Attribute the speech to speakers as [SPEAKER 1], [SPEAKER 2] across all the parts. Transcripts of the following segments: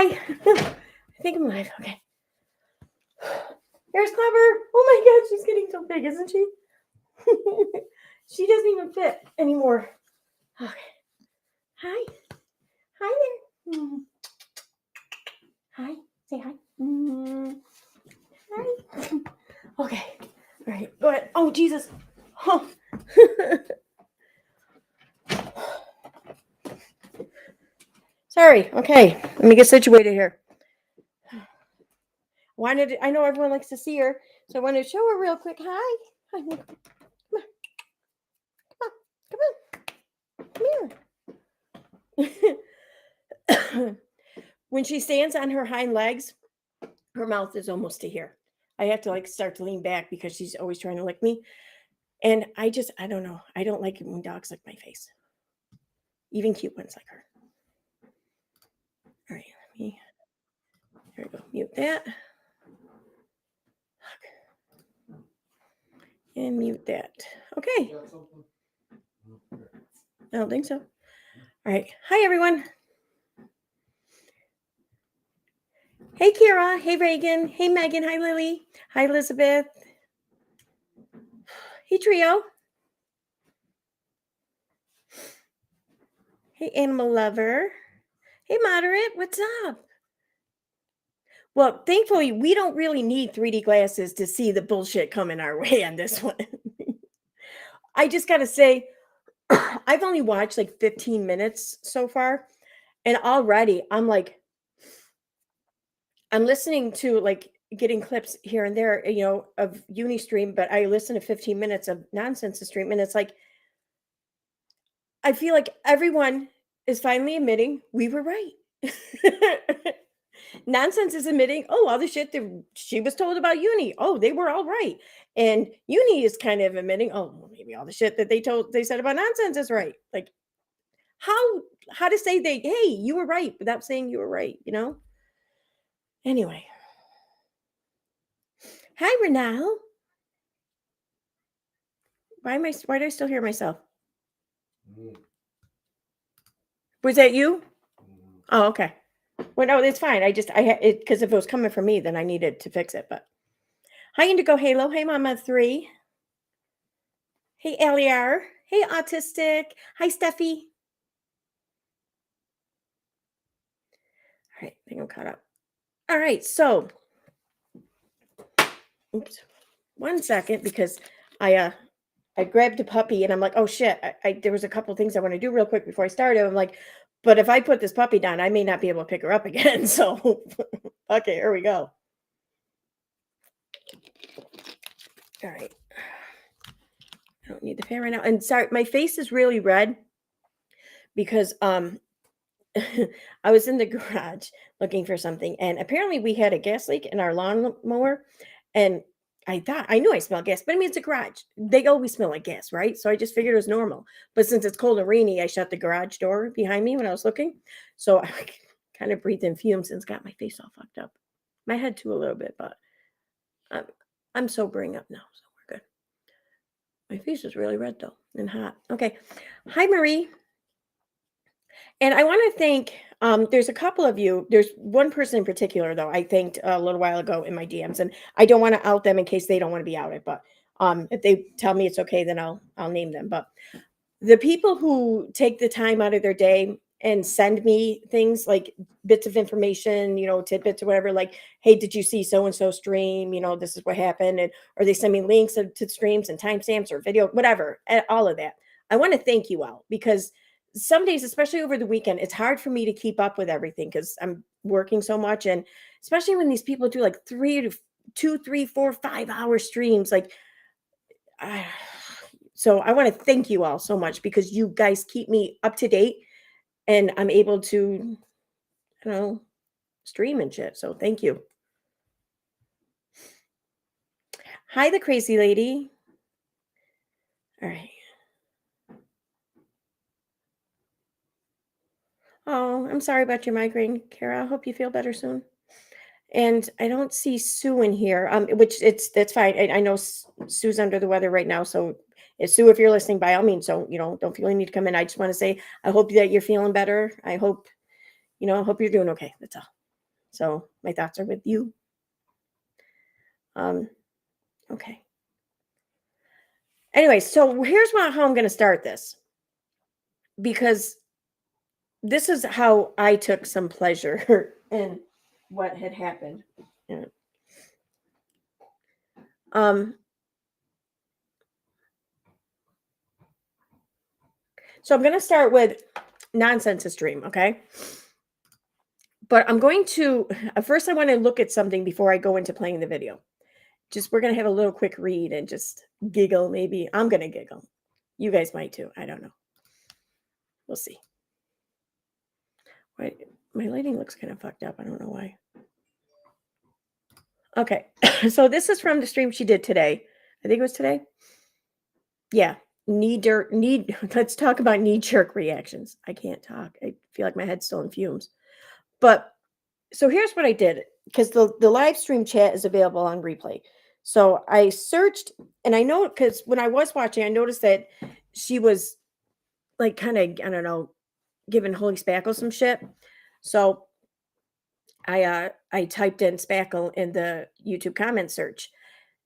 [SPEAKER 1] Hi. I think I'm live. Okay. Here's Clever. Oh my God, she's getting so big, isn't she? She doesn't even fit anymore. Okay. Hi. Hi there. Hi. Say hi. Hi. Okay. All right. Go ahead. Oh, Jesus. Oh. Sorry. Okay. Let me get situated here. I know everyone likes to see her, so I wanted to show her real quick. Hi. Hi. Come here. When she stands on her hind legs, her mouth is almost to here. I have to start to lean back because she's always trying to lick me. And I don't know. I don't like it when dogs lick my face. Even cute ones like her. All right, there we go. Mute that. And mute that. Okay. I don't think so. All right. Hi, everyone. Hey, Kira. Hey, Reagan. Hey, Megan. Hi, Lily. Hi, Elizabeth. Hey, Trio. Hey, Animal Lover. Hey, Moderate. What's up? Well, thankfully, we don't really need 3D glasses to see the bullshit coming our way on this one. I just got to say, I've only watched 15 minutes so far. And already I'm listening to getting clips here and there, of Unistream, but I listen to 15 minutes of nonsense stream. And it's I feel like everyone is finally admitting we were right. Nonsense is admitting, oh, all the shit that she was told about Uni. Oh, they were all right. And Uni is kind of admitting, oh, well, maybe all the shit that they said about nonsense is right. How to say hey, you were right without saying you were right, Anyway. Hi, Renal. Why do I still hear myself? Was that you? Oh, okay. Well, no, it's fine. I had it because if it was coming from me, then I needed to fix it. But hi, Indigo Halo. Hey, Mama 3. Hey, Eliar. Hey, Autistic. Hi, Steffi. All right, I think I'm caught up. All right, so oops, 1 second because I grabbed a puppy and I'm like, oh shit, there was a couple things I want to do real quick before I started. I'm like, but if I put this puppy down, I may not be able to pick her up again. So, okay, here we go. All right. I don't need the fan right now. And sorry, my face is really red because I was in the garage looking for something, and apparently we had a gas leak in our lawnmower, and I knew I smelled gas, but I mean it's a garage. They always smell like gas, right? So I just figured it was normal. But since it's cold and rainy, I shut the garage door behind me when I was looking. So I kind of breathed in fumes and it's got my face all fucked up. My head too a little bit, but I'm sobering up now, so we're good. My face is really red though and hot. Okay. Hi, Marie. And I want to thank, there's a couple of you. There's one person in particular, though, I thanked a little while ago in my DMs, and I don't want to out them in case they don't want to be outed. But if they tell me it's okay, then I'll name them. But the people who take the time out of their day and send me things like bits of information, tidbits or whatever, like, hey, did you see so-and-so stream? This is what happened. Or they send me links to streams and timestamps or video, whatever, and all of that. I want to thank you all because some days, especially over the weekend, it's hard for me to keep up with everything because I'm working so much. And especially when these people do 2, 3, 4, 5 hour streams, so I want to thank you all so much because you guys keep me up to date and I'm able to, stream and shit. So thank you. Hi, the crazy lady. All right. Oh, I'm sorry about your migraine, Kara. I hope you feel better soon. And I don't see Sue in here, which that's fine. I know Sue's under the weather right now. So Sue, if you're listening, by all means, don't feel you need to come in. I just want to say, I hope that you're feeling better. I hope you're doing okay. That's all. So my thoughts are with you. Okay. Anyway, so here's how I'm going to start this, because this is how I took some pleasure in what had happened. Yeah. So I'm going to start with nonsense stream, okay? But I'm going to first I want to look at something before I go into playing the video. Just we're going to have a little quick read and just giggle. Maybe I'm going to giggle. You guys might too. I don't know. We'll see. Wait, my lighting looks kind of fucked up. I don't know why. Okay. So this is from the stream she did today. I think it was today. Yeah. Let's talk about knee-jerk reactions. I can't talk. I feel like my head's still in fumes. But so here's what I did, because the live stream chat is available on replay. So I searched, and I know, because when I was watching, I noticed that she was like kind of, I don't know, giving Holy Spackle some shit. So I typed in Spackle in the YouTube comment search,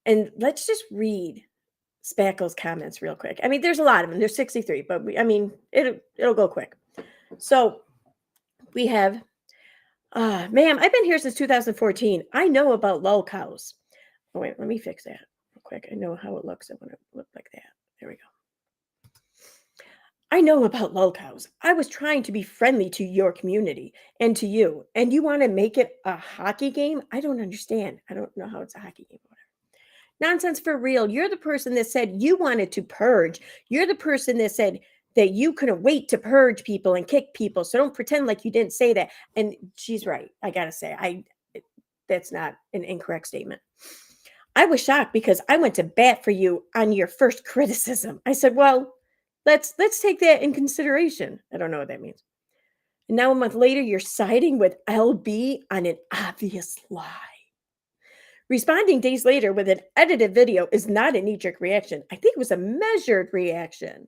[SPEAKER 1] and let's just read Spackle's comments real quick. I mean, there's a lot of them. There's 63, but it'll go quick. So we have, ma'am, I've been here since 2014. I know about lol cows. Oh, wait, let me fix that real quick. I know how it looks. I want to look like that. There we go. I know about lol cows. I was trying to be friendly to your community and to you, and you want to make it a hockey game? I don't understand. I don't know how it's a hockey game. Whatever. Nonsense for real. You're the person that said you wanted to purge. You're the person that said that you couldn't wait to purge people and kick people. So don't pretend like you didn't say that. And she's right. I gotta say, that's not an incorrect statement. I was shocked because I went to bat for you on your first criticism. I said, well, let's take that in consideration. I don't know what that means. And now a month later, you're siding with LB on an obvious lie. Responding days later with an edited video is not a knee-jerk reaction. I think it was a measured reaction.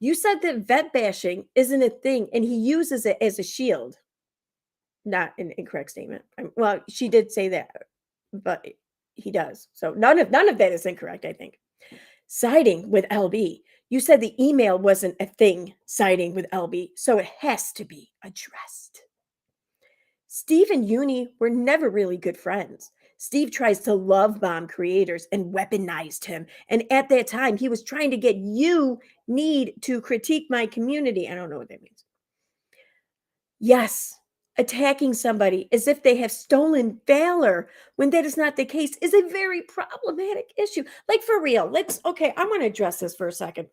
[SPEAKER 1] You said that vet bashing isn't a thing, and he uses it as a shield. Not an incorrect statement. Well, she did say that, but he does. So none of that is incorrect, I think. Siding with LB. You said the email wasn't a thing, siding with LB, so it has to be addressed. Steve and Uni were never really good friends. Steve tries to love bomb creators and weaponized him. And at that time, he was trying to get you need to critique my community. I don't know what that means. Yes, attacking somebody as if they have stolen valor when that is not the case is a very problematic issue. Like, for real, I want to address this for a second.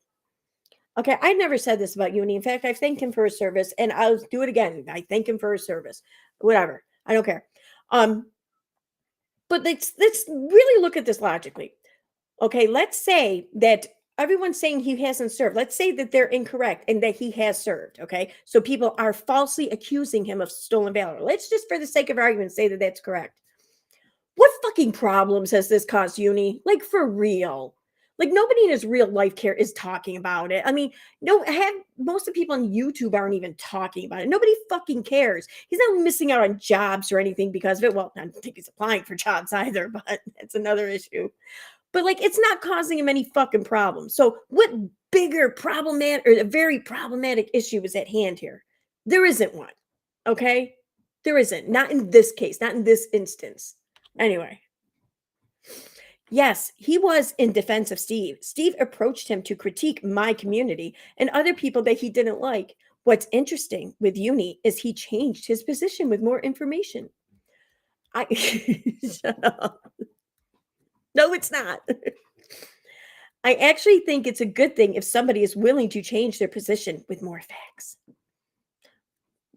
[SPEAKER 1] Okay, I never said this about Uni. In fact, I've thanked him for his service, and I'll do it again. I thank him for his service. Whatever. I don't care. But let's really look at this logically. Okay, let's say that everyone's saying he hasn't served. Let's say that they're incorrect and that he has served. Okay, so people are falsely accusing him of stolen valor. Let's just, for the sake of argument, say that that's correct. What fucking problems has this caused Uni? Like, for real. Like, nobody in his real life is talking about it. I mean, most of the people on YouTube aren't even talking about it. Nobody fucking cares. He's not missing out on jobs or anything because of it. Well, I don't think he's applying for jobs either, but that's another issue. But like, it's not causing him any fucking problems. So what bigger problematic or a very problematic issue is at hand here? There isn't one. Okay? There isn't. Not in this case, not in this instance. Anyway. Yes, he was in defense of Steve. Steve approached him to critique my community and other people that he didn't like. What's interesting with Uni is he changed his position with more information. Shut up. No, it's not. I actually think it's a good thing if somebody is willing to change their position with more facts.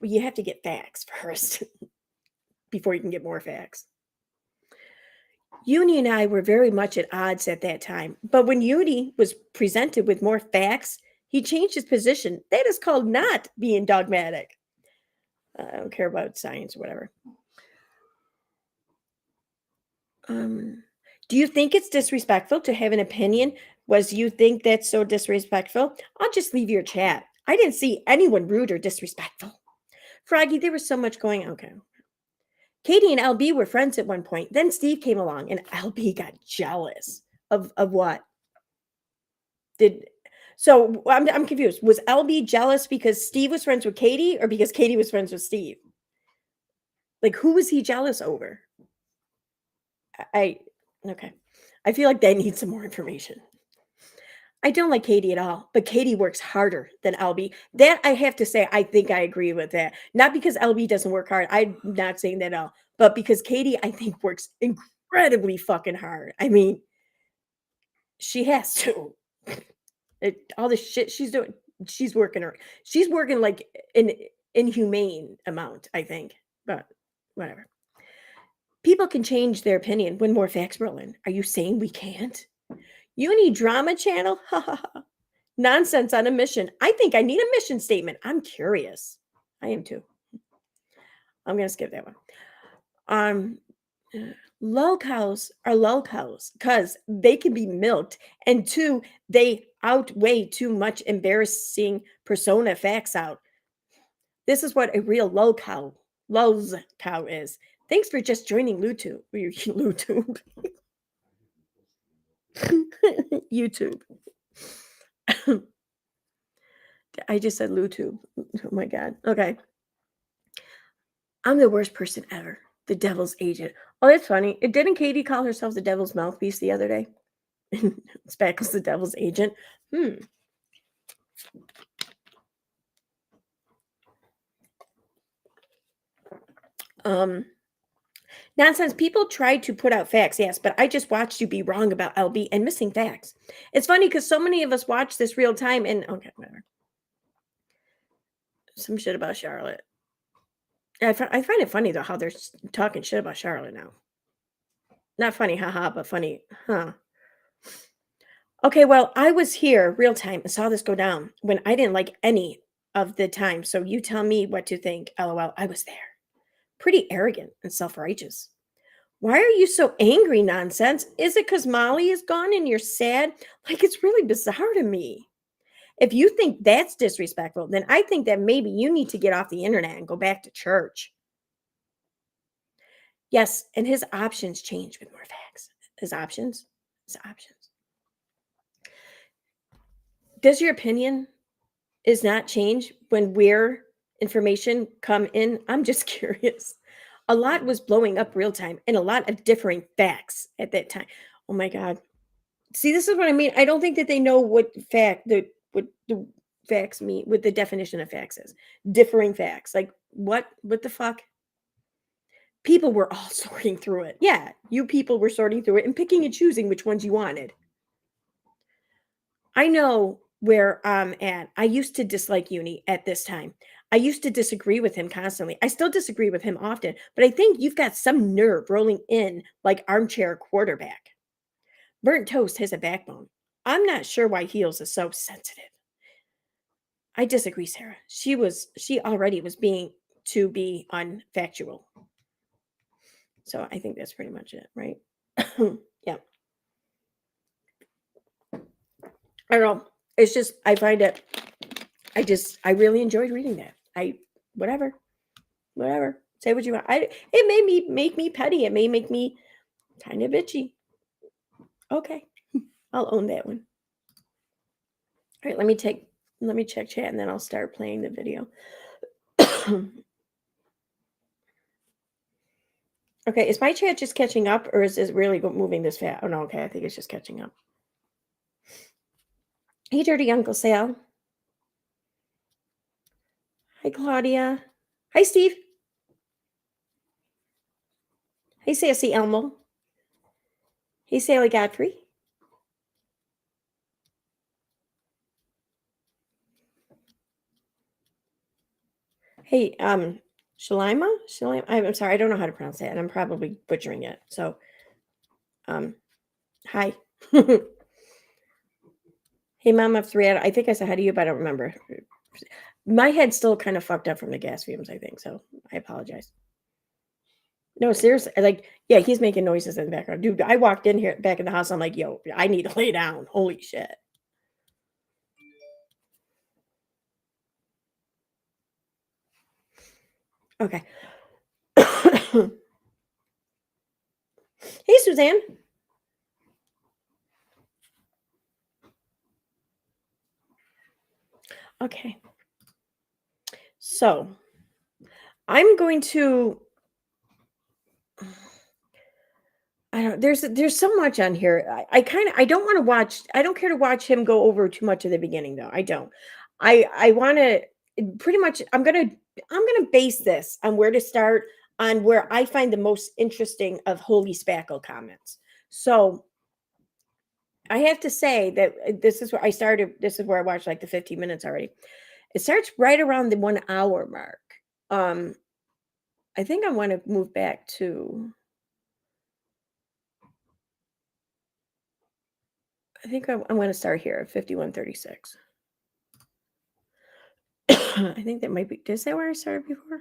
[SPEAKER 1] Well, you have to get facts first before you can get more facts. Uni and I were very much at odds at that time, but when Uni was presented with more facts, he changed his position. That is called not being dogmatic. I don't care about science or whatever. Do you think it's disrespectful to have an opinion? You think that's so disrespectful? I'll just leave your chat. I didn't see anyone rude or disrespectful. Froggy, there was so much going on. Okay. Katie and LB were friends at one point. Then Steve came along and LB got jealous of what? So I'm confused. Was LB jealous because Steve was friends with Katie or because Katie was friends with Steve? Like, who was he jealous over? Okay. I feel like they need some more information. I don't like Katie at all, but Katie works harder than LB. That I have to say, I think I agree with that. Not because LB doesn't work hard. I'm not saying that at all, but because Katie, I think, works incredibly fucking hard. I mean, she has to. All the shit she's doing, she's working like an inhumane amount, I think. But whatever. People can change their opinion when more facts roll in. Are you saying we can't? Uni drama channel? Ha ha ha. Nonsense on a mission. I think I need a mission statement. I'm curious. I am too. I'm gonna skip that one. Um Low cows are low cows because they can be milked, and two, they outweigh too much embarrassing persona facts out. This is what a real low's cow is. Thanks for just joining YouTube. YouTube. YouTube. I just said YouTube. Oh my God. Okay. I'm the worst person ever. The devil's agent. Oh, that's funny. Didn't Katie call herself the devil's mouthpiece the other day? Speckles the devil's agent. Nonsense. People try to put out facts, yes, but I just watched you be wrong about LB and missing facts. It's funny because so many of us watch this real time and okay, whatever. Some shit about Charlotte. I find it funny though how they're talking shit about Charlotte now. Not funny, haha, but funny, huh? Okay, well, I was here real time and saw this go down when I didn't like any of the time. So you tell me what to think. LOL. I was there. Pretty arrogant and self-righteous. Why are you so angry, nonsense? Is it because Molly is gone and you're sad? Like, it's really bizarre to me. If you think that's disrespectful, then I think that maybe you need to get off the internet and go back to church. Yes, and his options change with more facts. His options. Does your opinion is not change when weird information come in? I'm just curious. A lot was blowing up real time and a lot of differing facts at that time. Oh my God. See, this is what I mean. I don't think that they know what the facts mean, what the definition of facts is. Differing facts. Like what the fuck? People were all sorting through it. Yeah, you people were sorting through it and picking and choosing which ones you wanted. I know where I'm at. I used to dislike Uni at this time. I used to disagree with him constantly. I still disagree with him often, but I think you've got some nerve rolling in like armchair quarterback. Burnt toast has a backbone. I'm not sure why Heels is so sensitive. I disagree, Sarah. She already was being to be unfactual. So I think that's pretty much it, right? Yeah. I don't know. It's just I find it I really enjoyed reading that. Whatever. Say what you want. It made me make me petty. It may make me kind of bitchy. Okay. I'll own that one. All right, let me check chat and then I'll start playing the video. Okay, is my chat just catching up or is it really moving this fast? Oh no, okay, I think it's just catching up. Hey, Dirty Uncle Sal. Hi, Claudia. Hi, Steve. Hey, Sassy Elmo. Hey, Sally Godfrey. Hey, Shalima? I'm sorry, I don't know how to pronounce that, and I'm probably butchering it. So, hi. Hey, Mom of Three. I think I said hi to you, but I don't remember. My head's still kind of fucked up from the gas fumes, I think. So, I apologize. No, seriously. Like, yeah, he's making noises in the background. Dude, I walked in here back in the house. I'm like, yo, I need to lay down. Holy shit. Okay. Hey, Suzanne. Okay. So I'm going to, I don't, there's so much on here. I don't want to watch, I don't care to watch him go over too much at the beginning though. I don't. I want to pretty much, I'm gonna base this on where to start, on where I find the most interesting of Holy Spackle comments. So I have to say that this is where I started. This is where I watched like the 15 minutes already. It starts right around the 1 hour mark. Um, I think I want to move back to. I think I'm going to start here at 51:36. I think that might be. Is that where I started before?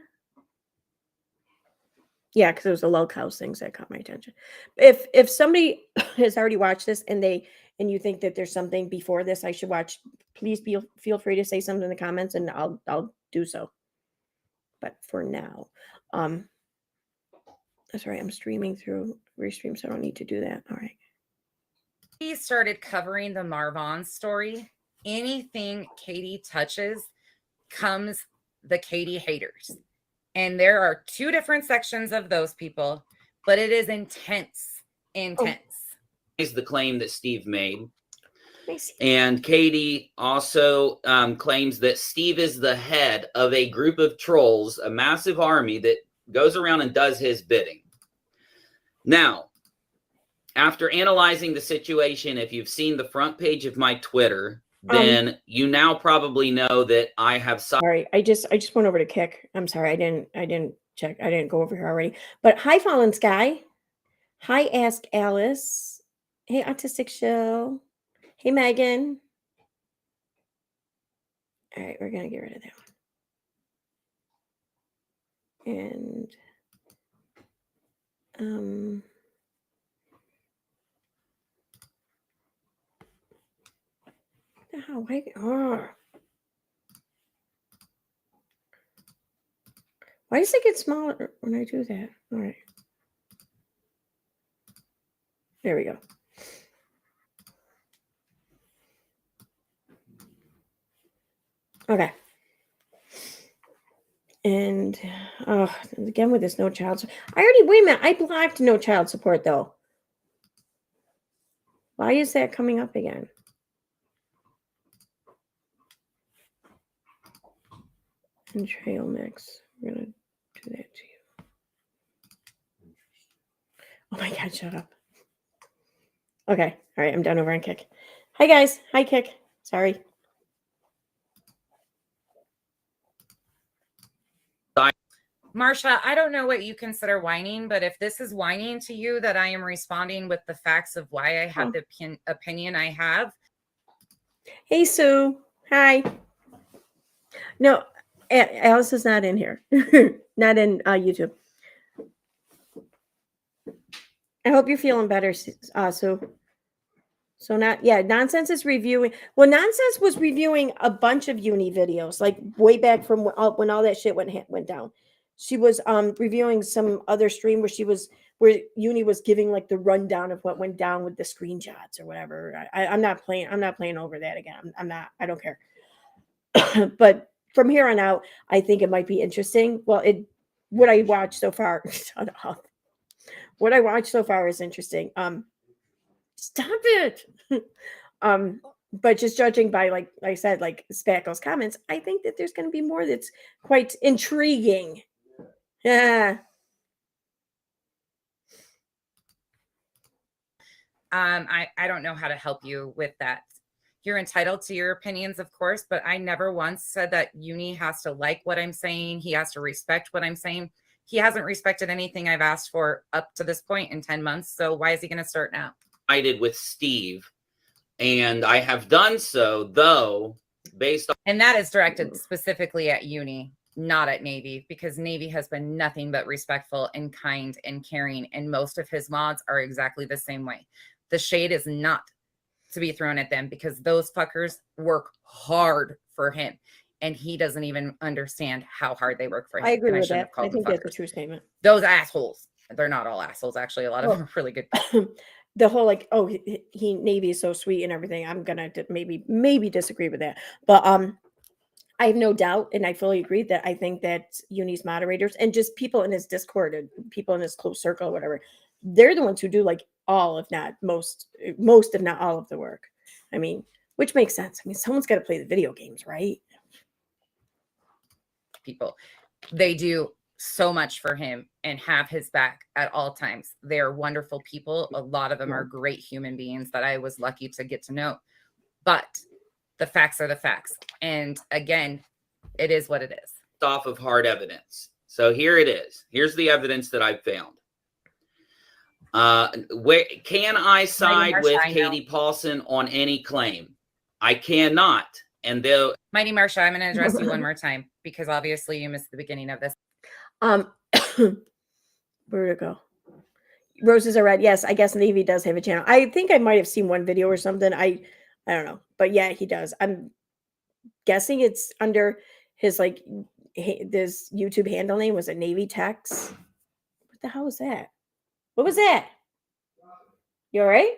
[SPEAKER 1] Yeah, because it was the log house things that caught my attention. If somebody has already watched this and you think that there's something before this I should watch, please feel free to say something in the comments and I'll do so. But for now, um, that's right. I'm streaming through Restream, so I don't need to do that. All right.
[SPEAKER 2] He started covering the Marvon story. Anything Katie touches comes the Katie haters. And there are two different sections of those people, but it is intense.
[SPEAKER 3] Is the claim that Steve made. And Katie also claims that Steve is the head of a group of trolls, a massive army that goes around and does his bidding. Now, after analyzing the situation, if you've seen the front page of my Twitter, then you now probably know that I have.
[SPEAKER 1] Sorry, I just went over to Kick. I'm sorry, I didn't check. I didn't go over here already. But hi, Fallen Sky. Hi, Ask Alice. Hey, Autistic Show. Hey, Megan. All right, we're gonna get rid of that one. And what the hell? Why does it get smaller when I do that? All right. There we go. Okay. And again with this no child support. Wait a minute. I blocked no child support though. Why is that coming up again? And trail mix. We're gonna do that to you. Oh my god, shut up. Okay. All right, I'm done over on Kick. Hi guys. Hi Kick. Sorry.
[SPEAKER 2] Marsha, I don't know what you consider whining, but if this is whining to you that I am responding with the facts of why I have the opinion I have.
[SPEAKER 1] Hey, Sue. Hi. No, Alice is not in here. Not in YouTube. I hope you're feeling better, Sue. So Nonsense is reviewing. Well, Nonsense was reviewing a bunch of uni videos, like way back from when all that shit went down. She was reviewing some other stream where uni was giving like the rundown of what went down with the screenshots or whatever. I'm not playing over that again. I don't care. But from here on out, I think it might be interesting. Well, what I watched so far, shut up. What I watched so far is interesting. Stop it. But just judging by, like I said, like Spackle's comments, I think that there's going to be more that's quite intriguing. Yeah.
[SPEAKER 2] I don't know how to help you with that. You're entitled to your opinions, of course, but I never once said that uni has to like what I'm saying. He has to respect what I'm saying. He hasn't respected anything I've asked for up to this point in 10 months. So why is he going to start now?
[SPEAKER 3] I did with Steve, and I have done so, though, based on.
[SPEAKER 2] And that is directed specifically at uni, not at Navy, because Navy has been nothing but respectful and kind and caring. And most of his mods are exactly the same way. The shade is not to be thrown at them because those fuckers work hard for him. And he doesn't even understand how hard they work for him.
[SPEAKER 1] I agree with that. I think that's a true statement.
[SPEAKER 2] Those assholes. They're not all assholes. Actually, a lot of them are really good.
[SPEAKER 1] The whole like, oh, he Navy is so sweet and everything. I'm gonna maybe disagree with that, but I have no doubt, and I fully agree that I think that Uni's moderators and just people in his Discord and people in his close circle or whatever, they're the ones who do like all, if not most if not all of the work. I mean, which makes sense. I mean, someone's got to play the video games, right?
[SPEAKER 2] People, they do so much for him and have his back at all times. They are wonderful people. A lot of them are great human beings that I was lucky to get to know. But the facts are the facts. And again, it is what it is.
[SPEAKER 3] Off of hard evidence. So here it is. Here's the evidence that I've found. Can I side with Katie Paulson on any claim? I cannot. And though
[SPEAKER 2] Mighty Marsha, I'm going to address you one more time because obviously you missed the beginning of this.
[SPEAKER 1] Where'd it go? Roses are red. Yes, I guess Navy does have a channel. I think I might have seen one video or something. I don't know, but yeah, he does. I'm guessing it's under his like this YouTube handle name. Was it Navy Tex? What the hell was that? What was that? You all right?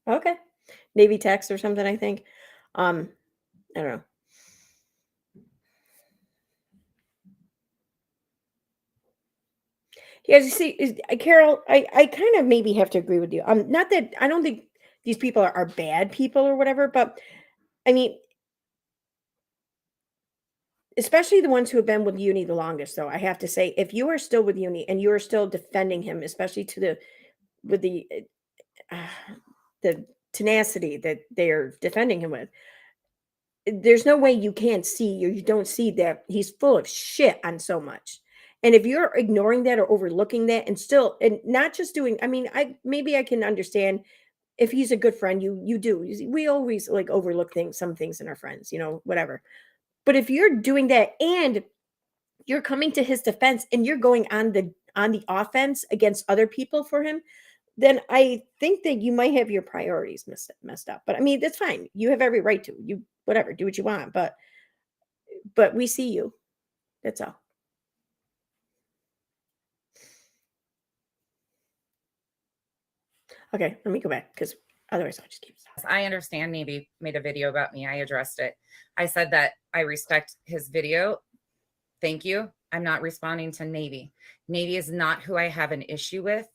[SPEAKER 1] Okay, Navy Tex or something. I think. I don't know. Yeah, you see, Carol, I kind of maybe have to agree with you. Not that I don't think these people are bad people or whatever, but I mean, especially the ones who have been with Uni the longest, though, I have to say, if you are still with Uni and you are still defending him, especially with the tenacity that they're defending him with, there's no way you can't see or you don't see that he's full of shit on so much. And if you're ignoring that or overlooking that and not just doing, I mean, maybe I can understand if he's a good friend, you do. We always like overlook some things in our friends, whatever. But if you're doing that and you're coming to his defense and you're going on the offense against other people for him, then I think that you might have your priorities messed up. But I mean, that's fine. You have every right to. You whatever, do what you want. But we see you. That's all. Okay, let me go back because otherwise I'll just keep stopping.
[SPEAKER 2] I understand Navy made a video about me. I addressed it. I said that I respect his video. Thank you. I'm not responding to Navy. Navy is not who I have an issue with.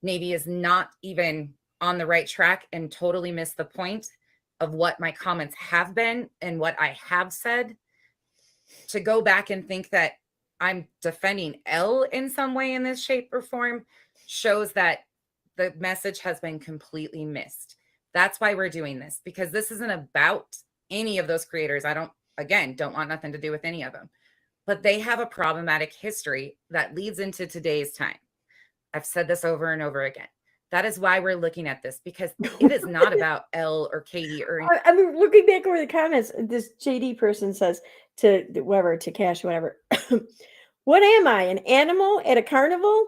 [SPEAKER 2] Navy is not even on the right track and totally missed the point of what my comments have been and what I have said. To go back and think that I'm defending L in some way in this shape or form shows that the message has been completely missed. That's why we're doing this, because this isn't about any of those creators. I don't want nothing to do with any of them, but they have a problematic history that leads into today's time. I've said this over and over again. That is why we're looking at this, because it is not about L or Katie or.
[SPEAKER 1] I mean, looking back over the comments, this JD person says to whoever, to Cash, whatever, what am I, an animal at a carnival?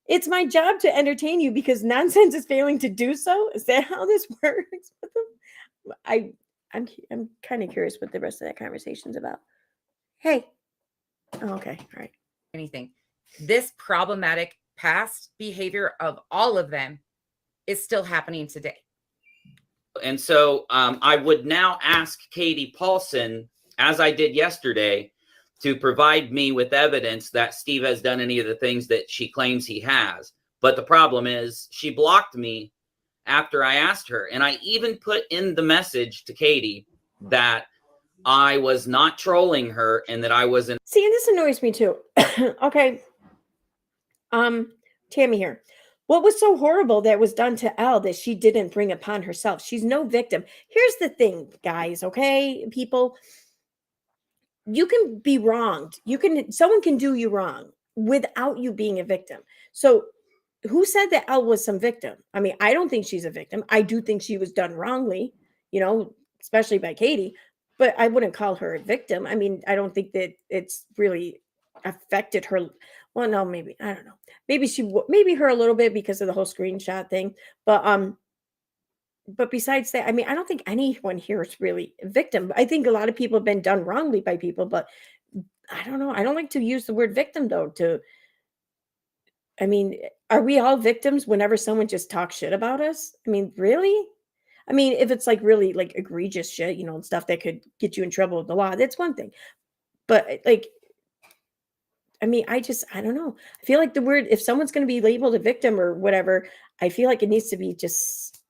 [SPEAKER 1] It's my job to entertain you because nonsense is failing to do so. Is that how this works with them? I'm kind of curious what the rest of that conversation's about. Hey. Oh, okay. All right.
[SPEAKER 2] Anything. This problematic past behavior of all of them is still happening today.
[SPEAKER 3] And so I would now ask Katie Paulson, as I did yesterday, to provide me with evidence that Steve has done any of the things that she claims he has. But the problem is she blocked me after I asked her. And I even put in the message to Katie that I was not trolling her and that I wasn't.
[SPEAKER 1] See, and this annoys me too. Okay. Tammy here. What was so horrible that was done to Elle that she didn't bring upon herself? She's no victim. Here's the thing, guys, okay, people. You can be wronged. Someone can do you wrong without you being a victim. So who said that Elle was some victim? I mean, I don't think she's a victim. I do think she was done wrongly, especially by Katie, but I wouldn't call her a victim. I mean, I don't think that it's really affected her. Well, no, maybe, I don't know. Maybe her a little bit because of the whole screenshot thing. But besides that, I mean, I don't think anyone here is really a victim. I think a lot of people have been done wrongly by people, but I don't know. I don't like to use the word victim though, I mean, are we all victims whenever someone just talks shit about us? I mean, really? I mean, if it's like really like egregious shit, you know, and stuff that could get you in trouble with the law, that's one thing. But like, I mean, I don't know. I feel like the word, if someone's going to be labeled a victim or whatever, I feel like it needs to be just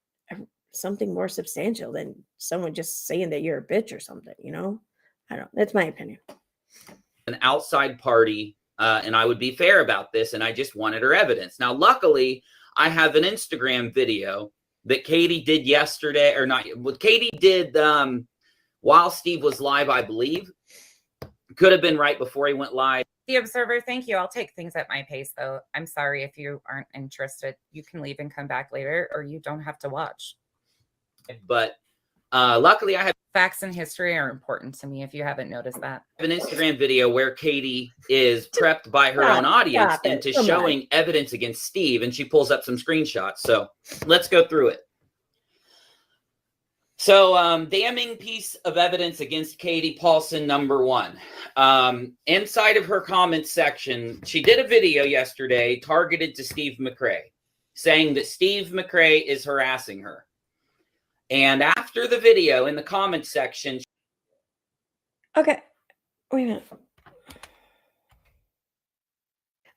[SPEAKER 1] something more substantial than someone just saying that you're a bitch or something, you know? I don't, that's my opinion.
[SPEAKER 3] An outside party, and I would be fair about this, and I just wanted her evidence. Now, luckily, I have an Instagram video that Katie did yesterday, or not, what Katie did while Steve was live, I believe. Could have been right before he went live.
[SPEAKER 2] The Observer, thank you. I'll take things at my pace, though. I'm sorry if you aren't interested. You can leave and come back later, or you don't have to watch.
[SPEAKER 3] But luckily, I have
[SPEAKER 2] facts and history are important to me, if you haven't noticed that.
[SPEAKER 3] an Instagram video where Katie is prepped by her own audience into showing evidence against Steve, and she pulls up some screenshots. So let's go through it. So damning piece of evidence against Katie Paulson, number one. Inside of her comment section, she did a video yesterday targeted to Steve McRae, saying that Steve McRae is harassing her. And after the video, in the comment section.
[SPEAKER 1] Okay. Wait a minute.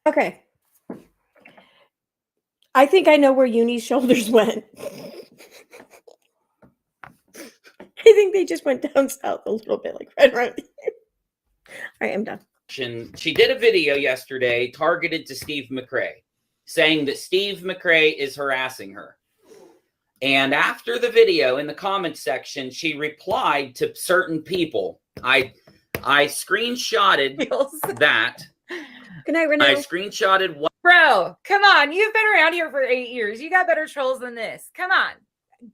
[SPEAKER 1] Okay. I think I know where Uni's shoulders went. I think they just went down south a little bit, like right around here. All right, I'm done.
[SPEAKER 3] She did a video yesterday targeted to Steve McRae, saying that Steve McRae is harassing her. And after the video, in the comment section, she replied to certain people. I screenshotted that.
[SPEAKER 1] Good night, Renee.
[SPEAKER 3] I screenshotted what.
[SPEAKER 2] Bro, come on. You've been around here for 8 years. You got better trolls than this. Come on.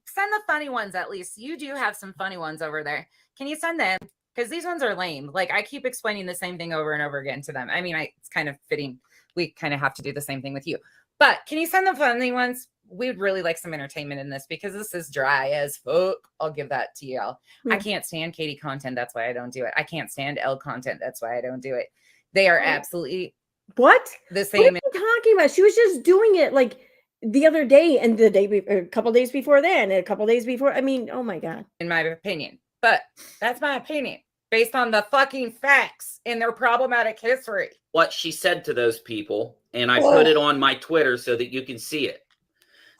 [SPEAKER 2] Send the funny ones at least. You do have some funny ones over there. Can you send them? Because these ones are lame. Like, I keep explaining the same thing over and over again to them. I mean, it's kind of fitting. We kind of have to do the same thing with you. But can you send the funny ones? We would really like some entertainment in this, because this is dry as fuck. I'll give that to y'all. I can't stand Katie content. That's why I don't do it. I can't stand Elle content. That's why I don't do it. They are absolutely
[SPEAKER 1] what
[SPEAKER 2] the same.
[SPEAKER 1] What are you talking about? She was just doing it like the other day and the day, a couple days before that, and a couple days before. I mean, oh my God.
[SPEAKER 2] In my opinion, but that's my opinion based on the fucking facts in their problematic history.
[SPEAKER 3] What she said to those people, and I put it on my Twitter so that you can see it.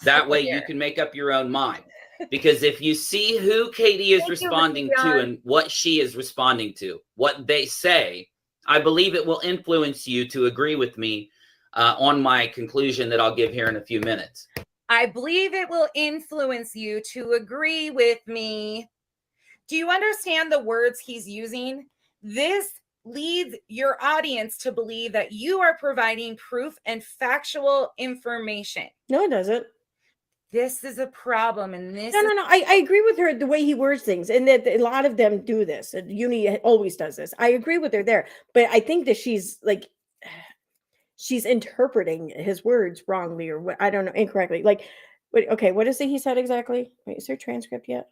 [SPEAKER 3] That way you can make up your own mind. Because if you see who Katie is responding to and what she is responding to, what they say, I believe it will influence you to agree with me on my conclusion that I'll give here in a few minutes.
[SPEAKER 2] I believe it will influence you to agree with me. Do you understand the words he's using? This leads your audience to believe that you are providing proof and factual information.
[SPEAKER 1] No, it doesn't.
[SPEAKER 2] This is a problem, and this.
[SPEAKER 1] No. I agree with her the way he words things, and that a lot of them do this. Uni always does this. I agree with her there, but I think that she's interpreting his words wrongly, or what, I don't know, incorrectly. Like, wait, okay, what is it he said exactly? Wait, is there a transcript yet?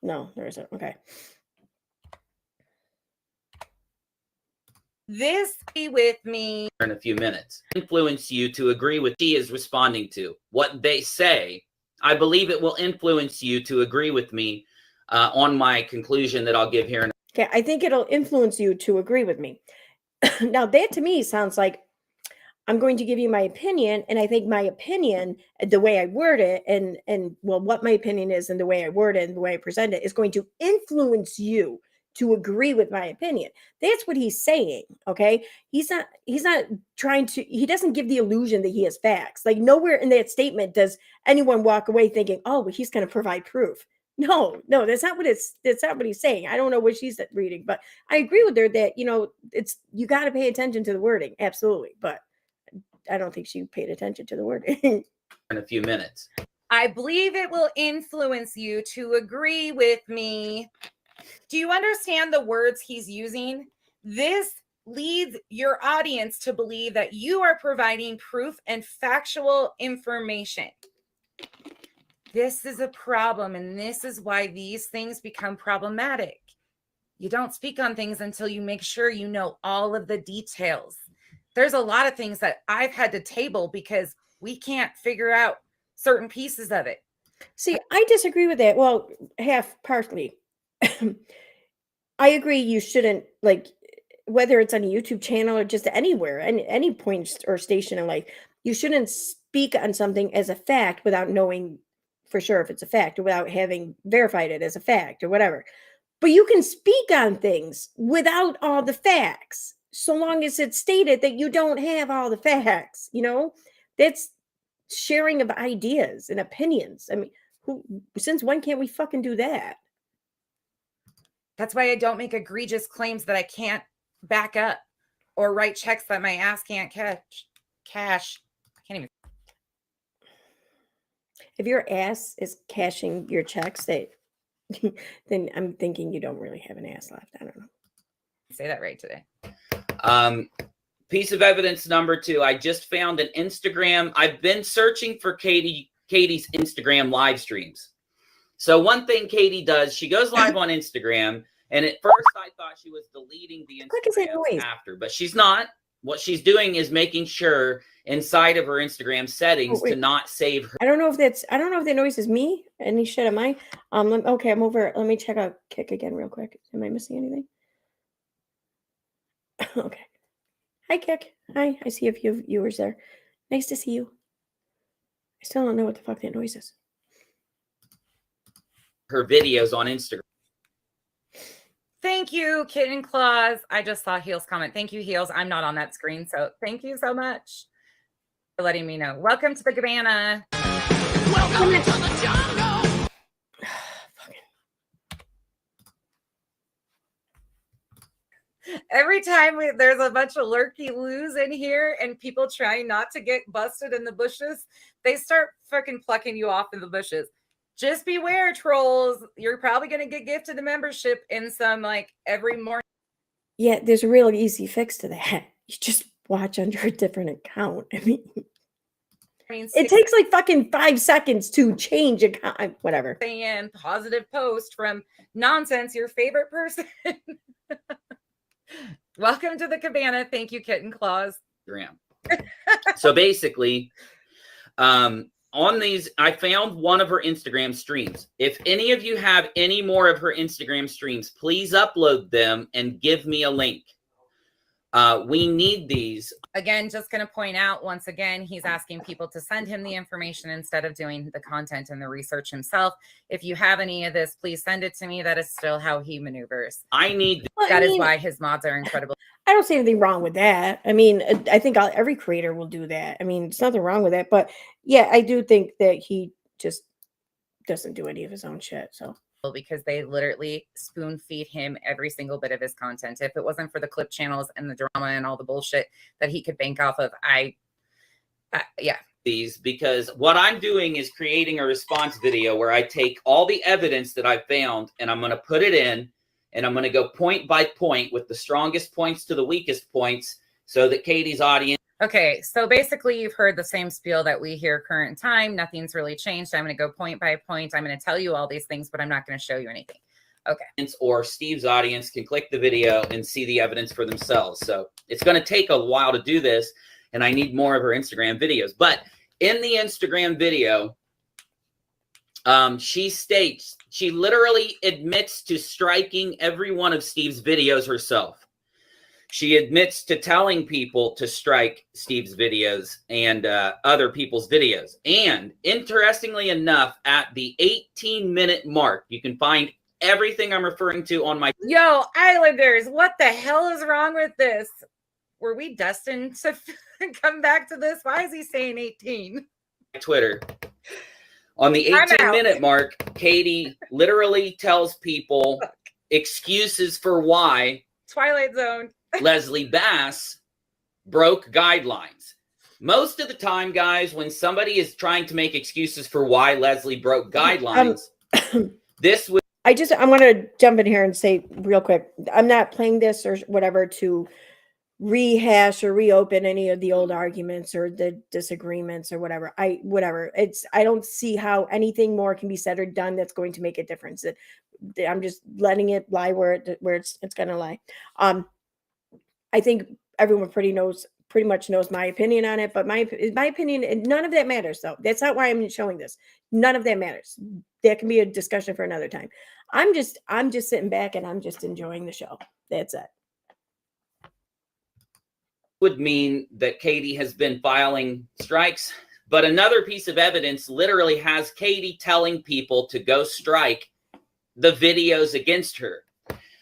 [SPEAKER 1] No, there isn't. Okay.
[SPEAKER 2] This be with me
[SPEAKER 3] in a few minutes. Influence you to agree with she is responding to what they say. I believe it will influence you to agree with me on my conclusion that I'll give here.
[SPEAKER 1] Okay, I think it'll influence you to agree with me. Now, that to me sounds like I'm going to give you my opinion, and I think my opinion, the way I word it, and well, what my opinion is, and the way I word it, and the way I present it, is going to influence you to agree with my opinion. That's what he's saying. Okay, he's not trying to. He doesn't give the illusion that he has facts. Like, nowhere in that statement does anyone walk away thinking, "Oh, well, he's going to provide proof." No, that's not what he's saying. I don't know what she's reading, but I agree with her that, you got to pay attention to the wording. Absolutely. But I don't think she paid attention to the wording.
[SPEAKER 3] In a few minutes.
[SPEAKER 2] I believe it will influence you to agree with me. Do you understand the words he's using? This leads your audience to believe that you are providing proof and factual information. This is a problem, and this is why these things become problematic. You don't speak on things until you make sure you know all of the details. There's a lot of things that I've had to table because we can't figure out certain pieces of it.
[SPEAKER 1] See, I disagree with that. Well, partly. I agree you shouldn't, like, whether it's on a YouTube channel or just anywhere, any point or station in life, you shouldn't speak on something as a fact without knowing for sure if it's a fact, or without having verified it as a fact or whatever. But you can speak on things without all the facts, so long as it's stated that you don't have all the facts, That's sharing of ideas and opinions. I mean, since when can't we fucking do that?
[SPEAKER 2] That's why I don't make egregious claims that I can't back up, or write checks that my ass can't cash. I can't even.
[SPEAKER 1] If your ass is cashing your checks, then I'm thinking you don't really have an ass left. I don't know.
[SPEAKER 2] Say that right today.
[SPEAKER 3] Piece of evidence number 2. I just found an Instagram. I've been searching for Katie's Instagram live streams. So one thing Katie does, she goes live on Instagram, and at first I thought she was deleting the Instagram after, but she's not. What she's doing is making sure inside of her Instagram settings to not save her.
[SPEAKER 1] I don't know if that noise is me. Any shit of mine. Okay, I'm over. Let me check out Kick again real quick. Am I missing anything? Okay. Hi, Kick. Hi. I see a few viewers there. Nice to see you. I still don't know what the fuck that noise is.
[SPEAKER 3] Her videos on Instagram.
[SPEAKER 2] Thank you, Kitten Claus. I just saw Heels comment. Thank you, Heels. I'm not on that screen, so thank you so much for letting me know. Welcome to the cabana.
[SPEAKER 4] Welcome to the jungle.
[SPEAKER 2] Every time there's a bunch of lurky-loos in here and people trying not to get busted in the bushes, they start fucking plucking you off in the bushes. Just beware, trolls. You're probably going to get gifted a membership in some, like, every morning.
[SPEAKER 1] Yeah, there's a real easy fix to that. You just watch under a different account. I mean, it takes like fucking 5 seconds to change account. Whatever.
[SPEAKER 2] And positive post from Nonsense, your favorite person. Welcome to the cabana. Thank you, Kitten Claus.
[SPEAKER 3] So basically, on these, I found one of her Instagram streams. If any of you have any more of her Instagram streams, please upload them and give me a link. We need these.
[SPEAKER 2] Again, just going to point out once again, he's asking people to send him the information instead of doing the content and the research himself. If you have any of this, please send it to me. That is still how he maneuvers.
[SPEAKER 3] I need.
[SPEAKER 2] That is why his mods are incredible.
[SPEAKER 1] I don't see anything wrong with that. I mean, I think every creator will do that. I mean, there's nothing wrong with that. But yeah, I do think that he just doesn't do any of his own shit. So.
[SPEAKER 2] Because they literally spoon feed him every single bit of his content. If it wasn't for the clip channels and the drama and all the bullshit that he could bank off of, yeah.
[SPEAKER 3] These, because what I'm doing is creating a response video where I take all the evidence that I found and I'm going to put it in, and I'm going to go point by point with the strongest points to the weakest points so that Katie's audience.
[SPEAKER 2] Okay, so basically you've heard the same spiel that we hear current time. Nothing's really changed. I'm going to go point by point. I'm going to tell you all these things, but I'm not going to show you anything. Okay.
[SPEAKER 3] Or Steve's audience can click the video and see the evidence for themselves. So it's going to take a while to do this, and I need more of her Instagram videos. But in the Instagram video, she literally admits to striking every one of Steve's videos herself. She admits to telling people to strike Steve's videos and other people's videos. And interestingly enough, at the 18-minute mark, you can find everything I'm referring to on my...
[SPEAKER 2] Yo, Islanders, what the hell is wrong with this? Were we destined to come back to this? Why is he saying 18?
[SPEAKER 3] Twitter. On the 18-minute mark, Katie literally tells people excuses for why...
[SPEAKER 2] Twilight Zone.
[SPEAKER 3] Leslie Bass broke guidelines. Most of the time, guys, when somebody is trying to make excuses for why Leslie broke guidelines, this would...
[SPEAKER 1] I want to jump in here and say real quick, I'm not playing this or whatever to rehash or reopen any of the old arguments or the disagreements or whatever. I don't see how anything more can be said or done that's going to make a difference. I'm just letting it lie where it's going to lie. I think everyone pretty much knows my opinion on it, but my opinion, and none of that matters though. That's not why I'm showing this. None of that matters. That can be a discussion for another time. I'm just sitting back and I'm just enjoying the show. That's it.
[SPEAKER 3] Would mean that Katie has been filing strikes, but another piece of evidence literally has Katie telling people to go strike the videos against her.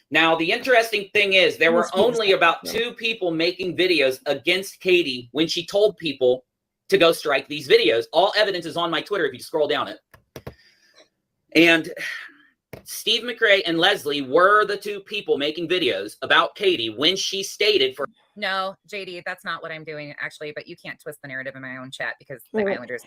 [SPEAKER 3] Now, the interesting thing is there were only about 2 people making videos against Katie when she told people to go strike these videos. All evidence is on my Twitter if you scroll down it. And Steve McRae and Leslie were the 2 people making videos about Katie when she stated for...
[SPEAKER 2] No, JD, that's not what I'm doing, actually, but you can't twist the narrative in my own chat because the Islanders...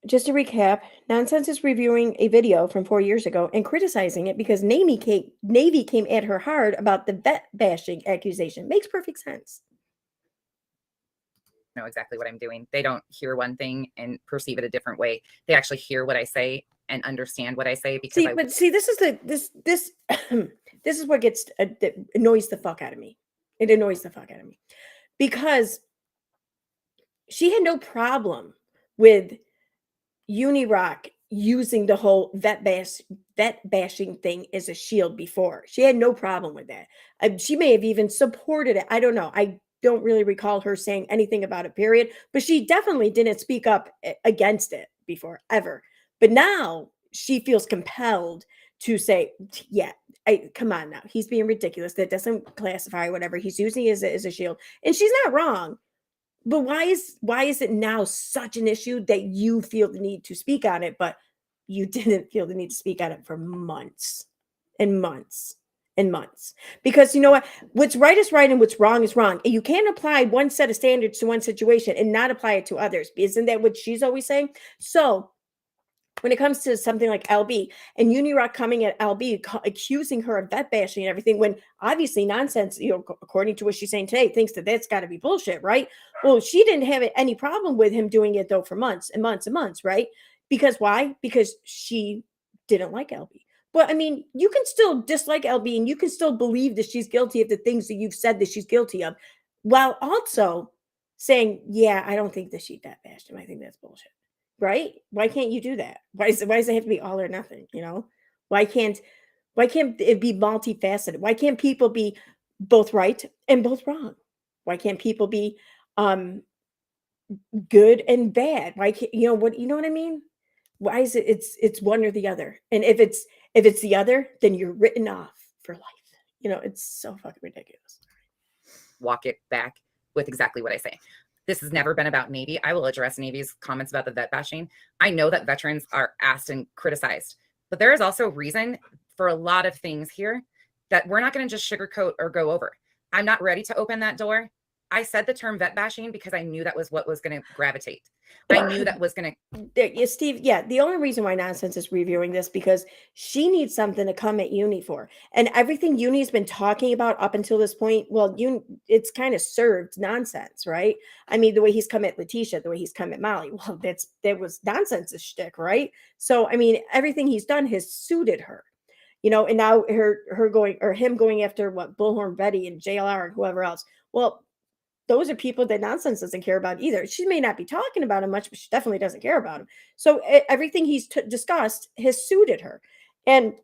[SPEAKER 1] Just to recap, Nonsense is reviewing a video from 4 years ago and criticizing it because Navy came at her hard about the vet bashing accusation. Makes perfect sense.
[SPEAKER 2] Know exactly what I'm doing. They don't hear one thing and perceive it a different way. They actually hear what I say and understand what I say because
[SPEAKER 1] this is this is what gets that annoys the fuck out of me. It annoys the fuck out of me because she had no problem with Unirock using the whole vet bashing thing as a shield before. She had no problem with that. She may have even supported it. I don't know. I don't really recall her saying anything about it, period. But she definitely didn't speak up against it before, ever. But now she feels compelled to say, yeah, come on now. He's being ridiculous. That doesn't classify whatever. He's using it as a shield. And she's not wrong. But why is it now such an issue that you feel the need to speak on it, but you didn't feel the need to speak on it for months and months and months? Because you know what? What's right is right and what's wrong is wrong. And you can't apply one set of standards to one situation and not apply it to others. Isn't that what she's always saying? So when it comes to something like LB and Unirock coming at LB, accusing her of vet bashing and everything, when obviously Nonsense, according to what she's saying today, thinks that that's got to be bullshit, right? Well, she didn't have any problem with him doing it though for months and months and months, right? Because why? Because she didn't like LB. But I mean, you can still dislike LB and you can still believe that she's guilty of the things that you've said that she's guilty of, while also saying, yeah, I don't think that she vet bashed him. I think that's bullshit. Right? Why can't you do that? Why does it have to be all or nothing? Why can't it be multifaceted? Why can't people be both right and both wrong? Why can't people be good and bad? Why can't you know what I mean? Why is it's one or the other? And if it's the other, then you're written off for life. It's so fucking ridiculous.
[SPEAKER 2] Walk it back with exactly what I say. This has never been about Navy. I will address Navy's comments about the vet bashing. I know that veterans are asked and criticized, but there is also reason for a lot of things here that we're not going to just sugarcoat or go over. I'm not ready to open that door. I said the term vet bashing because I knew that was what was going to gravitate. I knew that was going
[SPEAKER 1] to. Steve, yeah, the only reason why Nonsense is reviewing this because she needs something to come at Uni for. And everything Uni's been talking about up until this point, well, it's kind of served Nonsense, right? I mean, the way he's come at Letitia, the way he's come at Molly, well, that was Nonsense's shtick, right? So, I mean, everything he's done has suited her. And now him going after Bullhorn Betty and JLR and whoever else. Well, those are people that Nonsense doesn't care about either. She may not be talking about him much, but she definitely doesn't care about him. So everything he's discussed has suited her. And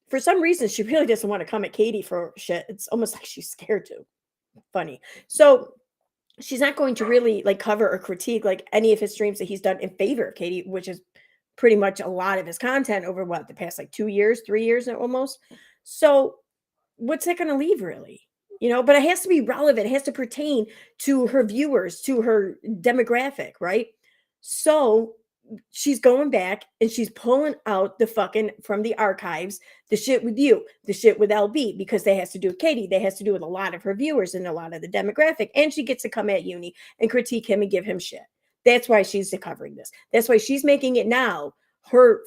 [SPEAKER 1] for some reason, she really doesn't want to come at Katie for shit. It's almost like she's scared to. Funny. So she's not going to really cover or critique any of his streams that he's done in favor of Katie, which is pretty much a lot of his content over the past 2 years, 3 years almost. So what's that going to leave really? But it has to be relevant. It has to pertain to her viewers, to her demographic, right? So she's going back and she's pulling out the fucking from the archives, the shit with you, the shit with LB, because that has to do with Katie. That has to do with a lot of her viewers and a lot of the demographic. And she gets to come at Uni and critique him and give him shit. That's why she's covering this. That's why she's making it now her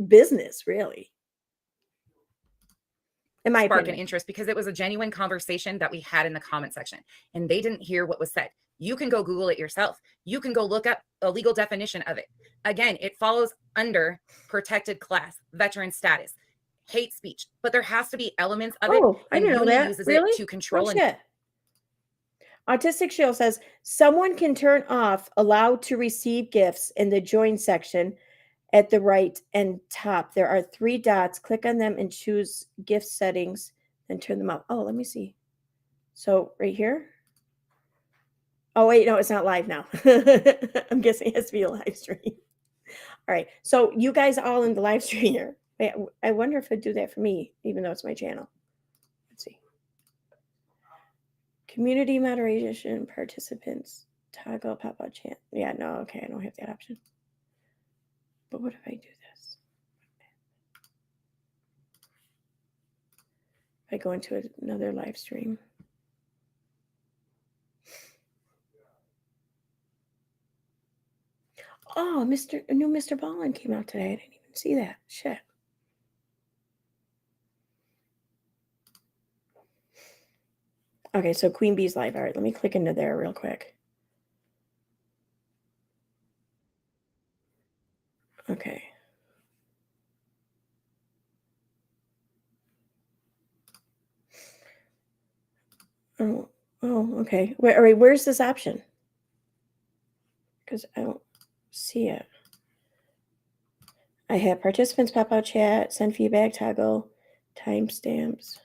[SPEAKER 1] business, really. in my
[SPEAKER 2] spark an
[SPEAKER 1] opinion.
[SPEAKER 2] interest because it was a genuine conversation that we had in the comment section and they didn't hear what was said. You can go Google it yourself. You can go look up a legal definition of it. Again, it falls under protected class, veteran status, hate speech, but there has to be elements of it.
[SPEAKER 1] Oh, I
[SPEAKER 2] and
[SPEAKER 1] didn't know
[SPEAKER 2] Uni
[SPEAKER 1] that.
[SPEAKER 2] uses
[SPEAKER 1] Really?
[SPEAKER 2] it to control
[SPEAKER 1] Oh,
[SPEAKER 2] and
[SPEAKER 1] shit. Autistic Shield says someone can turn off allowed to receive gifts in the join section at the right and top. There are 3 dots. Click on them and choose gift settings and turn them off. Oh, let me see. So right here. Oh, wait, no, it's not live now. I'm guessing it has to be a live stream. All right. So you guys all in the live stream here. Wait, I wonder if it'd do that for me, even though it's my channel. Let's see. Community moderation participants. Toggle pop-out chat. Yeah, no, okay, I don't have that option. But what if I do this? If I go into another live stream. Oh, a new Mr. Ballin came out today. I didn't even see that. Shit. Okay, so Queen Bee's live. All right, let me click into there real quick. Okay. Oh, okay. All right, where's this option? Because I don't see it. I have participants pop out chat, send feedback, toggle, timestamps.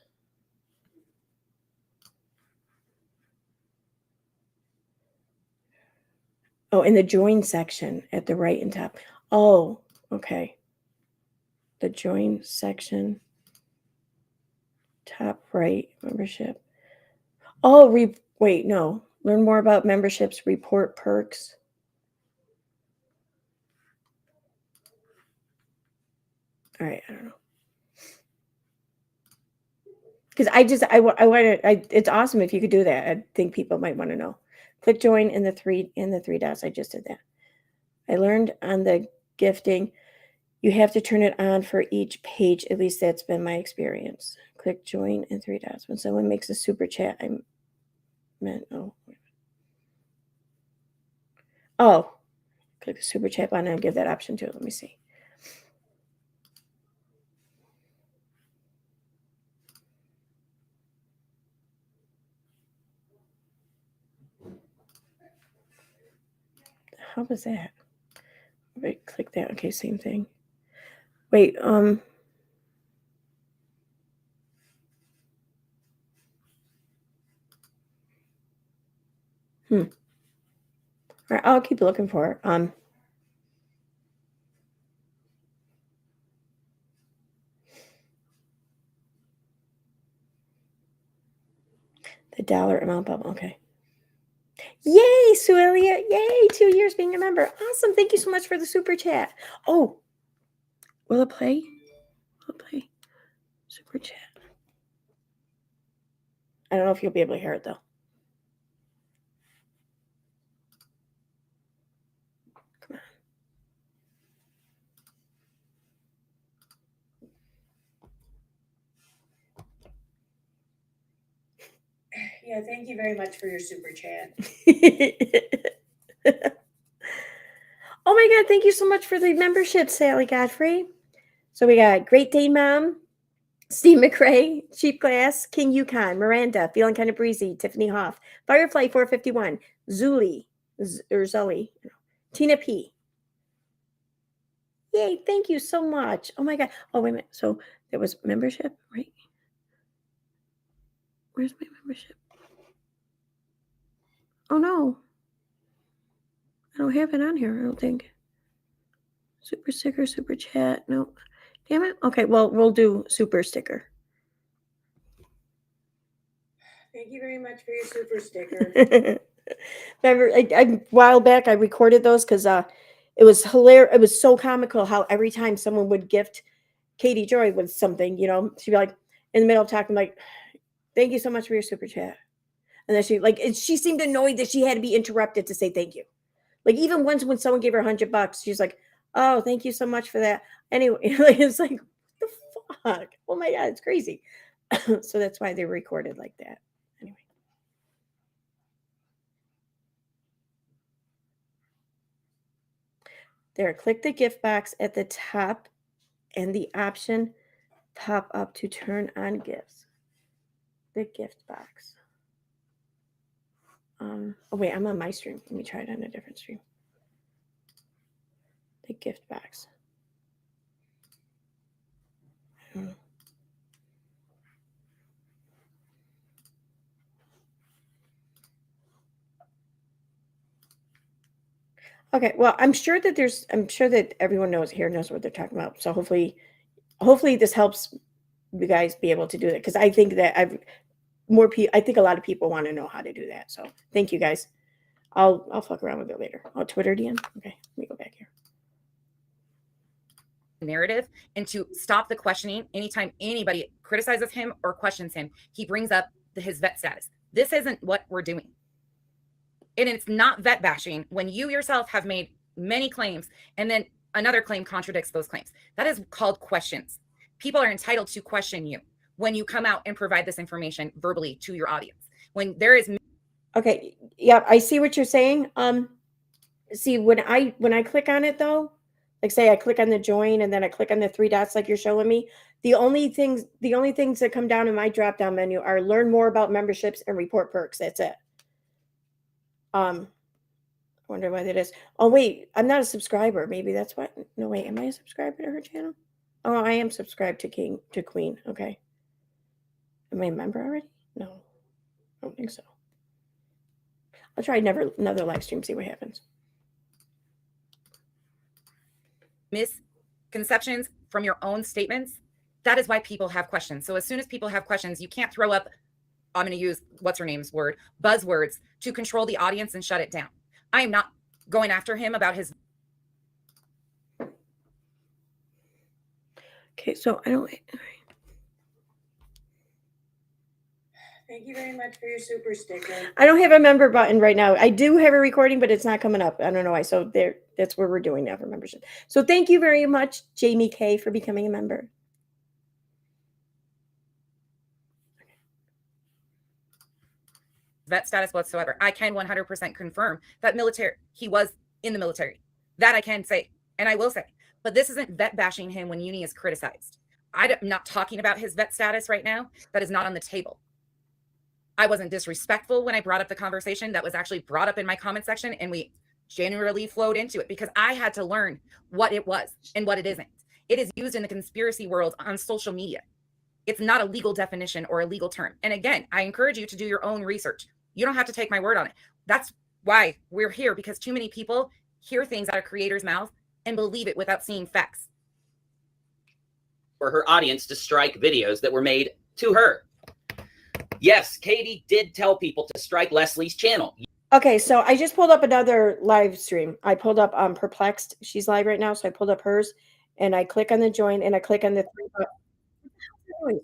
[SPEAKER 1] Oh, in the join section at the right and top. Oh, okay. The join section, top right, membership. Oh, wait, no. Learn more about memberships, report perks. All right, I don't know. Because it's awesome if you could do that. I think people might want to know. Click join in the three dots. I just did that. I learned on the gifting, you have to turn it on for each page. At least that's been my experience. Click join in 3 dots. When someone makes a super chat, click the super chat button and give that option too. Let me see. How was that? Wait, click that. Okay, same thing. Wait, All right, I'll keep looking for it. The dollar amount bubble. Okay. Yay, Suelia. Yay, 2 years being a member. Awesome. Thank you so much for the super chat. Oh, will it play? Will it play? Super chat. I don't know if you'll be able to hear it though. Come on.
[SPEAKER 5] Yeah, thank you very much for your super chat.
[SPEAKER 1] Oh my God, thank you so much for the membership, Sally Godfrey. So we got Great Dane Mom, Steve McRae, Cheap Glass, King Yukon, Miranda, Feeling Kind of Breezy, Tiffany Hoff, Firefly 451, Zuli, or Zoe, Tina P. Yay, thank you so much. Oh my God. Oh, wait a minute. So there was membership, right? Where's my membership? Oh no. I don't have it on here, I don't think. Super sticker, super chat. No. Damn it. Okay, well, we'll do super sticker.
[SPEAKER 5] Thank you very much for your super sticker.
[SPEAKER 1] Remember, a while back, I recorded those because it was hilarious. It was so comical how every time someone would gift Katie Joy with something, she'd be like, in the middle of talking, like, thank you so much for your super chat. And then she seemed annoyed that she had to be interrupted to say thank you. Like, even once when someone gave her $100, she's like, oh, thank you so much for that. Anyway, it's like, what the fuck? Oh my God, it's crazy. So that's why they're recorded like that. Anyway. There, click the gift box at the top and the option pop up to turn on gifts. The gift box. Oh wait, I'm on my stream. Let me try it on a different stream. The gift box. Okay, well, I'm sure that everyone knows what they're talking about. So hopefully this helps you guys be able to do that, because I think that I think a lot of people want to know how to do that. So thank you guys. I'll fuck around with it later. Oh, Twitter DM. Okay, let me go back here.
[SPEAKER 2] Narrative, and to stop the questioning. Anytime anybody criticizes him or questions him, he brings up his vet status. This isn't what we're doing. And it's not vet bashing when you yourself have made many claims and then another claim contradicts those claims. That is called questions. People are entitled to question you when you come out and provide this information verbally to your audience. When there is
[SPEAKER 1] Okay, yeah, I see what you're saying. See, when I click on it though, like say I click on the join and then I click on the three dots like you're showing me, the only things that come down in my drop down menu are learn more about memberships and report perks. That's it. I wonder why that is. Oh wait, I'm not a subscriber. Maybe that's what. No wait, am I a subscriber to her channel? Oh, I am subscribed to Queen. Okay. Am I a member already? No, I don't think so. I'll try another live stream, see what happens.
[SPEAKER 2] misconceptions from your own statements, that is why people have questions. So as soon as people have questions, you can't throw up, I'm going to use what's her name's word, buzzwords to control the audience and shut it down. I am not going after him about his.
[SPEAKER 1] Okay, so I don't.
[SPEAKER 5] Thank you very much for your super sticker.
[SPEAKER 1] I don't have a member button right now. I do have a recording, but it's not coming up. I don't know why. So that's where we're doing now for membership. So thank you very much, Jamie K, for becoming a member.
[SPEAKER 2] Vet status whatsoever. I can 100% confirm that he was in the military. That I can say, and I will say. But this isn't vet bashing him when Uni is criticized. I'm not talking about his vet status right now. That is not on the table. I wasn't disrespectful when I brought up the conversation. That was actually brought up in my comment section, and we generally flowed into it because I had to learn what it was and what it isn't. It is used in the conspiracy world on social media. It's not a legal definition or a legal term. And again, I encourage you to do your own research. You don't have to take my word on it. That's why we're here, because too many people hear things out of creators' mouth and believe it without seeing facts.
[SPEAKER 3] For her audience to strike videos that were made to her. Yes, Katie did tell people to strike Leslie's channel.
[SPEAKER 1] Okay, so I just pulled up another live stream. I pulled up Perplexed. She's live right now, so I pulled up hers, and I click on the join, and I click on the three.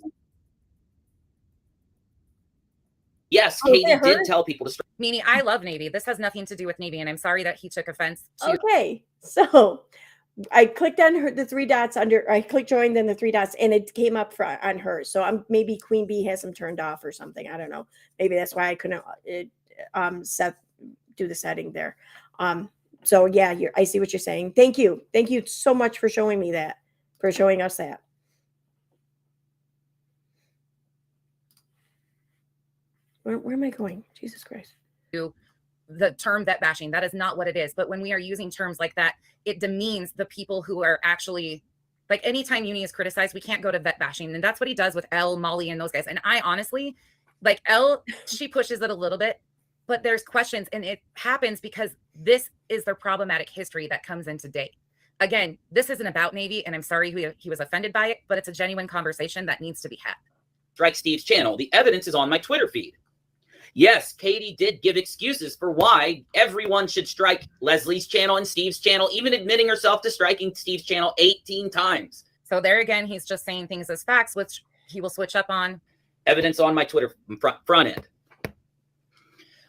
[SPEAKER 3] Yes, Katie did tell people to strike.
[SPEAKER 2] Meaning, I love Navy. This has nothing to do with Navy, and I'm sorry that he took offense to.
[SPEAKER 1] Okay, so I clicked on the three dots under. I clicked join, then the three dots, and it came up on hers. So maybe Queen Bee has them turned off or something. I don't know. Maybe that's why I couldn't do the setting there. So yeah, I see what you're saying. Thank you so much for showing me that, for showing us that. Where am I going? Jesus Christ.
[SPEAKER 2] The term vet bashing, that is not what it is. But when we are using terms like that, it demeans the people who are actually, like, anytime Uni is criticized, we can't go to vet bashing. And that's what he does with Elle, Molly, and those guys. And I honestly, like, Elle, she pushes it a little bit, but there's questions, and it happens because this is the problematic history that comes in today. Again, this isn't about Navy, and I'm sorry he was offended by it, but it's a genuine conversation that needs to be had.
[SPEAKER 3] Strike Steve's channel. The evidence is on my Twitter feed. Yes, Katie did give excuses for why everyone should strike Leslie's channel and Steve's channel, even admitting herself to striking Steve's channel 18 times.
[SPEAKER 2] So there again, he's just saying things as facts, which he will switch up on.
[SPEAKER 3] Evidence on my Twitter front end.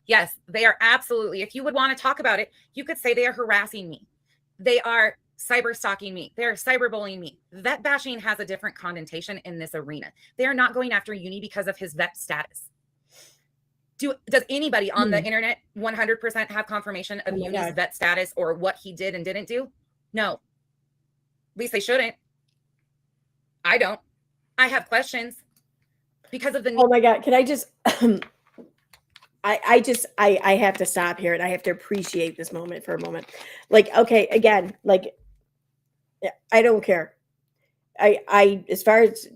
[SPEAKER 2] Yes, they are absolutely. If you would want to talk about it, you could say they are harassing me. They are cyber stalking me. They're cyberbullying me. Vet bashing has a different connotation in this arena. They are not going after Uni because of his vet status. Does anybody on the internet 100% have confirmation of Uni's vet status or what he did and didn't do? No. At least they shouldn't. I don't. I have questions because of the.
[SPEAKER 1] Oh my God. Can I just, I have to stop here and I have to appreciate this moment for a moment. Like, okay, again, like, I don't care. As far as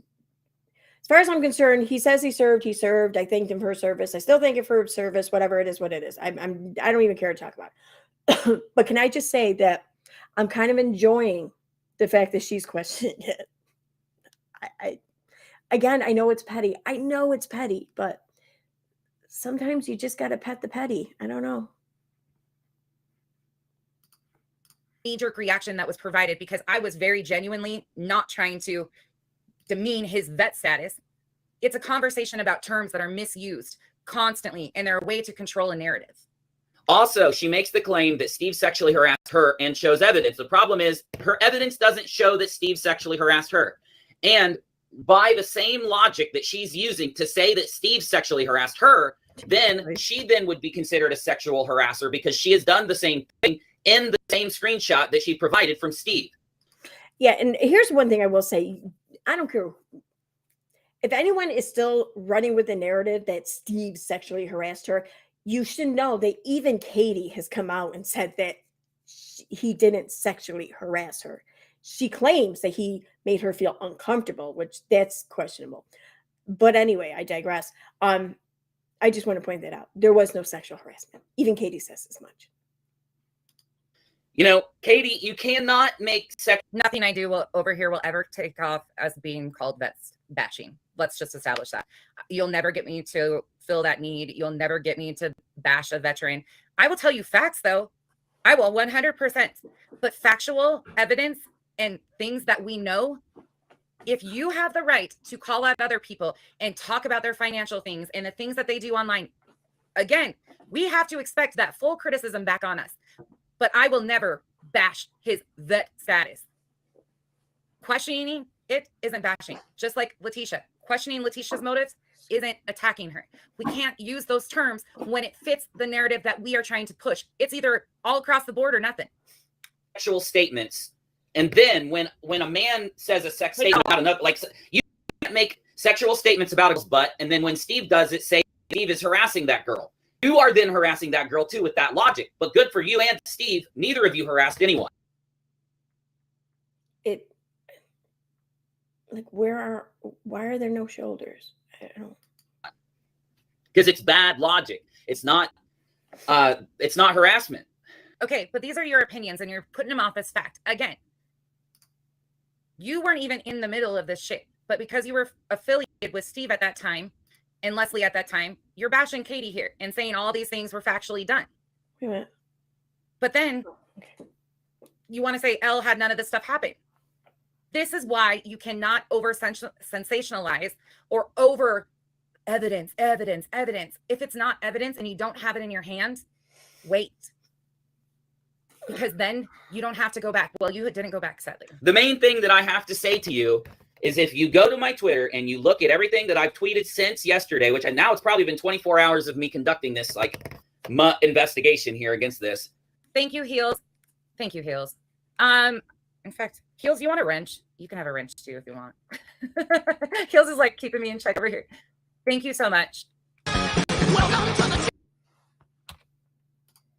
[SPEAKER 1] I'm concerned, he says he served. I thanked him for his service. I still thank him for his service, whatever it is, what it is. I don't even care to talk about it. But can I just say that I'm kind of enjoying the fact that she's questioning it. Again, I know it's petty. But sometimes you just got to pet the petty. I don't know.
[SPEAKER 2] Knee-jerk reaction that was provided because I was very genuinely not trying to demean his vet status. It's a conversation about terms that are misused constantly, and they're a way to control a narrative.
[SPEAKER 3] Also, she makes the claim that Steve sexually harassed her and shows evidence. The problem is her evidence doesn't show that Steve sexually harassed her. And by the same logic that she's using to say that Steve sexually harassed her, then she then would be considered a sexual harasser because she has done the same thing in the same screenshot that she provided from Steve.
[SPEAKER 1] Yeah, and here's one thing I will say. I don't care if anyone is still running with the narrative that Steve sexually harassed her. You should know that even Katie has come out and said that he didn't sexually harass her. She claims that he made her feel uncomfortable, which that's questionable. But anyway, I digress. I just want to point that out. There was no sexual harassment. Even Katie says as much.
[SPEAKER 3] You know, Katie, you cannot make sex.
[SPEAKER 2] Nothing I do over here will ever take off as being called vet bashing. Let's just establish that. You'll never get me to fill that need. You'll never get me to bash a veteran. I will tell you facts, though. I will 100%. But factual evidence and things that we know, if you have the right to call out other people and talk about their financial things and the things that they do online, again, we have to expect that full criticism back on us. But I will never bash his vet status. Questioning it isn't bashing. Just like Letitia. Questioning Letitia's motives isn't attacking her. We can't use those terms when it fits the narrative that we are trying to push. It's either all across the board or nothing.
[SPEAKER 3] Sexual statements. And then when a man says a sex statement about another, like you can't make sexual statements about a girl's butt, and then when Steve does it, say Steve is harassing that girl. You are then harassing that girl too with that logic. But good for you and Steve. Neither of you harassed anyone.
[SPEAKER 1] Why are there no shoulders? I don't.
[SPEAKER 3] Because it's bad logic. It's not harassment.
[SPEAKER 2] Okay, but these are your opinions and you're putting them off as fact. Again, you weren't even in the middle of this shit, but because you were affiliated with Steve at that time and Leslie at that time, you're bashing Katie here and saying all these things were factually done.
[SPEAKER 1] Wait a minute.
[SPEAKER 2] But then you want to say Elle had none of this stuff happen. This is why you cannot over sensationalize or over evidence. If it's not evidence and you don't have it in your hand, wait. Because then you don't have to go back. Well, you didn't go back, sadly.
[SPEAKER 3] The main thing that I have to say to you is if you go to my Twitter and you look at everything that I've tweeted since yesterday, which now it's probably been 24 hours of me conducting this investigation here against this.
[SPEAKER 2] Thank you, Heels. Thank you, Heels. In fact, Heels, you want a wrench? You can have a wrench too if you want. Heels is like keeping me in check over here. Thank you so much.
[SPEAKER 4] Welcome to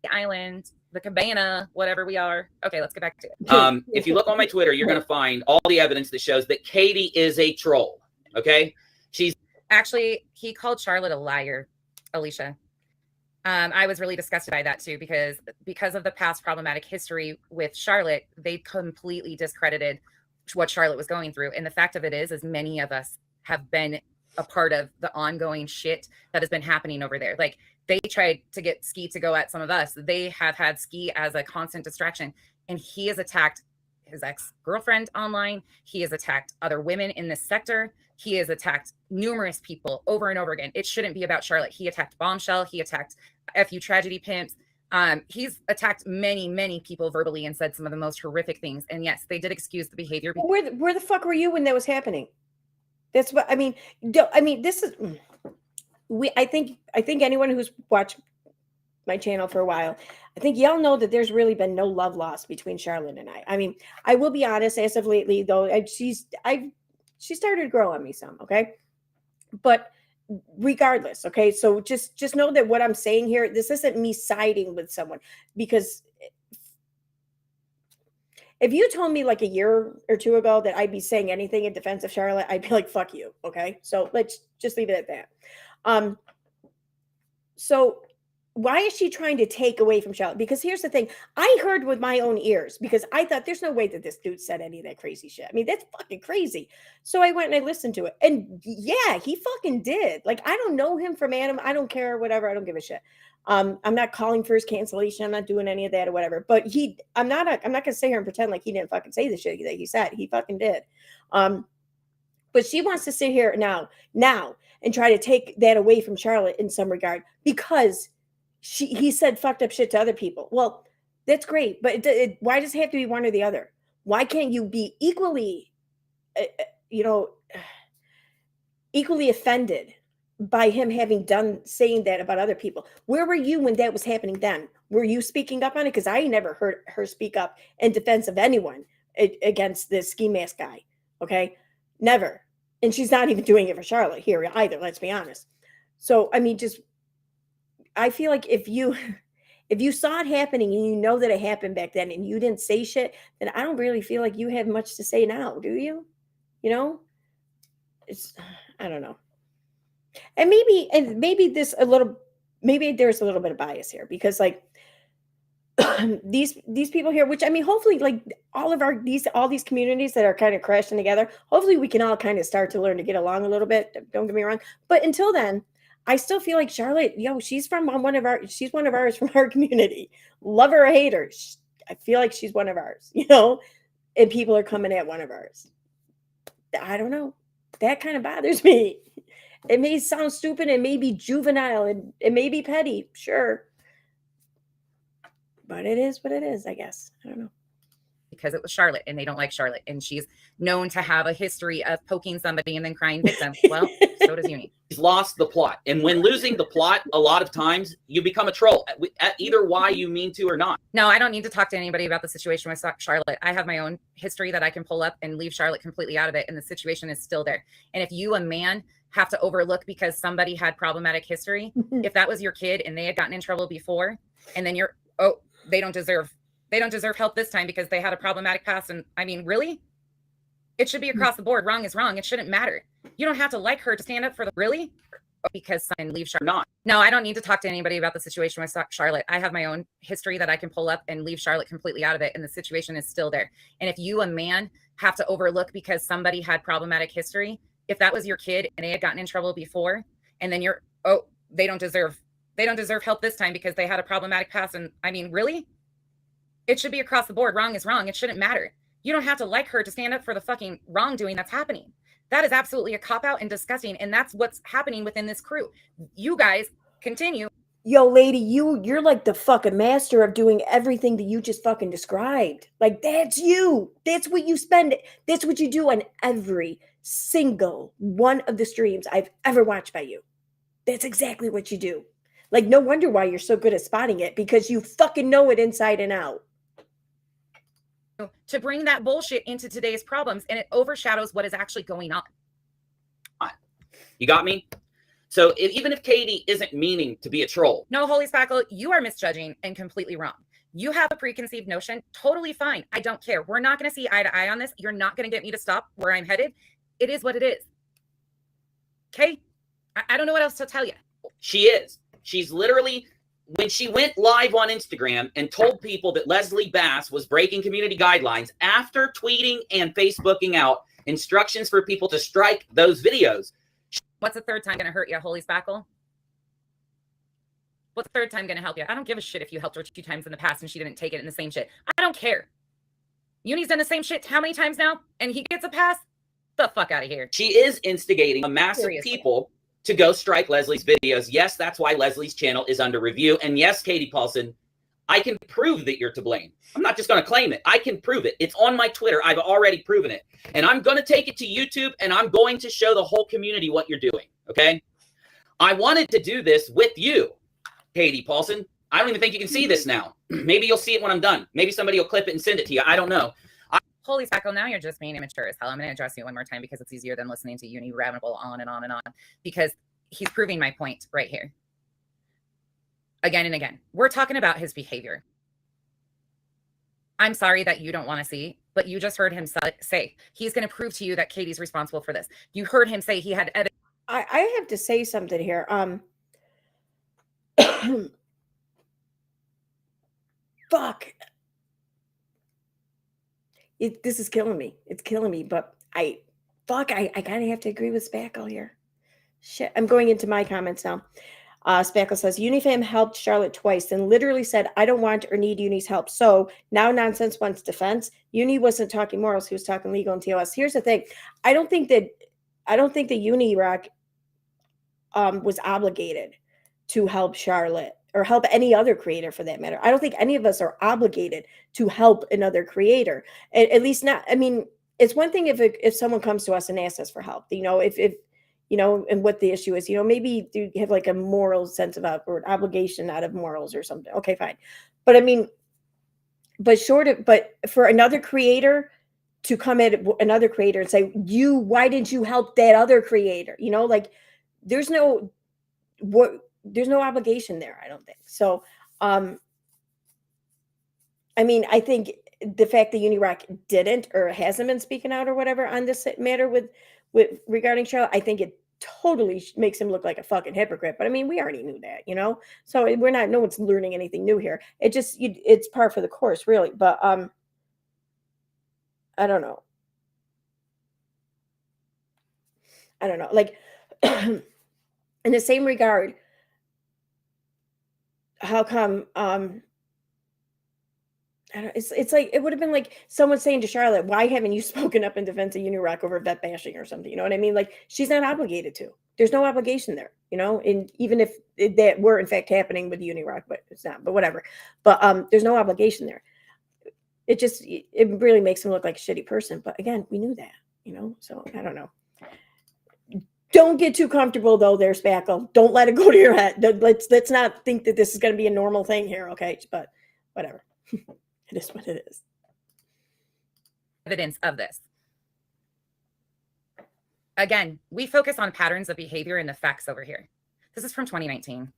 [SPEAKER 4] the
[SPEAKER 2] Island, the cabana, whatever we are. Okay, let's get back to it.
[SPEAKER 3] If you look on my Twitter, you're going to find all the evidence that shows that Katie is a troll. Okay? She's
[SPEAKER 2] actually, he called Charlotte a liar, Alicia. I was really disgusted by that too, because of the past problematic history with Charlotte, they completely discredited what Charlotte was going through. And the fact of it is many of us have been a part of the ongoing shit that has been happening over there. Like they tried to get Ski to go at some of us. They have had Ski as a constant distraction, and he has attacked his ex-girlfriend online. He has attacked other women in this sector. He has attacked numerous people over and over again. It shouldn't be about Charlotte. He attacked Bombshell. He attacked FU Tragedy Pimps. He's attacked many people verbally and said some of the most horrific things. And yes, they did excuse the behavior.
[SPEAKER 1] Where the fuck were you when that was happening? That's what I mean. This is I think anyone who's watched my channel for a while, I think y'all know that there's really been no love lost between Charlotte and I. I mean, I will be honest, as of lately though, she started to grow on me some, okay? But regardless, okay? So just know that what I'm saying here, this isn't me siding with someone, because if you told me like a year or two ago that I'd be saying anything in defense of Charlotte, I'd be like, fuck you, okay? So let's just leave it at that. So why is she trying to take away from Charlotte? Because here's the thing. I heard with my own ears, because I thought there's no way that this dude said any of that crazy shit. I mean, that's fucking crazy. So I went and I listened to it. And yeah, he fucking did. Like, I don't know him from Adam. I don't care, whatever. I don't give a shit. I'm not calling for his cancellation. I'm not doing any of that or whatever. But I'm not going to sit here and pretend like he didn't fucking say the shit that he said. He fucking did. But she wants to sit here now and try to take that away from Charlotte in some regard, because he said fucked up shit to other people. Well, that's great, but why does it have to be one or the other? Why can't you be equally offended by him having saying that about other people? Where were you when that was happening then? Were you speaking up on it? Because I never heard her speak up in defense of anyone against this ski mask guy. Okay, never. And she's not even doing it for Charlotte here either. Let's be honest. So I mean, I feel like if you saw it happening and you know that it happened back then and you didn't say shit, then I don't really feel like you have much to say now, do you? You know, I don't know. And maybe there's a little bit of bias here, because like these people here, which I mean, hopefully like all these communities that are kind of crashing together, hopefully we can all kind of start to learn to get along a little bit. Don't get me wrong. But until then, I still feel like Charlotte, she's one of ours from our community. Love her or hate her, I feel like she's one of ours, and people are coming at one of ours. I don't know. That kind of bothers me. It may sound stupid, and may be juvenile, and it may be petty, sure. But it is what it is, I guess. I don't know.
[SPEAKER 2] Because it was Charlotte, and they don't like Charlotte, and she's known to have a history of poking somebody and then crying victim. Well, so does Uni.
[SPEAKER 3] He's lost the plot, and when losing the plot, a lot of times you become a troll, at either why you mean to or not.
[SPEAKER 2] No, I don't need to talk to anybody about the situation with Charlotte. I have my own history that I can pull up and leave Charlotte completely out of it, and the situation is still there. And if you, a man, have to overlook because somebody had problematic history, if that was your kid and they had gotten in trouble before, and then they don't deserve help this time because they had a problematic past. And I mean, really? It should be across the board. Wrong is wrong. It shouldn't matter. You don't have to like her to stand up for really? Because and leave Charlotte.
[SPEAKER 3] Not.
[SPEAKER 2] No, I don't need to talk to anybody about the situation with Charlotte. I have my own history that I can pull up and leave Charlotte completely out of it. And the situation is still there. And if you, a man, have to overlook because somebody had problematic history, if that was your kid and they had gotten in trouble before, and then they don't deserve help this time because they had a problematic past. And I mean, really? It should be across the board. Wrong is wrong. It shouldn't matter. You don't have to like her to stand up for the fucking wrongdoing that's happening. That is absolutely a cop-out and disgusting. And that's what's happening within this crew. You guys continue.
[SPEAKER 1] Yo, lady, you're like the fucking master of doing everything that you just fucking described. Like, that's you. That's what you spend. That's what you do on every single one of the streams I've ever watched by you. That's exactly what you do. Like, no wonder why you're so good at spotting it, because you fucking know it inside and out.
[SPEAKER 2] To bring that bullshit into today's problems, and it overshadows what is actually going on.
[SPEAKER 3] You got me? So even if Katie isn't meaning to be a troll.
[SPEAKER 2] No, Holy Spackle, you are misjudging and completely wrong. You have a preconceived notion. Totally fine. I don't care. We're not going to see eye to eye on this. You're not going to get me to stop where I'm headed. It is what it is. Okay? I don't know what else to tell you.
[SPEAKER 3] She is. She's literally, when she went live on Instagram and told people that Leslie Bass was breaking community guidelines after tweeting and Facebooking out instructions for people to strike those videos.
[SPEAKER 2] What's the third time going to hurt you, Holy Spackle? What's the third time going to help you? I don't give a shit if you helped her 2 times in the past and she didn't take it in the same shit. I don't care. Uni's done the same shit how many times now? And he gets a pass? The fuck out of here.
[SPEAKER 3] She is instigating a mass of people to go strike Leslie's videos. Yes, that's why Leslie's channel is under review. And yes, Katie Paulson, I can prove that you're to blame. I'm not just going to claim it. I can prove it. It's on my Twitter. I've already proven it. And I'm going to take it to YouTube, and I'm going to show the whole community what you're doing, okay? I wanted to do this with you, Katie Paulson. I don't even think you can see this now. Maybe you'll see it when I'm done. Maybe somebody will clip it and send it to you. I don't know.
[SPEAKER 2] Holy Spackle, now you're just being immature as hell. I'm going to address you one more time because it's easier than listening to Uni ramble on and on and on, because he's proving my point right here. Again and again, we're talking about his behavior. I'm sorry that you don't want to see, but you just heard him say he's going to prove to you that Katie's responsible for this. You heard him say he had evidence.
[SPEAKER 1] I have to say something here. Fuck. This is killing me. It's killing me. But I kind of have to agree with Spackle here. Shit. I'm going into my comments now. Spackle says, Unifam helped Charlotte twice and literally said, I don't want or need Uni's help. So now nonsense wants defense. Uni wasn't talking morals. He was talking legal and TOS. Here's the thing. I don't think that Unirock was obligated to help Charlotte or help any other creator for that matter. I don't think any of us are obligated to help another creator. At least not. I mean, it's one thing if someone comes to us and asks us for help, if you know, and what the issue is, maybe you have like a moral sense of or obligation out of morals or something. Okay, fine. But I mean, but for another creator to come at another creator and say, why didn't you help that other creator? Like there's no obligation there, I don't think. So, I mean, I think the fact that Unirock didn't or hasn't been speaking out or whatever on this matter with regarding Charlotte, I think it totally makes him look like a fucking hypocrite. But I mean, we already knew that, so no one's learning anything new here. It just, it's par for the course, really. But, I don't know. Like, in the same regard, how come, it's like, it would have been like someone saying to Charlotte, why haven't you spoken up in defense of Unirock over vet bashing or something? You know what I mean? Like, she's not obligated to. There's no obligation there, and even if that were in fact happening with Unirock, but it's not, but whatever. But there's no obligation there. It really makes him look like a shitty person. But again, we knew that, so I don't know. Don't get too comfortable though there, Spackle. Don't let it go to your head. Let's not think that this is going to be a normal thing here, okay? But whatever. It is what it is.
[SPEAKER 2] Evidence of this. Again, we focus on patterns of behavior and the facts over here. This is from 2019.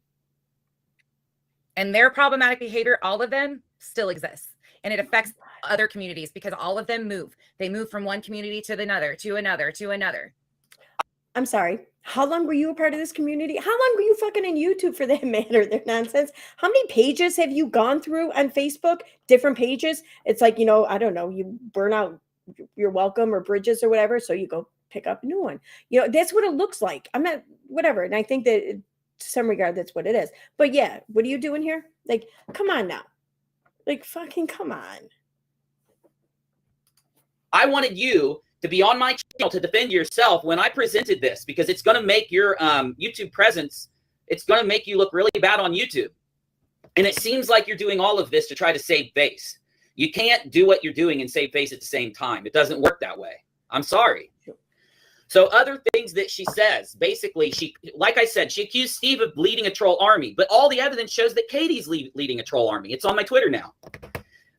[SPEAKER 2] And their problematic behavior, all of them still exists. And it affects other communities because all of them move. They move from one community to another, to another, to another.
[SPEAKER 1] I'm sorry. How long were you a part of this community? How long were you fucking in YouTube for that matter? They're nonsense. How many pages have you gone through on Facebook? Different pages? It's like, I don't know, you burn out You're Welcome or Bridges or whatever. So you go pick up a new one. That's what it looks like. I'm not, whatever. And I think that to some regard, that's what it is. But yeah, what are you doing here? Like, come on now. Like, fucking come on.
[SPEAKER 3] I wanted you to be on my channel to defend yourself when I presented this, because it's going to make your YouTube presence, it's going to make you look really bad on YouTube. And it seems like you're doing all of this to try to save face. You can't do what you're doing and save face at the same time. It doesn't work that way. I'm sorry. So other things that she says, basically, like I said, she accused Steve of leading a troll army, but all the evidence shows that Katie's leading a troll army. It's on my Twitter now.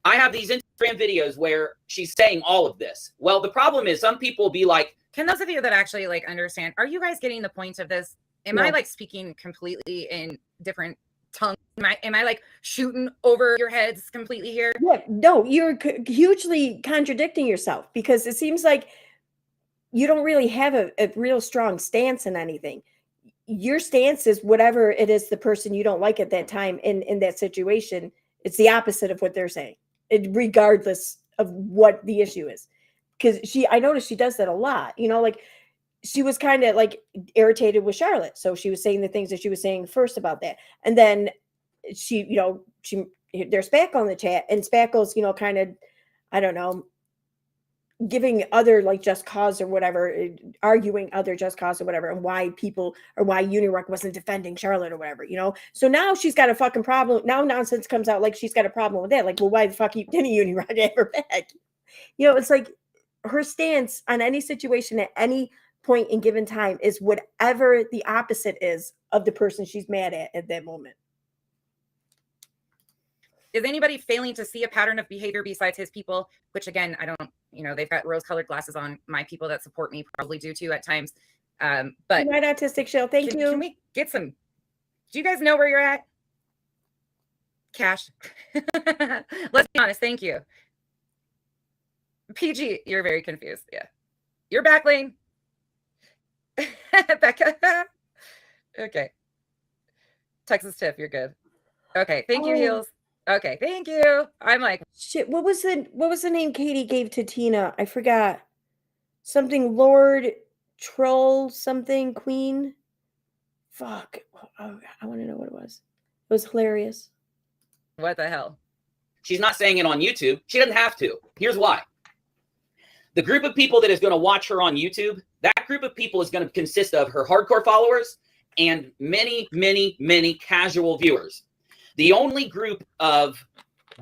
[SPEAKER 3] I have these Instagram videos where she's saying all of this. Well, the problem is some people will be like,
[SPEAKER 2] can those of you that actually understand, are you guys getting the point of this? Am I speaking completely in different tongues? Am I shooting over your heads completely here?
[SPEAKER 1] Yeah, no, you're hugely contradicting yourself, because it seems like you don't really have a real strong stance in anything. Your stance is whatever it is the person you don't like at that time in that situation. It's the opposite of what they're saying, regardless of what the issue is. Because I noticed she does that a lot. She was kind of irritated with Charlotte. So she was saying the things that she was saying first about that. And then there's Spackle in the chat, and Spackle's, kind of, I don't know, giving other like just cause or whatever, arguing other just cause or whatever, and why Unirock wasn't defending Charlotte or whatever, you know. So now she's got a fucking problem. Now nonsense comes out like she's got a problem with that. Like, well, why the fuck didn't Unirock have her back? You know, it's like her stance on any situation at any point in given time is whatever the opposite is of the person she's mad at that moment.
[SPEAKER 2] Is anybody failing to see a pattern of behavior besides his people? Which again, I don't, you know, they've got rose-colored glasses on. My people that support me probably do too at times. But
[SPEAKER 1] Good night, Autistic Show. Thank you.
[SPEAKER 2] Can we get some? Do you guys know where you're at? Cash. Let's be honest. Thank you. PG, you're very confused. Yeah, you're back, Lane. Becca. Okay. Texas Tiff, you're good. Okay, thank you, Heels. Okay, thank you. I'm like,
[SPEAKER 1] shit. What was the name Katie gave to Tina? I forgot. Something Lord Troll something Queen. Fuck. Oh, I want to know what it was. It was hilarious.
[SPEAKER 2] what the hell?
[SPEAKER 3] She's not saying it on YouTube. She doesn't have to. Here's why. The group of people that is going to watch her on YouTube, that group of people is going to consist of her hardcore followers and many, many, many casual viewers. The only group of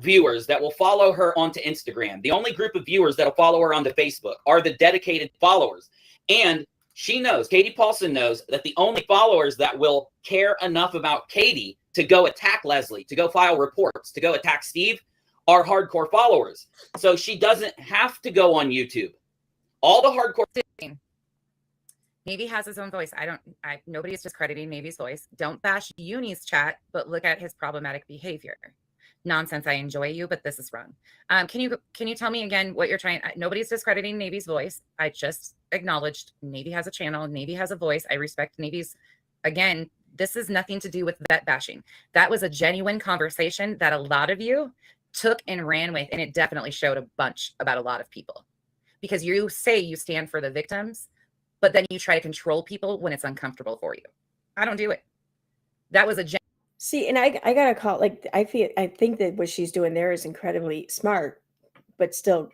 [SPEAKER 3] viewers that will follow her onto Instagram, the only group of viewers that will follow her onto Facebook are the dedicated followers. And she knows, Katie Paulson knows, that the only followers that will care enough about Katie to go attack Leslie, to go file reports, to go attack Steve, are hardcore followers. So she doesn't have to go on YouTube. All the hardcore...
[SPEAKER 2] Navy has his own voice. Nobody is discrediting Navy's voice. Don't bash Uni's chat, but look at his problematic behavior. Nonsense. I enjoy you, but this is wrong. Can you tell me again what you're trying? Nobody's discrediting Navy's voice. I just acknowledged Navy has a channel. Navy has a voice. I respect Navy's. Again, this is nothing to do with vet bashing. That was a genuine conversation that a lot of you took and ran with, and it definitely showed a bunch about a lot of people. Because you say you stand for the victims, but then you try to control people when it's uncomfortable for you. I don't do it. That was a
[SPEAKER 1] see, and I gotta call, like, I think that what she's doing there is incredibly smart, but still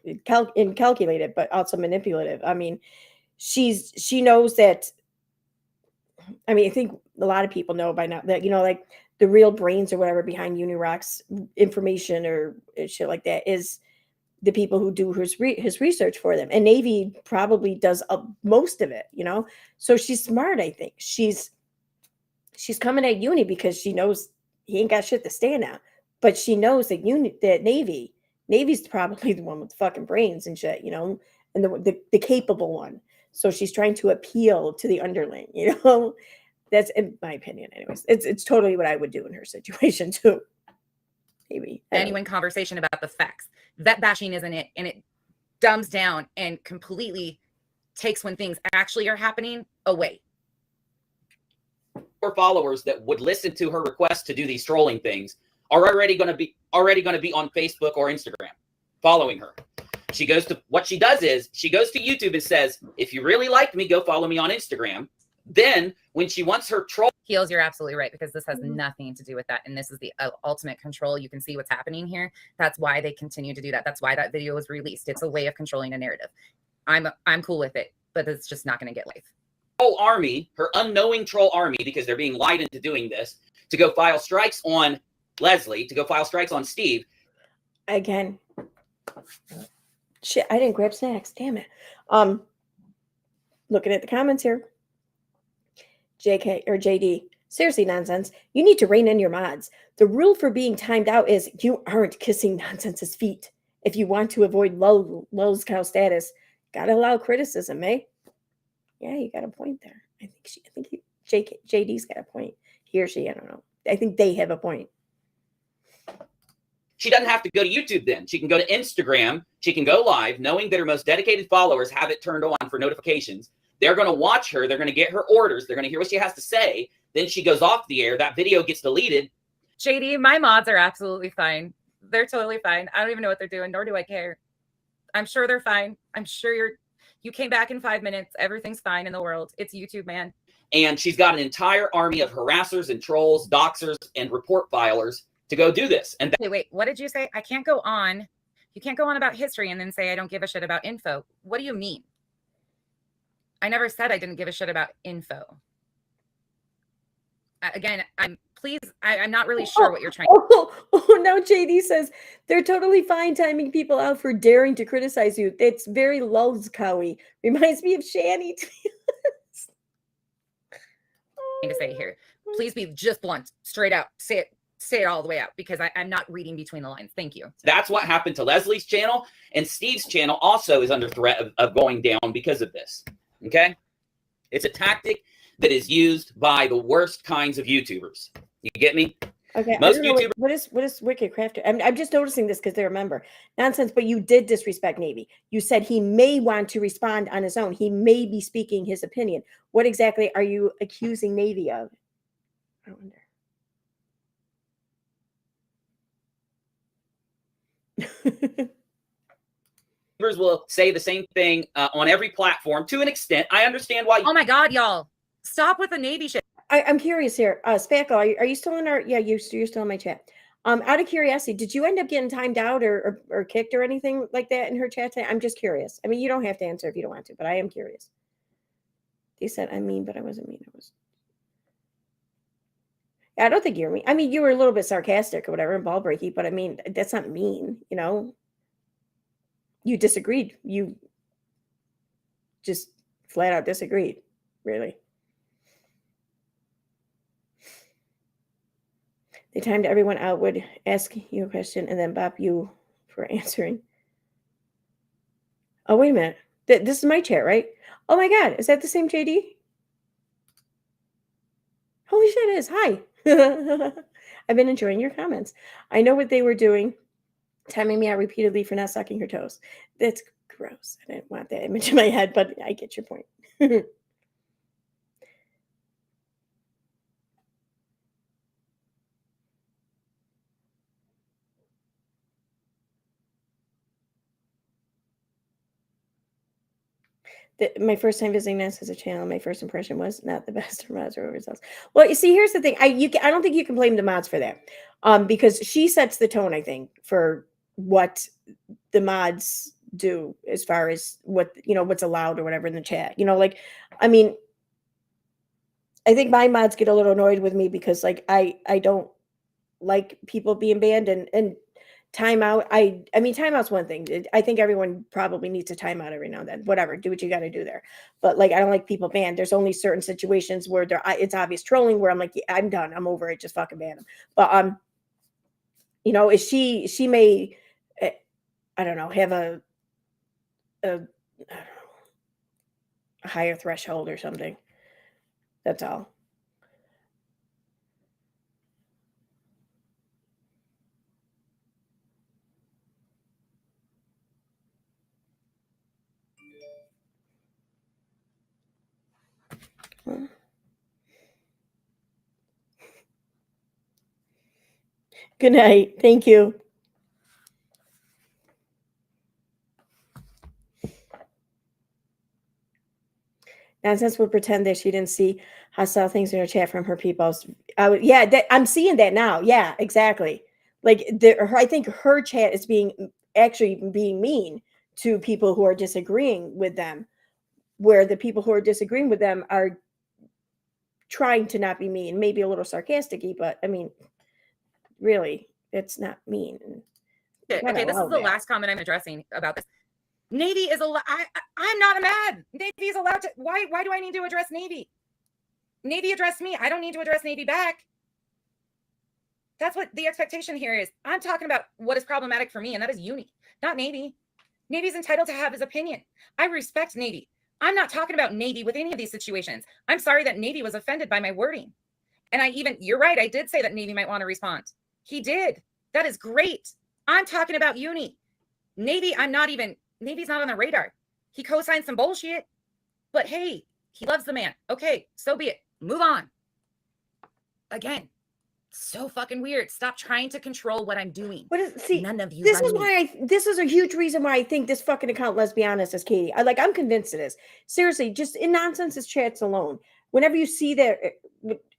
[SPEAKER 1] incalculated, but also manipulative. I mean, she knows that. I mean, I think a lot of people know by now that, you know, like the real brains or whatever behind Unirock's information or shit like that is the people who do his research for them. And Navy probably does most of it, you know? So she's smart, I think. She's coming at Uni because she knows he ain't got shit to stand on. But she knows that Navy's probably the one with the fucking brains and shit, you know? And the capable one. So she's trying to appeal to the underling, you know? That's in my opinion, anyways. It's totally what I would do in her situation too. Maybe.
[SPEAKER 2] Genuine conversation about the facts. Vet bashing isn't it, and it dumbs down and completely takes when things actually are happening away.
[SPEAKER 3] Her followers that would listen to her request to do these trolling things are already going to be on Facebook or Instagram following her. What she does is she goes to YouTube and says, if you really like me, go follow me on Instagram. Then when she wants her troll...
[SPEAKER 2] Heels, you're absolutely right, because this has nothing to do with that. And this is the ultimate control. You can see what's happening here. That's why they continue to do that. That's why that video was released. It's a way of controlling a narrative. I'm cool with it, but it's just not going to get life.
[SPEAKER 3] Troll army, her unknowing troll army, because they're being lied into doing this, to go file strikes on Leslie, to go file strikes on Steve.
[SPEAKER 1] Again. Shit, I didn't grab snacks. Damn it. Looking at the comments here. JK or JD. Seriously, nonsense. You need to rein in your mods. The rule for being timed out is you aren't kissing Nonsense's feet. If you want to avoid Low's cow status, gotta allow criticism, eh? Yeah, you got a point there. I think JD's got a point. He or she, I don't know. I think they have a point.
[SPEAKER 3] She doesn't have to go to YouTube then. She can go to Instagram. She can go live, knowing that her most dedicated followers have it turned on for notifications. They're going to watch her. They're going to get her orders. They're going to hear what she has to say. Then she goes off the air. That video gets deleted.
[SPEAKER 2] JD, my mods are absolutely fine. They're totally fine. I don't even know what they're doing, nor do I care. I'm sure they're fine. I'm sure you came back in 5 minutes. Everything's fine in the world. It's YouTube, man.
[SPEAKER 3] And she's got an entire army of harassers and trolls, doxers, and report filers to go do this. And
[SPEAKER 2] wait, what did you say? I can't go on You can't go on about history and then say, I don't give a shit about info. What do you mean? I never said I didn't give a shit about info. Again, I'm not really sure what you're trying to
[SPEAKER 1] Now JD says they're totally fine timing people out for daring to criticize you. It's very lulz cowy. Reminds me of Shanny.
[SPEAKER 2] to say here. Please be just blunt, straight out. Say it all the way out, because I'm not reading between the lines. Thank you.
[SPEAKER 3] That's what happened to Leslie's channel, and Steve's channel also is under threat of going down because of this. Okay? It's a tactic that is used by the worst kinds of YouTubers. You get me?
[SPEAKER 1] Okay.
[SPEAKER 3] Most
[SPEAKER 1] I don't know
[SPEAKER 3] YouTubers.
[SPEAKER 1] what is Wicked Crafter? I'm just noticing this because they remember nonsense. But you did disrespect Navy. You said he may want to respond on his own. He may be speaking his opinion. What exactly are you accusing Navy of? I wonder.
[SPEAKER 3] Will say the same thing on every platform to an extent. I understand why.
[SPEAKER 2] Oh my God, y'all. Stop with the Navy shit.
[SPEAKER 1] I'm curious here. Spackle, are you still in our? Yeah, you're still in my chat. Out of curiosity, did you end up getting timed out or kicked or anything like that in her chat today? I'm just curious. I mean, you don't have to answer if you don't want to, but I am curious. They said I'm mean, but I wasn't mean. I was. I don't think you're mean. I mean, you were a little bit sarcastic or whatever and ball breaky, but I mean, that's not mean, you know. You disagreed. You just flat out disagreed, really. They timed everyone out, would ask you a question and then bop you for answering. Oh, wait a minute. This is my chat, right? Oh my God. Is that the same JD? Holy shit, it is. Hi. I've been enjoying your comments. I know what they were doing, timing me out repeatedly for not sucking her toes. That's gross. I didn't want that image in my head, but I get your point. My first time visiting this as a channel, my first impression was not the best for mods or results. Well, you see, here's the thing. I don't think you can blame the mods for that, because she sets the tone, I think, for what the mods do as far as what's allowed or whatever in the chat. Like, I mean, I think my mods get a little annoyed with me because, like, I don't like people being banned and timeout. I mean, timeout's one thing. I think everyone probably needs a timeout every now and then. Whatever, do what you got to do there. But like, I don't like people banned. There's only certain situations where it's obvious trolling where I'm like, yeah, I'm done. I'm over it. Just fucking ban them. But is she may, I don't know, have a higher threshold or something. That's all. Good night. Thank you. Nonsense would pretend that she didn't see hostile things in her chat from her people. I'm seeing that now. Yeah, exactly. Like I think her chat is actually being mean to people who are disagreeing with them, where the people who are disagreeing with them are trying to not be mean, maybe a little sarcastic-y, but I mean, really, it's not mean.
[SPEAKER 2] Okay, this is the last comment I'm addressing about this. Navy is allowed. I'm not mad. Navy is allowed to. Why do I need to address Navy? Navy addressed me. I don't need to address Navy back. That's what the expectation here is. I'm talking about what is problematic for me, and that is Uni, not Navy. Navy's entitled to have his opinion. I respect Navy. I'm not talking about Navy with any of these situations. I'm sorry that Navy was offended by my wording. And you're right, I did say that Navy might want to respond. He did. That is great. I'm talking about Uni. Navy, Navy's not on the radar. He co-signed some bullshit. But hey, he loves the man. Okay, so be it. Move on. Again, so fucking weird. Stop trying to control what I'm doing.
[SPEAKER 1] None of you. This is a huge reason why I think this fucking account, let's be honest, is Katie. I'm convinced it is. Seriously, just in nonsense chats alone. Whenever you see that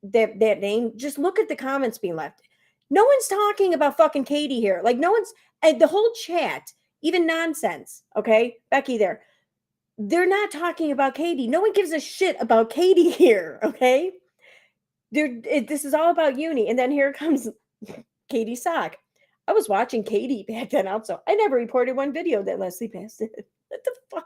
[SPEAKER 1] name, just look at the comments being left. No one's talking about fucking Katie here. Like, no one's, the whole chat even nonsense. Okay, Becky there. They're not talking about Katie. No one gives a shit about Katie here. Okay, this is all about Uni. And then here comes Katie Sock. I was watching Katie back then also. I never reported one video that Leslie posted. What the fuck?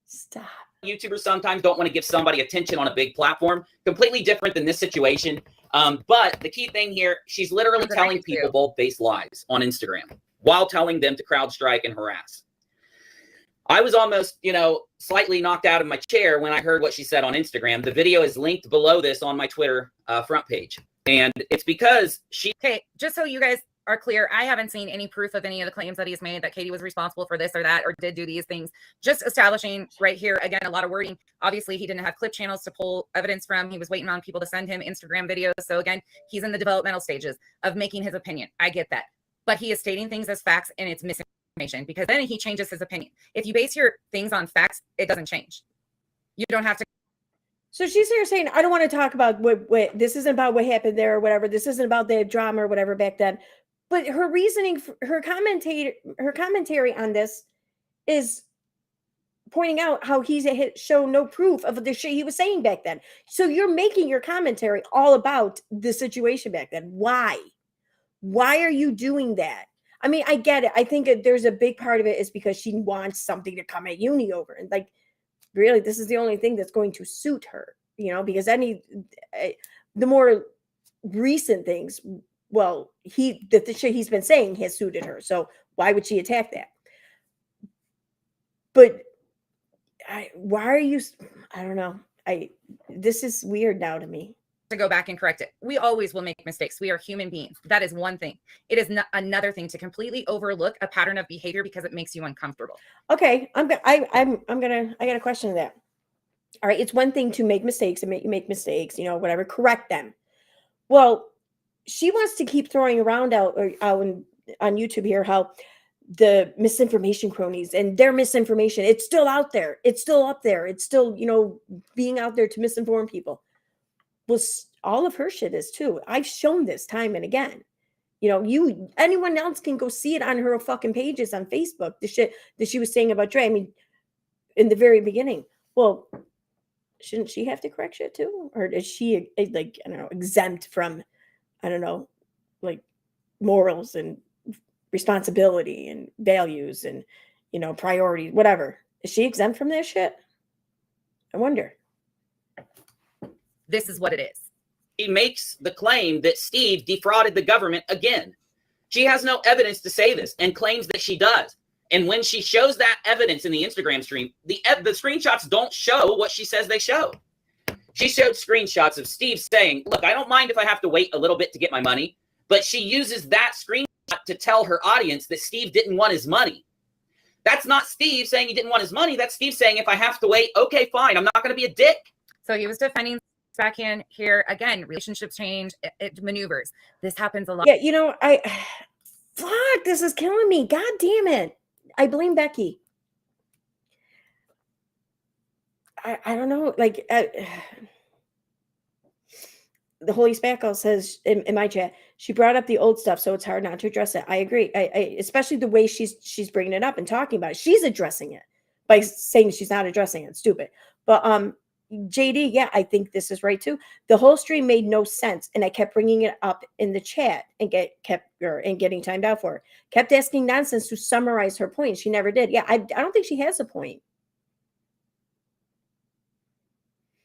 [SPEAKER 1] Stop.
[SPEAKER 3] YouTubers sometimes don't want to give somebody attention on a big platform. Completely different than this situation. But the key thing here, she's literally telling people bold-faced lies on Instagram while telling them to crowd strike and harass. I was almost, slightly knocked out of my chair when I heard what she said on Instagram. The video is linked below this on my Twitter front page. And it's because she...
[SPEAKER 2] Okay, just so you guys are clear, I haven't seen any proof of any of the claims that he's made that Katie was responsible for this or that or did do these things. Just establishing right here, again, a lot of wording. Obviously, he didn't have clip channels to pull evidence from. He was waiting on people to send him Instagram videos. So again, he's in the developmental stages of making his opinion. I get that. But he is stating things as facts, and it's misinformation, because then he changes his opinion. If you base your things on facts, it doesn't change. You don't have to.
[SPEAKER 1] So she's here saying, I don't want to talk about what this isn't about what happened there or whatever. This isn't about the drama or whatever back then. But her reasoning, her commentary on this is pointing out how he's shown no proof of the shit he was saying back then. So you're making your commentary all about the situation back then. Why? Why are you doing that? I mean, I get it. I think there's a big part of it is because she wants something to come at Uni over. And like, really, this is the only thing that's going to suit her, because the more recent things, well, the shit he's been saying has suited her. So why would she attack that? But why are you, I don't know. This is weird now to me.
[SPEAKER 2] To go back and correct it. We always will make mistakes. We are human beings. That is one thing. It is not another thing to completely overlook a pattern of behavior because it makes you uncomfortable.
[SPEAKER 1] Okay, I got a question to that. All right, it's one thing to make mistakes and make mistakes, whatever, correct them. Well, she wants to keep throwing around out on YouTube here how the misinformation cronies and their misinformation, it's still out there. It's still up there. It's still, being out there to misinform people. Well, all of her shit is too. I've shown this time and again. Anyone else can go see it on her fucking pages on Facebook. The shit that she was saying about Dre. I mean, in the very beginning. Well, shouldn't she have to correct shit too? Or is she exempt from, morals and responsibility and values and, priorities, whatever. Is she exempt from that shit? I wonder.
[SPEAKER 2] This is what it is.
[SPEAKER 3] She makes the claim that Steve defrauded the government again. She has no evidence to say this and claims that she does. And when she shows that evidence in the Instagram stream, the screenshots don't show what she says they show. She showed screenshots of Steve saying, look, I don't mind if I have to wait a little bit to get my money. But she uses that screenshot to tell her audience that Steve didn't want his money. That's not Steve saying he didn't want his money. That's Steve saying, if I have to wait, okay, fine. I'm not going to be a dick.
[SPEAKER 2] So he was defending back in here again. Relationships change. It maneuvers. This happens a lot.
[SPEAKER 1] Yeah, fuck, this is killing me. God damn it. I blame Becky. I don't know. The Holy Spackle says in my chat, she brought up the old stuff, so it's hard not to address it. I agree. I especially the way she's bringing it up and talking about it. She's addressing it by saying she's not addressing it. Stupid. But JD, yeah, I think this is right too. The whole stream made no sense, and I kept bringing it up in the chat and getting timed out for it. Kept asking nonsense to summarize her point. She never did. Yeah, I don't think she has a point.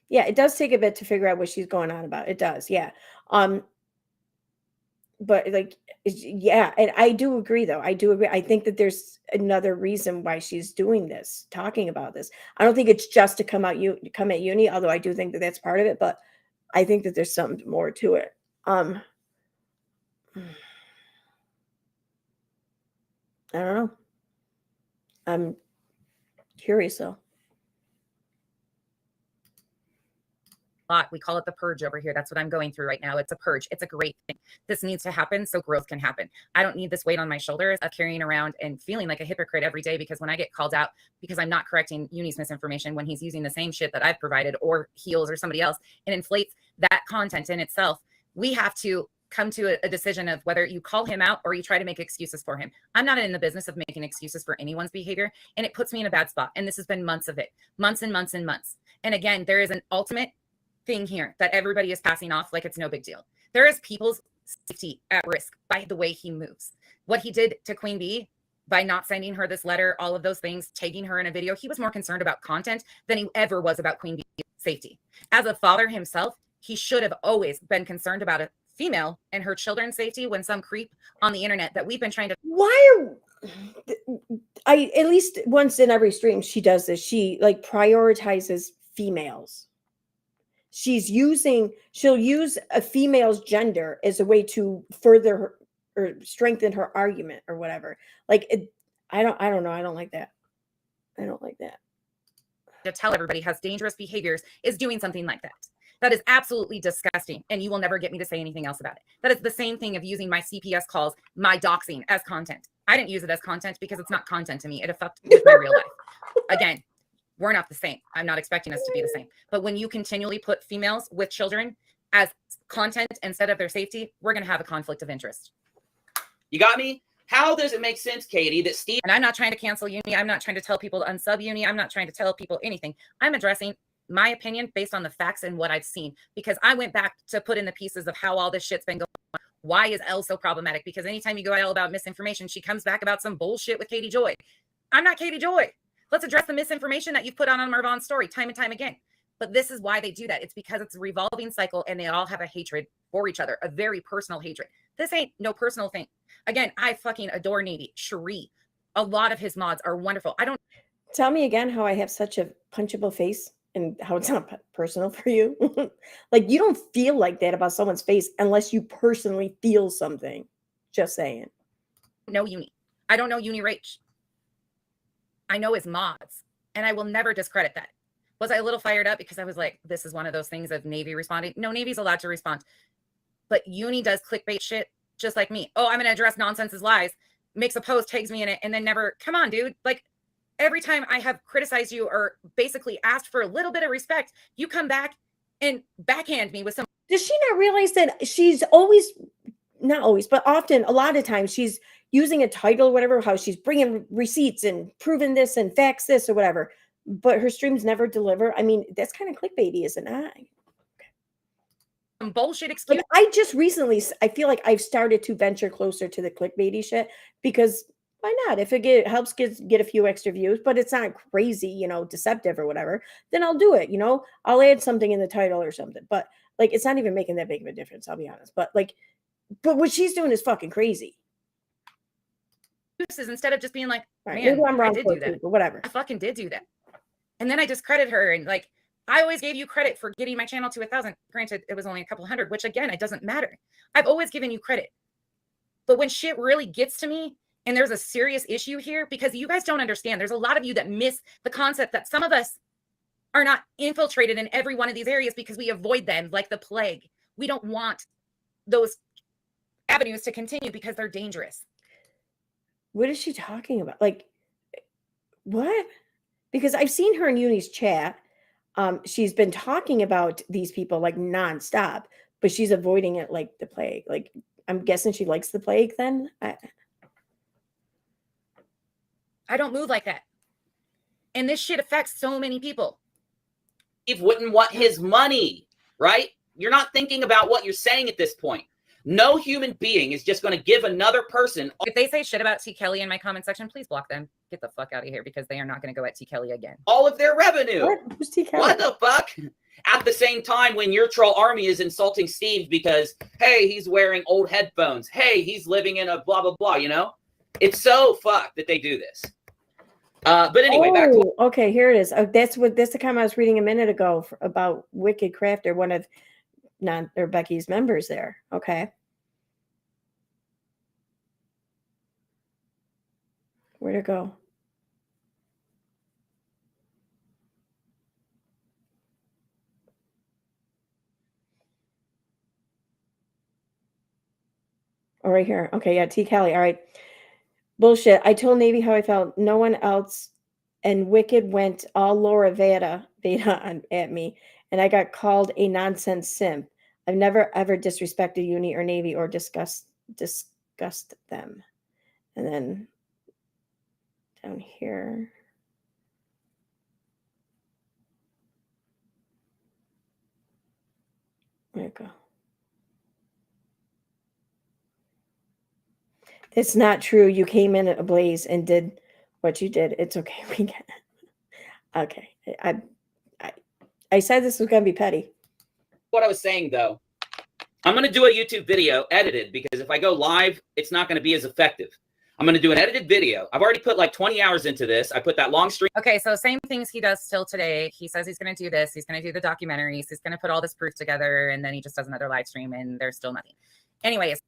[SPEAKER 1] Yeah, it does take a bit to figure out what she's going on about. It does, yeah. But yeah, and I do agree though. I do agree. I think that there's another reason why she's doing this, talking about this. I don't think it's just to come at Uni, although I do think that that's part of it, but I think that there's something more to it. I don't know. I'm curious though.
[SPEAKER 2] Lot. We call it the purge over here. That's what I'm going through right now. It's a purge. It's a great thing. This needs to happen so growth can happen. I don't need this weight on my shoulders of carrying around and feeling like a hypocrite every day, because when I get called out because I'm not correcting Uni's misinformation when he's using the same shit that I've provided or Heels or somebody else and inflates that content in itself, we have to come to a decision of whether you call him out or you try to make excuses for him. I'm not in the business of making excuses for anyone's behavior, and it puts me in a bad spot. And this has been months of it, months and months and months. And again, there is an ultimate thing here that everybody is passing off like it's no big deal. There is people's safety at risk by the way he moves. What he did to Queen Bee by not sending her this letter, all of those things, taking her in a video, he was more concerned about content than he ever was about Queen Bee's safety. As a father himself, he should have always been concerned about a female and her children's safety when some creep on the internet that we've been trying to.
[SPEAKER 1] Why are I, at least once in every stream she does this, she like prioritizes females. She'll use a female's gender as a way to further her, or strengthen her argument or whatever. Like I don't know. I don't like that. I don't like that.
[SPEAKER 2] To tell everybody has dangerous behaviors is doing something like that. That is absolutely disgusting. And you will never get me to say anything else about it. That is the same thing of using my CPS calls, my doxing as content. I didn't use it as content because it's not content to me. It affects with my real life. Again, we're not the same. I'm not expecting us to be the same. But when you continually put females with children as content instead of their safety, we're going to have a conflict of interest.
[SPEAKER 3] You got me? How does it make sense, Katie, that Steve...
[SPEAKER 2] And I'm not trying to cancel Uni. I'm not trying to tell people to unsub Uni. I'm not trying to tell people anything. I'm addressing my opinion based on the facts and what I've seen, because I went back to put in the pieces of how all this shit's been going on. Why is Elle so problematic? Because anytime you go at Elle about misinformation, she comes back about some bullshit with Katie Joy. I'm not Katie Joy. Let's address the misinformation that you've put on Marvan's story time and time again. But this is why they do that. It's because it's a revolving cycle and they all have a hatred for each other, a very personal hatred. This ain't no personal thing. Again, I fucking adore Navy. Cherie, a lot of his mods are wonderful. I don't...
[SPEAKER 1] Tell me again how I have such a punchable face and how it's not personal for you. Like, you don't feel like that about someone's face unless you personally feel something. Just saying.
[SPEAKER 2] know Uni. I don't know Uni Rach. I know his mods, and I will never discredit that. Was I a little fired up because I was like, this is one of those things of Navy responding? No, Navy's allowed to respond. But Uni does clickbait shit just like me. Oh, I'm going to address nonsense as lies, makes a post, tags me in it, and then never, come on, dude. Like, every time I have criticized you or basically asked for a little bit of respect, you come back and backhand me with some.
[SPEAKER 1] Does she not realize that she's always, not always, but often, a lot of times, she's using a title, whatever, how she's bringing receipts and proving this and facts this or whatever, but her streams never deliver? I mean, that's kind of clickbaity, isn't it?
[SPEAKER 2] Some bullshit excuse.
[SPEAKER 1] Like, I just recently, I feel like I've started to venture closer to the clickbaity shit, because why not? If it helps get a few extra views, but it's not crazy, you know, deceptive or whatever, then I'll do it. You know, I'll add something in the title or something, but like, it's not even making that big of a difference, I'll be honest. But like, but what she's doing is fucking crazy.
[SPEAKER 2] Instead of just being like,
[SPEAKER 1] Right,
[SPEAKER 2] man,
[SPEAKER 1] maybe I'm wrong,
[SPEAKER 2] I did do that.
[SPEAKER 1] but whatever.
[SPEAKER 2] I fucking did do that. And then I discredit her, and like, I always gave you credit for getting my channel to 1,000. Granted, it was only a couple hundred, which again, it doesn't matter. I've always given you credit. But when shit really gets to me, and there's a serious issue here, because you guys don't understand, there's a lot of you that miss the concept that some of us are not infiltrated in every one of these areas because we avoid them like the plague. We don't want those avenues to continue because they're dangerous.
[SPEAKER 1] What is she talking about? Like, what? Because I've seen her in Uni's chat. She's been talking about these people like nonstop, but she's avoiding it like the plague. Like, I'm guessing she likes the plague then.
[SPEAKER 2] I don't move like that. And this shit affects so many people.
[SPEAKER 3] Steve wouldn't want his money, right? You're not thinking about what you're saying at this point. No human being is just going to give another person.
[SPEAKER 2] If they say shit about T. Kelly in my comment section, please block them. Get the fuck out of here, because they are not going to go at T. Kelly again.
[SPEAKER 3] All of their revenue.
[SPEAKER 1] What? Who's T. Kelly?
[SPEAKER 3] What the fuck? At the same time, when your troll army is insulting Steve because, hey, he's wearing old headphones. Hey, he's living in a blah, blah, blah, you know? It's so fucked that they do this. But anyway, back to...
[SPEAKER 1] Okay, here it is. Oh, that's the comment I was reading a minute ago about Wicked Crafter, one of Becky's members there. Okay. Where'd it go? Oh, right here. Okay, yeah, T. Kelly. All right. Bullshit. I told Navy how I felt. No one else. And Wicked went all Laura Veda at me, and I got called a nonsense simp. I've never ever disrespected Uni or Navy or discussed them. And then down here. There you go. It's not true. You came in a blaze and did what you did. It's okay. We get it. Okay. I said this was going to be petty.
[SPEAKER 3] What I was saying, though, I'm going to do a YouTube video edited because if I go live, it's not going to be as effective. I'm going to do an edited video. I've already put like 20 hours into this. I put that long stream.
[SPEAKER 2] Okay, so same things he does still today. He says he's going to do this. He's going to do the documentaries. He's going to put all this proof together, and then he just does another live stream, and there's still nothing. Anyways.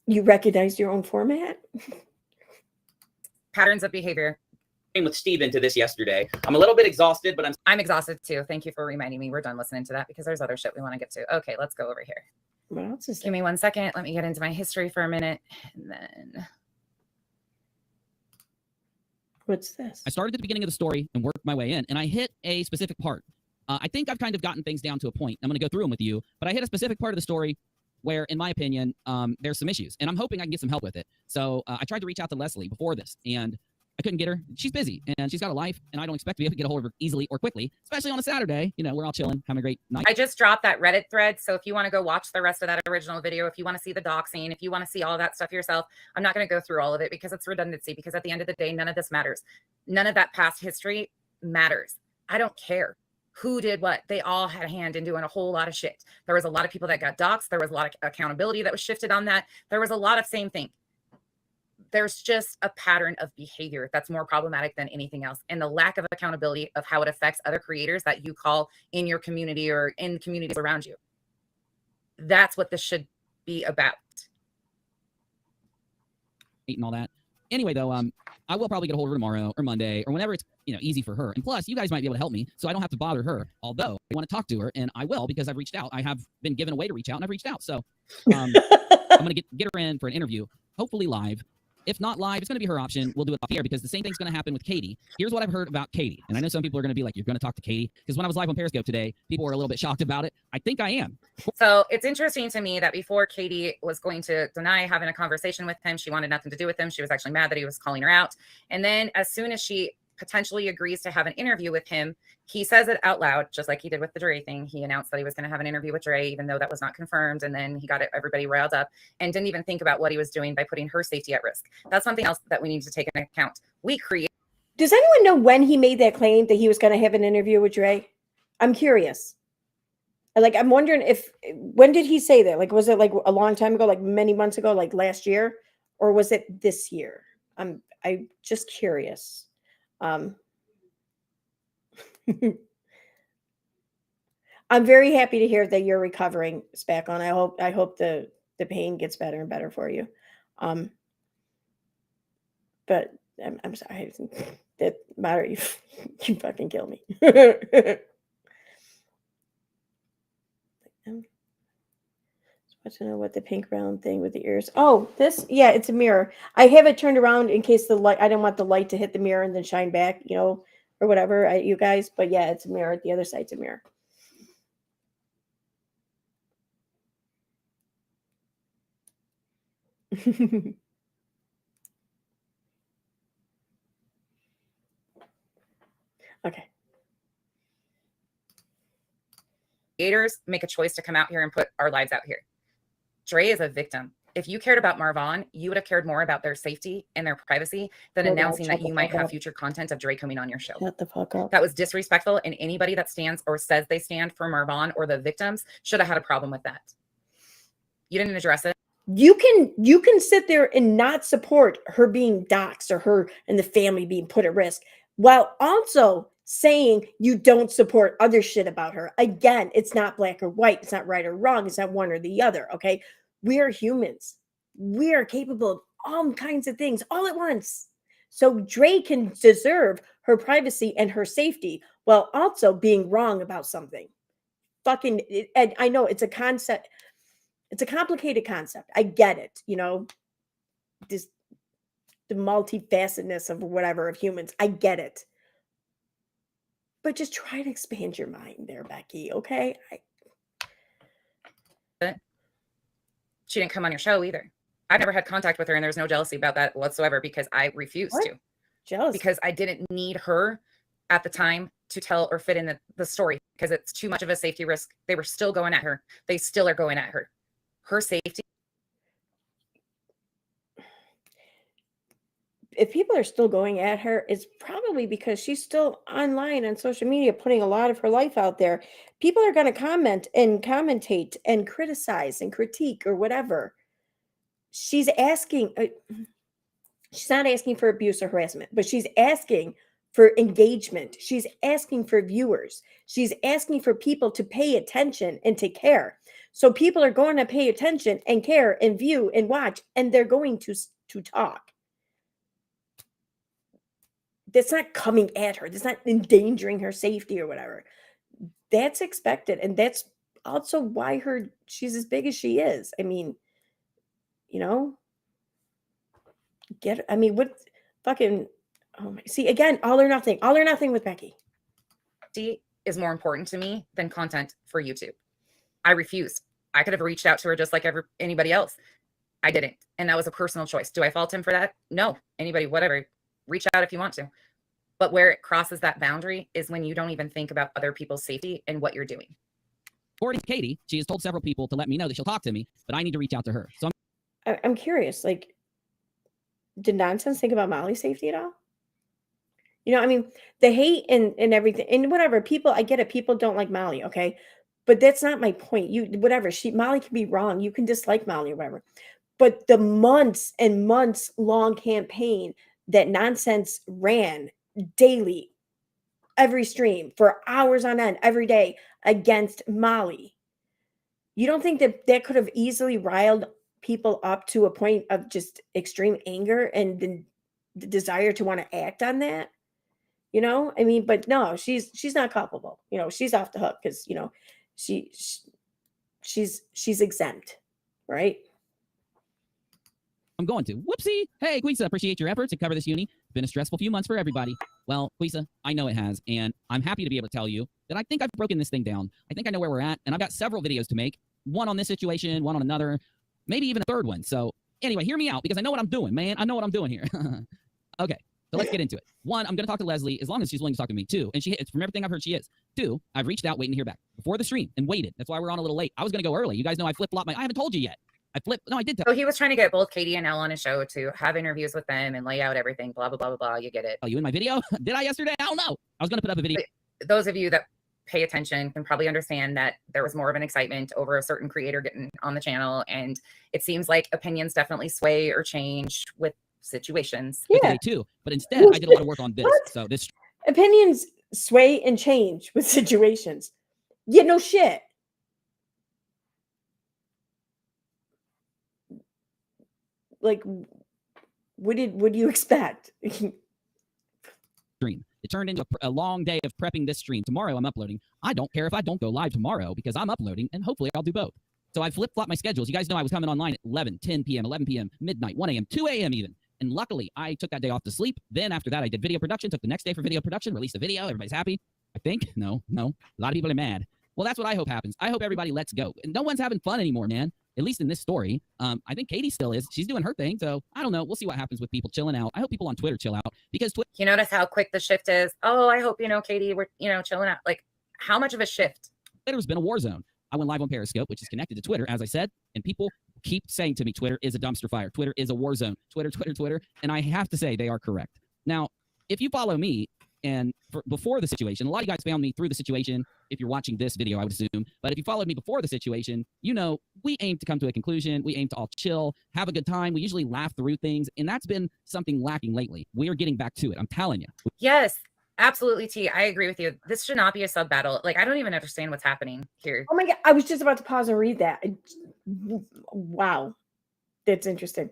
[SPEAKER 1] You recognized your own format?
[SPEAKER 2] Patterns of behavior.
[SPEAKER 3] With Steve into this yesterday. I'm a little bit exhausted, but
[SPEAKER 2] I'm exhausted too. Thank you for reminding me. We're done listening to that because there's other shit we want to get to. Okay, let's go over here.
[SPEAKER 1] What else is there?
[SPEAKER 2] Give me 1 second. Let me get into my history for a minute. And then.
[SPEAKER 1] What's this?
[SPEAKER 6] I started at the beginning of the story and worked my way in, and I hit a specific part. I think I've kind of gotten things down to a point. I'm going to go through them with you, but I hit a specific part of the story where, in my opinion, there's some issues, and I'm hoping I can get some help with it. So I tried to reach out to Leslie before this, and I couldn't get her. She's busy, and she's got a life, and I don't expect to be able to get a hold of her easily or quickly, especially on a Saturday. You know, we're all chilling, having a great night.
[SPEAKER 2] I just dropped that Reddit thread, so if you want to go watch the rest of that original video, if you want to see the doxing, if you want to see all of that stuff yourself, I'm not going to go through all of it because it's redundancy, because at the end of the day, none of this matters. None of that past history matters. I don't care who did what. They all had a hand in doing a whole lot of shit. There was a lot of people that got doxed. There was a lot of accountability that was shifted on that. There was a lot of same thing. There's just a pattern of behavior that's more problematic than anything else. And the lack of accountability of how it affects other creators that you call in your community or in communities around you. That's what this should be about.
[SPEAKER 6] And all that. Anyway, though, I will probably get a hold of her tomorrow or Monday or whenever it's easy for her. And plus, you guys might be able to help me, so I don't have to bother her. Although I want to talk to her, and I will because I've reached out. I have been given a way to reach out, and I've reached out. So I'm going to get her in for an interview, hopefully live. If not live, it's going to be her option. We'll do it off the air because the same thing's going to happen with Katie. Here's what I've heard about Katie. And I know some people are going to be like, you're going to talk to Katie? Because when I was live on Periscope today, people were a little bit shocked about it. I think I am.
[SPEAKER 2] So it's interesting to me that before Katie was going to deny having a conversation with him, she wanted nothing to do with him. She was actually mad that he was calling her out. And then as soon as she potentially agrees to have an interview with him, he says it out loud, just like he did with the Dre thing. He announced that he was going to have an interview with Dre, even though that was not confirmed. And then he got everybody riled up and didn't even think about what he was doing by putting her safety at risk. That's something else that we need to take into account. We create.
[SPEAKER 1] Does anyone know when he made that claim that he was going to have an interview with Dre? I'm curious. Like, I'm wondering when did he say that? Like, was it like a long time ago, like many months ago, like last year? Or was it this year? I'm just curious. I'm very happy to hear that you're recovering, Spackle, and I hope the pain gets better and better for you. But I'm sorry that matter you fucking kill me. To know what the pink round thing with the ears. Oh, yeah, it's a mirror. I have it turned around in case the light. I didn't want the light to hit the mirror and then shine back, or whatever. You guys, but yeah, it's a mirror. The other side's a mirror. Okay.
[SPEAKER 2] Creators make a choice to come out here and put our lives out here. Dre is a victim. If you cared about Marvon, you would have cared more about their safety and their privacy than announcing that you might have future content of Dre coming on your show.
[SPEAKER 1] Shut the fuck up.
[SPEAKER 2] That was disrespectful, and anybody that stands or says they stand for Marvon or the victims should have had a problem with that. You didn't address it.
[SPEAKER 1] You can sit there and not support her being doxxed or her and the family being put at risk while also saying you don't support other shit about her. Again, it's not black or white. It's not right or wrong. It's not one or the other. Okay. We are humans. We are capable of all kinds of things all at once. So Dre can deserve her privacy and her safety while also being wrong about something. And I know it's a concept. It's a complicated concept. I get it. The multifacetedness of whatever of humans. I get it. but just try to expand your mind there, Becky. Okay.
[SPEAKER 2] She didn't come on your show either. I've never had contact with her, and there's no jealousy about that whatsoever because I refused
[SPEAKER 1] What?
[SPEAKER 2] to.
[SPEAKER 1] Jealous.
[SPEAKER 2] Because I didn't need her at the time to tell or fit in the story because it's too much of a safety risk. They were still going at her. They still are going at her. Her safety.
[SPEAKER 1] If people are still going at her, it's probably because she's still online on social media, putting a lot of her life out there. People are going to comment and commentate and criticize and critique or whatever. She's asking, she's not asking for abuse or harassment, but she's asking for engagement. She's asking for viewers. She's asking for people to pay attention and to care. So people are going to pay attention and care and view and watch, and they're going to talk. That's not coming at her. That's not endangering her safety or whatever. That's expected. And that's also why she's as big as she is. I mean, you know, what fucking, oh my, see, again, all or nothing with Becky.
[SPEAKER 2] Is more important to me than content for YouTube. I refused. I could have reached out to her just like anybody else. I didn't. And that was a personal choice. Do I fault him for that? No. Anybody, whatever. Reach out if you want to. But where it crosses that boundary is when you don't even think about other people's safety and what you're doing.
[SPEAKER 6] According to Katie, she has told several people to let me know that she'll talk to me, but I need to reach out to her. So
[SPEAKER 1] I'm curious, like, did Nonsense think about Molly's safety at all? You know, I mean, the hate and everything and whatever, people, I get it. People don't like Molly. Okay. But that's not my point. Molly can be wrong. You can dislike Molly or whatever. But the months and months long campaign that Nonsense ran daily, every stream for hours on end, every day against Molly. You don't think that could have easily riled people up to a point of just extreme anger and the desire to want to act on that? You know, I mean, but no, she's not culpable. You know, she's off the hook because, you know, she's exempt, right?
[SPEAKER 6] I'm going to. Whoopsie. Hey, Quisa, appreciate your efforts to cover this uni. It's been a stressful few months for everybody. Well, Quisa, I know it has, and I'm happy to be able to tell you that I think I've broken this thing down. I think I know where we're at, and I've got several videos to make. One on this situation, one on another, maybe even a third one. So anyway, hear me out because I know what I'm doing, man. I know what I'm doing here. Okay, so let's get into it. One, I'm going to talk to Leslie as long as she's willing to talk to me. Two, and it's from everything I've heard, she is. Two, I've reached out waiting to hear back before the stream and waited. That's why we're on a little late. I was going to go early. You guys know I flip-flop I haven't told you yet. No, I did tell.
[SPEAKER 2] So he was trying to get both Katie and Elle on his show to have interviews with them and lay out everything, blah, blah, blah, blah, blah. You get it.
[SPEAKER 6] Oh, you in my video? Did I yesterday? I don't know. I was going to put up a video.
[SPEAKER 2] Those of you that pay attention can probably understand that there was more of an excitement over a certain creator getting on the channel. And it seems like opinions definitely sway or change with situations.
[SPEAKER 1] Yeah.
[SPEAKER 6] Okay, too. But instead, I did a lot of work on this.
[SPEAKER 1] What?
[SPEAKER 6] So this
[SPEAKER 1] Opinions sway and change with situations. Yeah, no shit. Like, what do you expect?
[SPEAKER 6] stream. It turned into a long day of prepping this stream. Tomorrow I'm uploading. I don't care if I don't go live tomorrow because I'm uploading, and hopefully I'll do both. So I flip-flopped my schedules. You guys know I was coming online at 11, 10 p.m., 11 p.m., midnight, 1 a.m., 2 a.m. even. And luckily, I took that day off to sleep. Then after that, I did video production, took the next day for video production, released a video. Everybody's happy. I think. No. A lot of people are mad. Well, that's what I hope happens. I hope everybody lets go. And no one's having fun anymore, man. At least in this story. I think Katie still is. She's doing her thing. So I don't know. We'll see what happens with people chilling out. I hope people on Twitter chill out because Twitter.
[SPEAKER 2] You notice how quick the shift is? Oh, I hope, Katie, we're, chilling out. Like, how much of a shift?
[SPEAKER 6] Twitter's been a war zone. I went live on Periscope, which is connected to Twitter, as I said, and people keep saying to me, Twitter is a dumpster fire. Twitter is a war zone. Twitter. And I have to say they are correct. Now, if you follow me and before the situation, a lot of you guys found me through the situation. If you're watching this video, I would assume. But if you followed me before the situation, we aim to come to a conclusion. We aim to all chill, have a good time. We usually laugh through things. And that's been something lacking lately. We are getting back to it. I'm telling you.
[SPEAKER 2] Yes, absolutely, T. I agree with you. This should not be a sub battle. Like, I don't even understand what's happening here.
[SPEAKER 1] Oh my God. I was just about to pause and read that. Wow. That's interesting.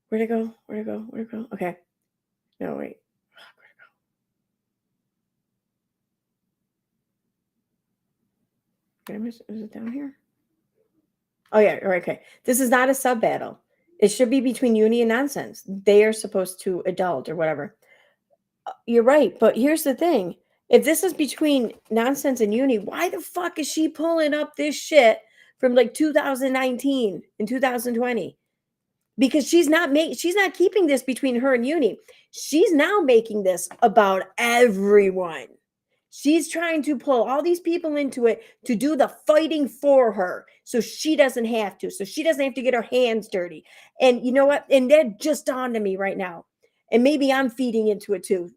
[SPEAKER 1] Where'd it go? Okay. No, wait. Is it down here? Oh yeah, okay. This is not a sub battle. It should be between Uni and Nonsense. They are supposed to adult or whatever. You're right, but here's the thing. If this is between nonsense and uni, why the fuck is she pulling up this shit from like 2019 and 2020? Because she's not keeping this between her and uni. She's now making this about everyone. She's trying to pull all these people into it to do the fighting for her so she doesn't have to. So she doesn't have to get her hands dirty. And you know what? And that just dawned on me right now. And maybe I'm feeding into it too.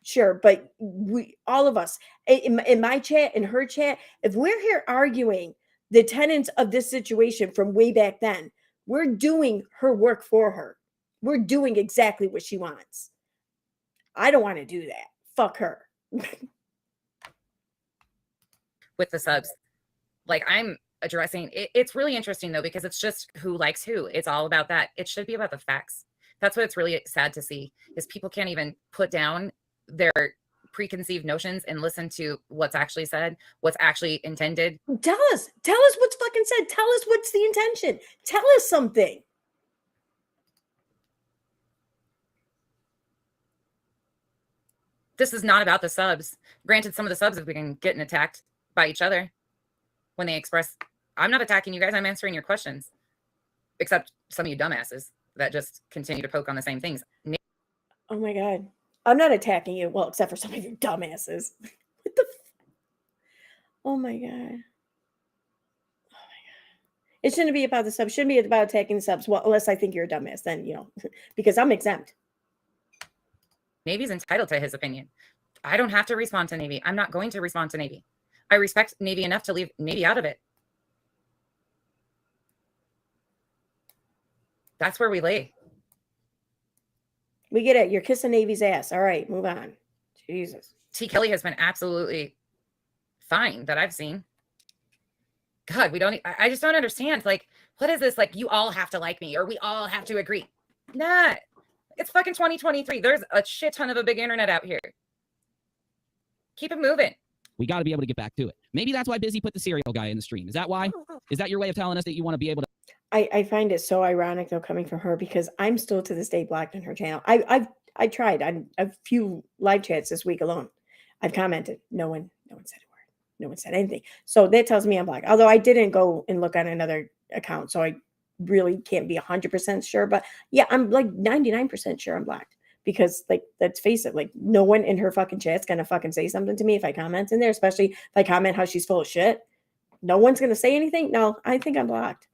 [SPEAKER 1] Sure. But we, all of us, in my chat, in her chat, if we're here arguing the tenets of this situation from way back then, we're doing her work for her. We're doing exactly what she wants. I don't want to do that. Fuck her.
[SPEAKER 2] With the subs, like I'm addressing it, it's really interesting though, because it's just who likes who. It's all about that. It should be about the facts. That's what it's really sad to see, is people can't even put down their preconceived notions and listen to what's actually said, what's actually intended.
[SPEAKER 1] Tell us what's fucking said. Tell us what's the intention. Tell us something.
[SPEAKER 2] This is not about the subs. Granted, some of the subs have been getting attacked by each other when they express, I'm not attacking you guys, I'm answering your questions. Except some of you dumbasses that just continue to poke on the same things.
[SPEAKER 1] Oh my God. I'm not attacking you. Well, except for some of you dumbasses. What the oh my God. Oh my God. It shouldn't be about the subs. It shouldn't be about attacking the subs. Well, unless I think you're a dumbass, then, you know, because I'm exempt.
[SPEAKER 2] Navy's entitled to his opinion. I don't have to respond to Navy. I'm not going to respond to Navy. I respect Navy enough to leave Navy out of it. That's where we lay.
[SPEAKER 1] We get it. You're kissing Navy's ass. All right, move on. Jesus.
[SPEAKER 2] T. Kelly has been absolutely fine that I've seen. God, I just don't understand. Like, what is this? Like, you all have to like me, or we all have to agree. Nah, it's fucking 2023. There's a shit ton of a big internet out here. Keep it moving.
[SPEAKER 6] We got to be able to get back to it. Maybe that's why Busy put the cereal guy in the stream. Is that why? Is that your way of telling us that you want to be able to?
[SPEAKER 1] I find it so ironic though coming from her, because I'm still to this day blocked on her channel. I tried on a few live chats this week alone. I've commented. No one said a word. No one said anything. So that tells me I'm blocked. Although I didn't go and look on another account, so I really can't be 100% sure. But yeah, I'm like 99% sure I'm blocked. Because, like, let's face it, like, no one in her fucking chat's gonna fucking say something to me if I comment in there, especially if I comment how she's full of shit. No one's gonna say anything. No, I think I'm blocked.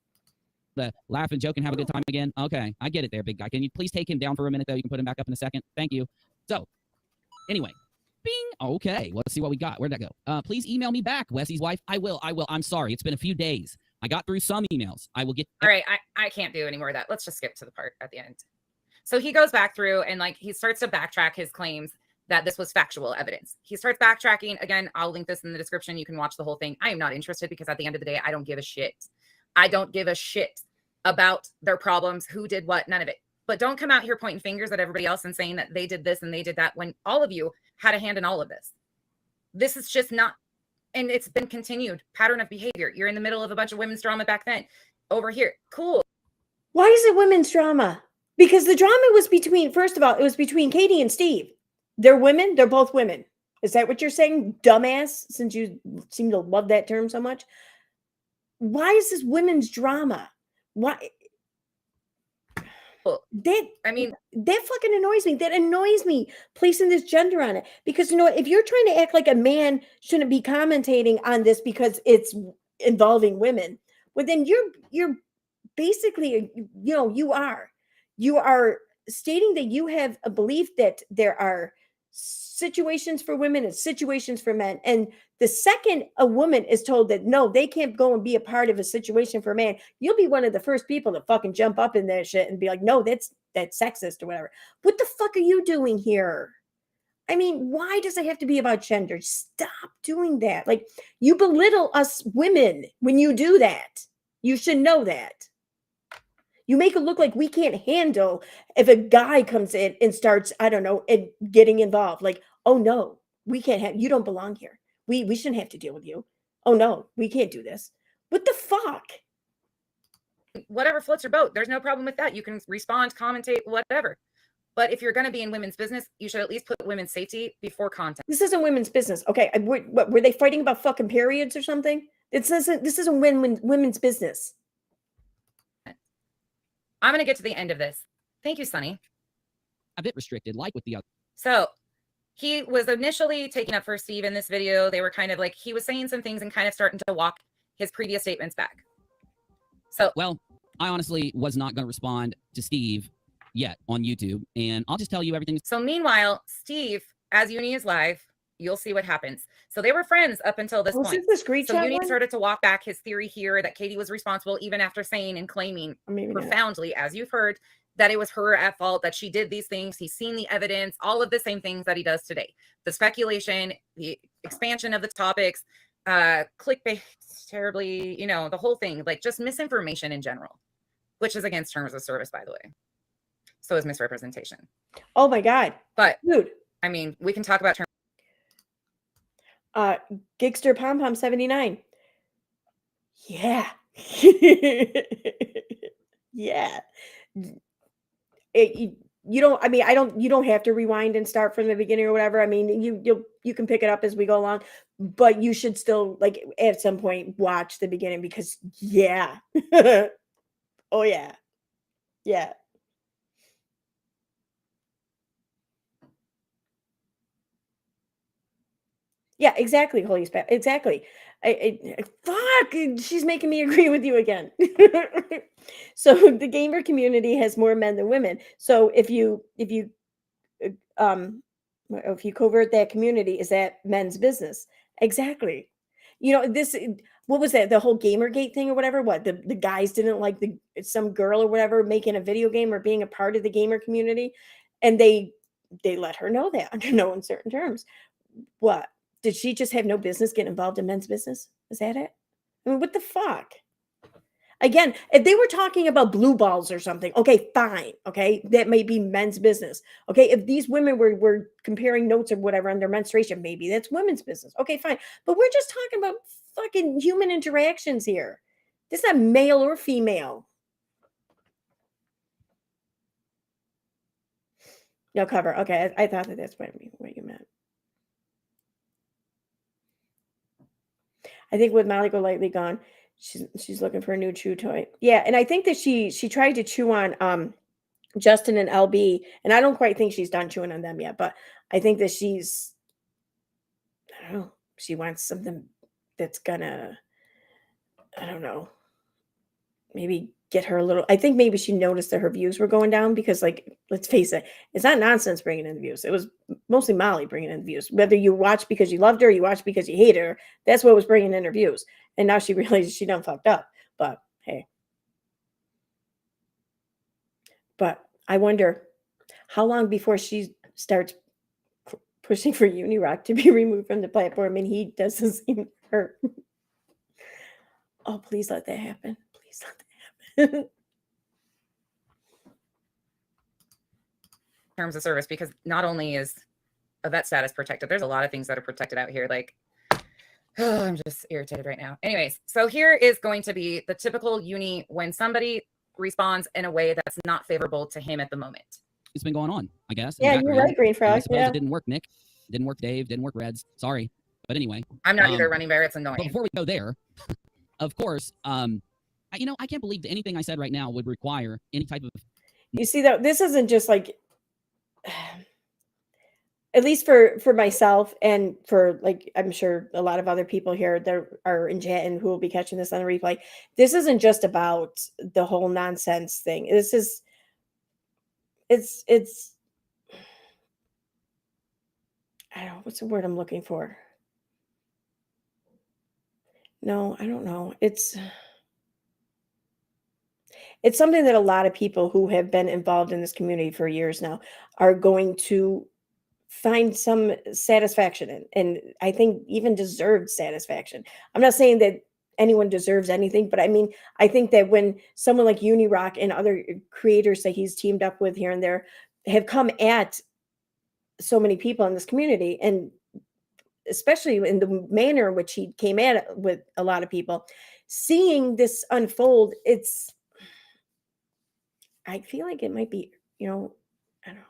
[SPEAKER 6] Laugh and joke and have a good time again? Okay, I get it there, big guy. Can you please take him down for a minute, though? You can put him back up in a second. Thank you. So, anyway, bing. Okay, let's see what we got. Where'd that go? Please email me back, Wesley's wife. I will. I'm sorry. It's been a few days. I got through some emails. I will get.
[SPEAKER 2] All right, I can't do any more of that. Let's just skip to the part at the end. So he goes back through and like he starts to backtrack his claims that this was factual evidence. He starts backtracking. Again, I'll link this in the description. You can watch the whole thing. I am not interested, because at the end of the day, I don't give a shit. I don't give a shit about their problems, who did what, none of it. But don't come out here pointing fingers at everybody else and saying that they did this and they did that, when all of you had a hand in all of this. This is just not, and it's been continued pattern of behavior. You're in the middle of a bunch of women's drama back then. Over here, cool.
[SPEAKER 1] Why is it women's drama? Because the drama was between, first of all, it was between Katie and Steve. They're women. They're both women. Is that what you're saying, dumbass, since you seem to love that term so much? Why is this women's drama? Why?
[SPEAKER 2] Well,
[SPEAKER 1] that fucking annoys me. That annoys me, placing this gender on it. Because, you know, if you're trying to act like a man shouldn't be commentating on this because it's involving women, well, then you're basically, you know, you are stating that you have a belief that there are situations for women and situations for men. And the second a woman is told that, no, they can't go and be a part of a situation for a man, you'll be one of the first people to fucking jump up in that shit and be like, no, that's sexist or whatever. What the fuck are you doing here? I mean, why does it have to be about gender? Stop doing that. Like, you belittle us women when you do that. You should know that. You make it look like we can't handle if a guy comes in and starts, I don't know, and getting involved. Like, oh no, we can't have, you don't belong here. We shouldn't have to deal with you. Oh no, we can't do this. What the fuck?
[SPEAKER 2] Whatever floats your boat. There's no problem with that. You can respond, commentate, whatever. But if you're going to be in women's business, you should at least put women's safety before content.
[SPEAKER 1] This isn't women's business. Okay. What, were they fighting about fucking periods or something? This isn't women's business.
[SPEAKER 2] I'm going to get to the end of this. Thank you, Sunny.
[SPEAKER 6] A bit restricted, like with the other.
[SPEAKER 2] So he was initially taking up for Steve in this video. They were kind of like, he was saying some things and kind of starting to walk his previous statements back. So,
[SPEAKER 6] well, I honestly was not going to respond to Steve yet on YouTube, and I'll just tell you everything.
[SPEAKER 2] So meanwhile, Steve, as Uni is live, you'll see what happens. So they were friends up until this point. So Uni started to walk back his theory here that Katie was responsible, even after saying and claiming profoundly, as you've heard, that it was her at fault, that she did these things. He's seen the evidence, all of the same things that he does today. The speculation, the expansion of the topics, clickbait, terribly, you know, the whole thing, like just misinformation in general, which is against terms of service, by the way. So is misrepresentation.
[SPEAKER 1] Oh my God.
[SPEAKER 2] But
[SPEAKER 1] dude,
[SPEAKER 2] I mean, we can talk about terms.
[SPEAKER 1] Gigster Pom Pom 79. Yeah. Yeah. You don't, I mean, you don't have to rewind and start from the beginning or whatever. I mean, you can pick it up as we go along, but you should still, like, at some point watch the beginning, because yeah. Oh yeah. Yeah. Yeah, exactly. Holy Spirit. Exactly. Fuck, she's making me agree with you again. So the gamer community has more men than women. So if you covert that community, is that men's business? Exactly. You know, this, what was that? The whole Gamergate thing or whatever? What, the guys didn't like some girl or whatever making a video game or being a part of the gamer community, and they let her know that under no uncertain terms. What? Did she just have no business getting involved in men's business? Is that it? I mean, what the fuck? Again, if they were talking about blue balls or something, okay, fine. Okay, that may be men's business. Okay, if these women were comparing notes or whatever on their menstruation, maybe that's women's business. Okay, fine. But we're just talking about fucking human interactions here. This is not male or female. No cover. Okay, I thought that's what you meant. I think with Molly Golightly gone, she's looking for a new chew toy. Yeah, and I think that she tried to chew on Justin and LB, and I don't quite think she's done chewing on them yet, but I think that she's, I don't know, she wants something that's gonna, I don't know, maybe get her a little, I think maybe she noticed that her views were going down, because, like, let's face it, it's not nonsense bringing in the views. It was mostly Molly bringing in the views. Whether you watch because you loved her, or you watch because you hate her, that's what was bringing in her views. And now she realizes she done fucked up. But hey. But I wonder how long before she starts pushing for Unirock to be removed from the platform, and he doesn't seem hurt. Oh, please let that happen. Please let that happen.
[SPEAKER 2] Terms of service, because not only is a vet status protected, there's a lot of things that are protected out here. Like, oh, I'm just irritated right now. Anyways, so here is going to be the typical Uni when somebody responds in a way that's not favorable to him at the moment.
[SPEAKER 6] It's been going on, I guess.
[SPEAKER 1] Yeah, you're right, Green Frog.
[SPEAKER 6] I suppose it didn't work, Nick. Didn't work, Dave. Didn't work, Reds. Sorry. But anyway.
[SPEAKER 2] I'm not either, Running Bear. It's annoying.
[SPEAKER 6] But before we go there, of course, you know, I can't believe that anything I said right now would require any type of...
[SPEAKER 1] You see, that this isn't just like, at least for myself, and for, like, I'm sure a lot of other people here that are in chat and who will be catching this on the replay, this isn't just about the whole nonsense thing. This is, it's I don't know, what's the word I'm looking for? No, I don't know. It's something that a lot of people who have been involved in this community for years now are going to find some satisfaction in, and I think even deserved satisfaction. I'm not saying that anyone deserves anything, but I mean, I think that when someone like Unirock and other creators that he's teamed up with here and there have come at so many people in this community, and especially in the manner in which he came at it with a lot of people, seeing this unfold, I feel like it might be, you know, I don't know.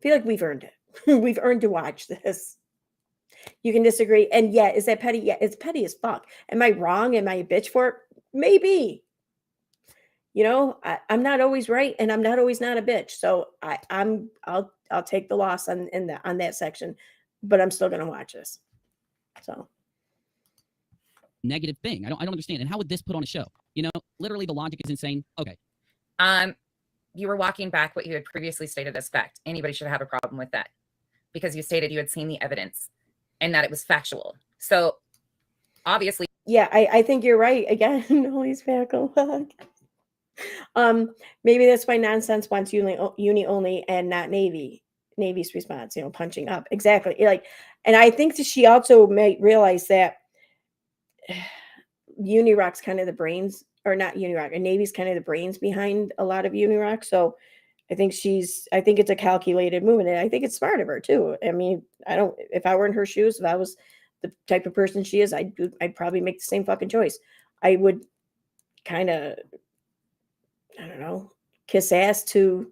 [SPEAKER 1] feel like we've earned it. We've earned to watch this. You can disagree. And yeah, is that petty? Yeah, it's petty as fuck. Am I wrong? Am I a bitch for it? Maybe. You know, I'm not always right, and I'm not always not a bitch. So I'll take the loss on that section, but I'm still gonna watch this. So
[SPEAKER 6] negative thing. I don't understand. And how would this put on a show? You know, literally the logic is insane. Okay.
[SPEAKER 2] You were walking back what you had previously stated as fact. Anybody should have a problem with that because you stated you had seen the evidence and that it was factual. So obviously,
[SPEAKER 1] yeah, I think you're right. Again, always fackle. Maybe that's why nonsense wants uni only and not Navy. Navy's response, you know, punching up. Exactly. Like, and I think that she also may realize that Unirock's kind of the brains, or not Unirock, and Navy's kind of the brains behind a lot of Unirock. So I think it's a calculated movement. And I think it's smart of her too. I mean, if I were in her shoes, if I was the type of person she is, I'd probably make the same fucking choice. I would kind of, I don't know, kiss ass to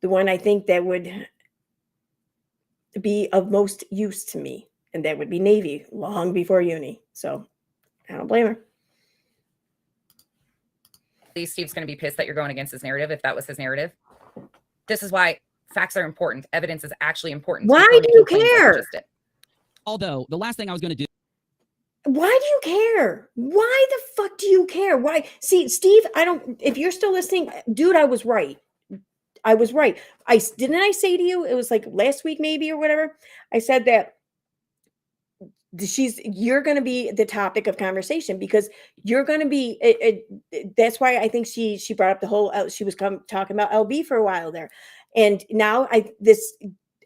[SPEAKER 1] the one I think that would be of most use to me. And that would be Navy long before uni. So I don't blame her.
[SPEAKER 2] Steve's going to be pissed that you're going against his narrative if that was his narrative. This is why facts are important. Evidence is actually important.
[SPEAKER 1] Why do you care?
[SPEAKER 6] Although the last thing I was going to do.
[SPEAKER 1] Why do you care? Why the fuck do you care? Why? See, Steve, if you're still listening, dude, I was right. I say to you, it was like last week maybe or whatever. I said that you're going to be the topic of conversation because you're going to be, that's why I think she brought up the whole, she was talking about LB for a while there. And now this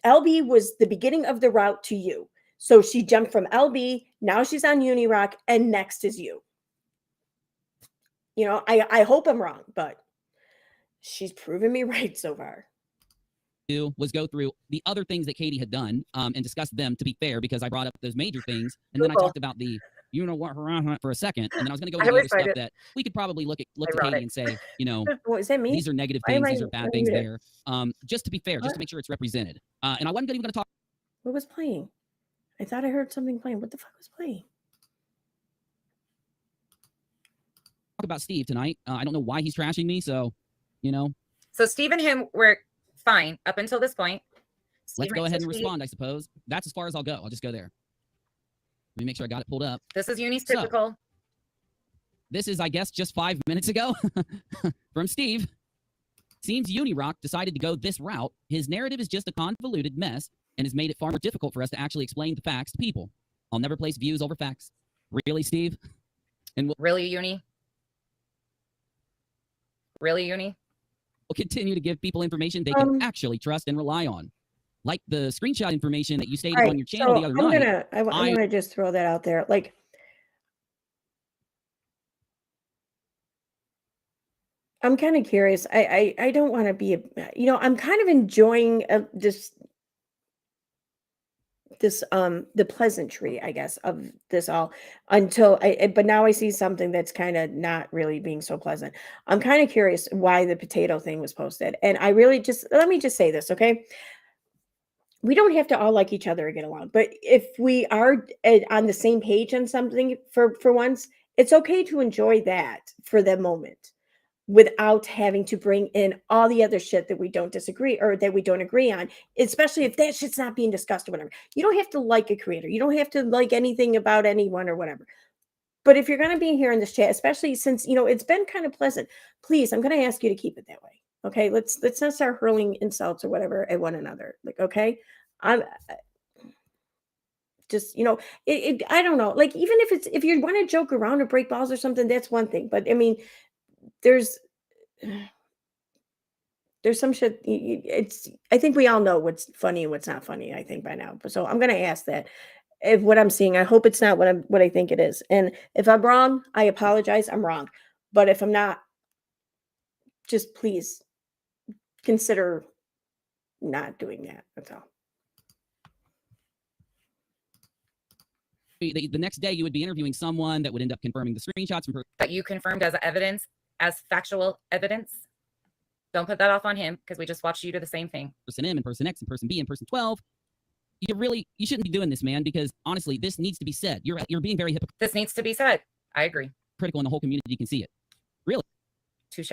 [SPEAKER 1] LB was the beginning of the route to you. So she jumped from LB, now she's on Unirock, and next is you. You know, I hope I'm wrong, but she's proven me right so far.
[SPEAKER 6] Was go through the other things that Katie had done and discuss them, to be fair, because I brought up those major things. And then I talked about the, you know what, for a second. And then I was going to go into the other stuff that we could probably look to Katie and say, you know,
[SPEAKER 1] what does that mean?
[SPEAKER 6] These are negative things. These are bad things there. Just to be fair, just to make sure it's represented. And I wasn't even going to talk.
[SPEAKER 1] What was playing? I thought I heard something playing. What the fuck was playing?
[SPEAKER 6] Talk about Steve tonight. I don't know why he's trashing me. So, you know.
[SPEAKER 2] So Steve and him were fine up until this point.
[SPEAKER 6] Let's go ahead and respond, I suppose. That's as far as I'll go. I'll just go there. Let me make sure I got it pulled up.
[SPEAKER 2] This is Uni's typical.
[SPEAKER 6] So, this is, I guess, just 5 minutes ago from Steve. Seems Unirock decided to go this route. His narrative is just a convoluted mess and has made it far more difficult for us to actually explain the facts to people. I'll never place views over facts. Really, Steve? And
[SPEAKER 2] really, Uni? Really, Uni?
[SPEAKER 6] We'll continue to give people information they can actually trust and rely on. Like the screenshot information that you stated on your channel the other night.
[SPEAKER 1] I'm gonna just throw that out there. Like, I'm kind of curious. I don't want to be, I'm kind of enjoying the pleasantry, I guess, of this all but now I see something that's kind of not really being so pleasant. I'm kind of curious why the potato thing was posted. And I really let me just say this, okay? We don't have to all like each other or get along, but if we are on the same page on something for once, it's okay to enjoy that for the moment, without having to bring in all the other shit that we don't disagree or that we don't agree on, especially if that shit's not being discussed or whatever. You don't have to like a creator. You don't have to like anything about anyone or whatever. But if you're going to be here in this chat, especially since, it's been kind of pleasant, please, I'm going to ask you to keep it that way. Okay. Let's not start hurling insults or whatever at one another. Like, okay. I'm just, I don't know. Like, even if you want to joke around or break balls or something, that's one thing. But I mean, there's some shit. I think we all know what's funny and what's not funny, I think, by now. So I'm going to ask that. If what I'm seeing, I hope it's not what I think it is. And if I'm wrong, I apologize. I'm wrong. But if I'm not, just please consider not doing that. That's all.
[SPEAKER 6] The next day, you would be interviewing someone that would end up confirming the screenshots.
[SPEAKER 2] That you confirmed as evidence, as factual evidence? Don't put that off on him because we just watched you do the same thing.
[SPEAKER 6] Person M and person X and person B and person 12. You shouldn't be doing this, man, because honestly, this needs to be said. You're being very
[SPEAKER 2] This needs to be said. I agree.
[SPEAKER 6] hypocritical, and the whole community can see it. Really.
[SPEAKER 2] Touche.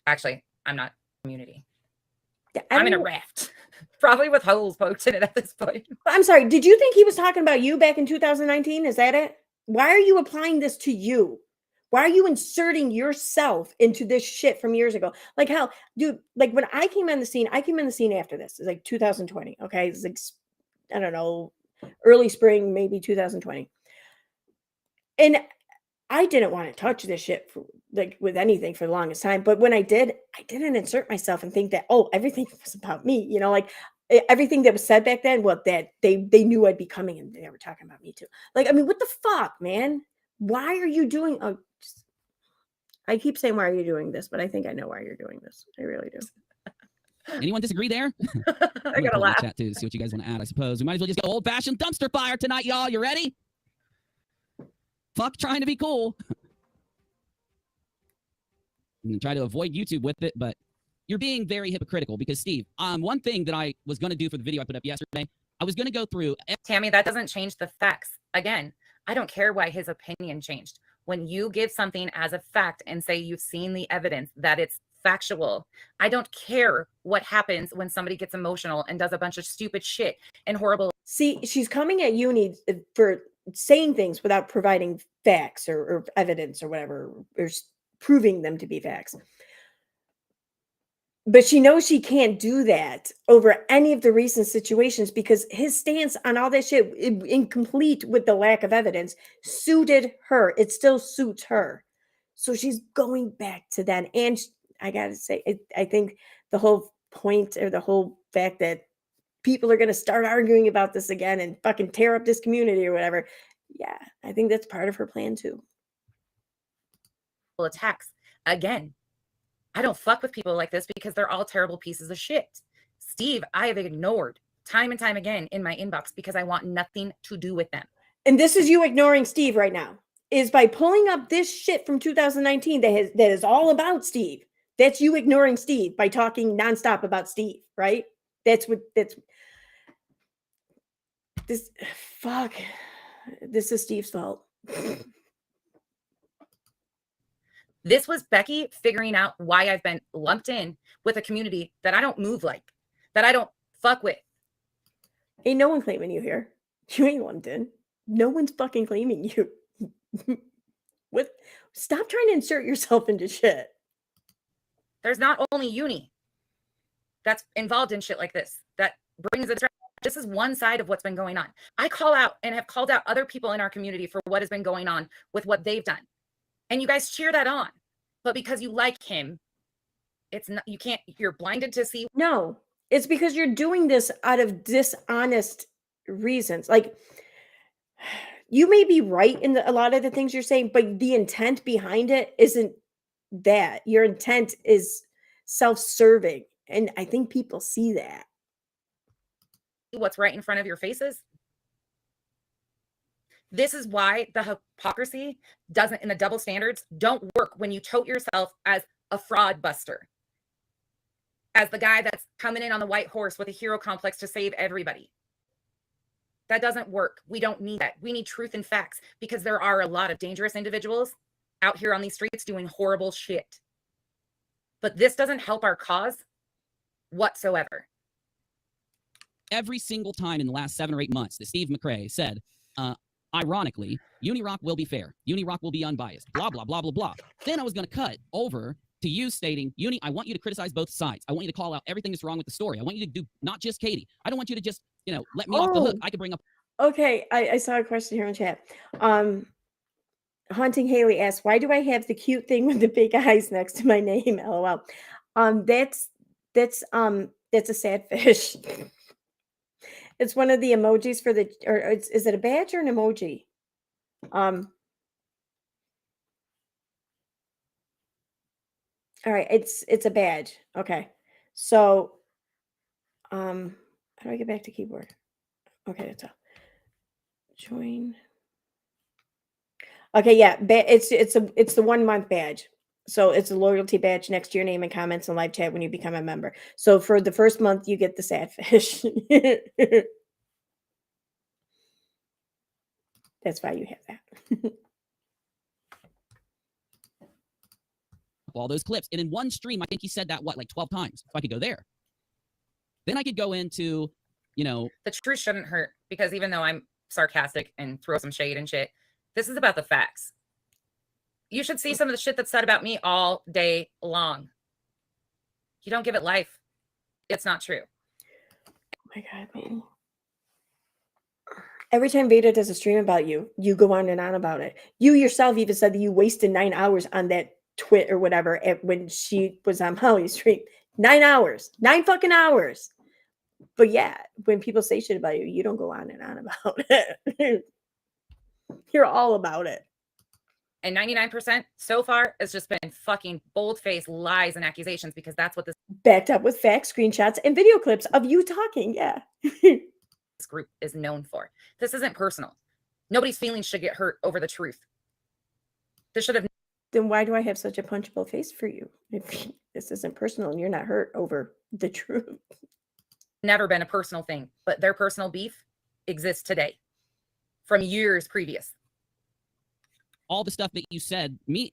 [SPEAKER 2] Actually, I'm not community.
[SPEAKER 1] Yeah,
[SPEAKER 2] I'm in a raft. Probably with holes poked in it at this point.
[SPEAKER 1] I'm sorry. Did you think he was talking about you back in 2019? Is that it? Why are you applying this to you? Why are you inserting yourself into this shit from years ago? Like how, dude, like when I came on the scene after this. It's like 2020. Okay. It's like, I don't know, early spring, maybe 2020. And I didn't want to touch this shit with anything for the longest time. But when I did, I didn't insert myself and think that, oh, everything was about me. You know, like everything that was said back then, well, that they knew I'd be coming and they were talking about me too. Like, I mean, what the fuck, man? Why are you doing? I keep saying, why are you doing this? But I think I know why you're doing this. I really do.
[SPEAKER 6] Anyone disagree there?
[SPEAKER 2] I gotta laugh.
[SPEAKER 6] Chat too to see what you guys want to add. I suppose we might as well just go old-fashioned dumpster fire tonight, y'all. You ready? Fuck trying to be cool. And try to avoid YouTube with it, but you're being very hypocritical because Steve, one thing that I was going to do for the video I put up yesterday, I was going to go through.
[SPEAKER 2] Tammy, that doesn't change the facts. Again, I don't care why his opinion changed. When you give something as a fact and say you've seen the evidence that it's factual, I don't care what happens when somebody gets emotional and does a bunch of stupid shit and horrible.
[SPEAKER 1] See, she's coming at uni for saying things without providing facts or evidence or whatever, or proving them to be facts. But she knows she can't do that over any of the recent situations because his stance on all that shit, incomplete with the lack of evidence, suited her. It still suits her. So she's going back to that. And I got to say, I think the whole point or the whole fact that people are going to start arguing about this again and fucking tear up this community or whatever. Yeah, I think that's part of her plan too.
[SPEAKER 2] Attacks. Again, I don't fuck with people like this because they're all terrible pieces of shit. Steve, I have ignored time and time again in my inbox because I want nothing to do with them.
[SPEAKER 1] And this is you ignoring Steve right now, is by pulling up this shit from 2019 that is all about Steve. That's you ignoring Steve by talking nonstop about Steve, right? This is Steve's fault.
[SPEAKER 2] This was Becky figuring out why I've been lumped in with a community that I don't move like, that I don't fuck with.
[SPEAKER 1] Ain't no one claiming you here. You ain't lumped in. No one's fucking claiming you. Stop trying to insert yourself into shit.
[SPEAKER 2] There's not only Uni that's involved in shit like this, that brings it. This is one side of what's been going on. I call out and have called out other people in our community for what has been going on with what they've done. And you guys cheer that on. But because you like him, it's not, you can't, you're blinded to see.
[SPEAKER 1] No, it's because you're doing this out of dishonest reasons. Like, you may be right in a lot of the things you're saying, but the intent behind it isn't that. Your intent is self-serving. And I think people see that.
[SPEAKER 2] What's right in front of your faces. This is why the hypocrisy doesn't, and the double standards don't work when you tote yourself as a fraud buster, as the guy that's coming in on the white horse with a hero complex to save everybody. That doesn't work. We don't need that. We need truth and facts because there are a lot of dangerous individuals out here on these streets doing horrible shit. But this doesn't help our cause whatsoever.
[SPEAKER 6] Every single time in the last 7 or 8 months that Steve McRae said, ironically, Unirock will be fair. Unirock will be unbiased. Blah, blah, blah, blah, blah. Then I was going to cut over to you stating, Uni, I want you to criticize both sides. I want you to call out everything that's wrong with the story. I want you to do not just Katie. I don't want you to just, let me off the hook. I could bring up.
[SPEAKER 1] Okay, I saw a question here in chat. Haunting Haley asks, why do I have the cute thing with the big eyes next to my name? LOL. That's a sad fish. It's one of the emojis for the, or is it a badge or an emoji? All right, it's a badge. Okay. So, how do I get back to keyboard? Okay, that's all. Join. Okay, yeah, it's the 1 month badge. So it's a loyalty badge next to your name and comments and live chat when you become a member. So for the first month, you get the sad fish. That's why you have that.
[SPEAKER 6] all those clips. And in one stream, I think he said that, what, like 12 times. So I could go there. Then I could go into, you know.
[SPEAKER 2] The truth shouldn't hurt, because even though I'm sarcastic and throw some shade and shit, this is about the facts. You should see some of the shit that's said about me all day long. You don't give it life. It's not true.
[SPEAKER 1] Oh my God, man. Every time Veda does a stream about you, you go on and on about it. You yourself even said that you wasted 9 hours on that twit or whatever when she was on Holly's stream. 9 hours. 9 fucking hours. But yeah, when people say shit about you, you don't go on and on about it. You're all about it.
[SPEAKER 2] And 99% so far has just been fucking bold-faced lies and accusations, because that's what this
[SPEAKER 1] Backed up with facts, screenshots, and video clips of you talking. Yeah.
[SPEAKER 2] group is known for. This isn't personal. Nobody's feelings should get hurt over the truth. This should have.
[SPEAKER 1] Then why do I have such a punchable face for you? If this isn't personal and you're not hurt over the truth.
[SPEAKER 2] Never been a personal thing, but their personal beef exists today from years previous.
[SPEAKER 6] All the stuff that you said, me.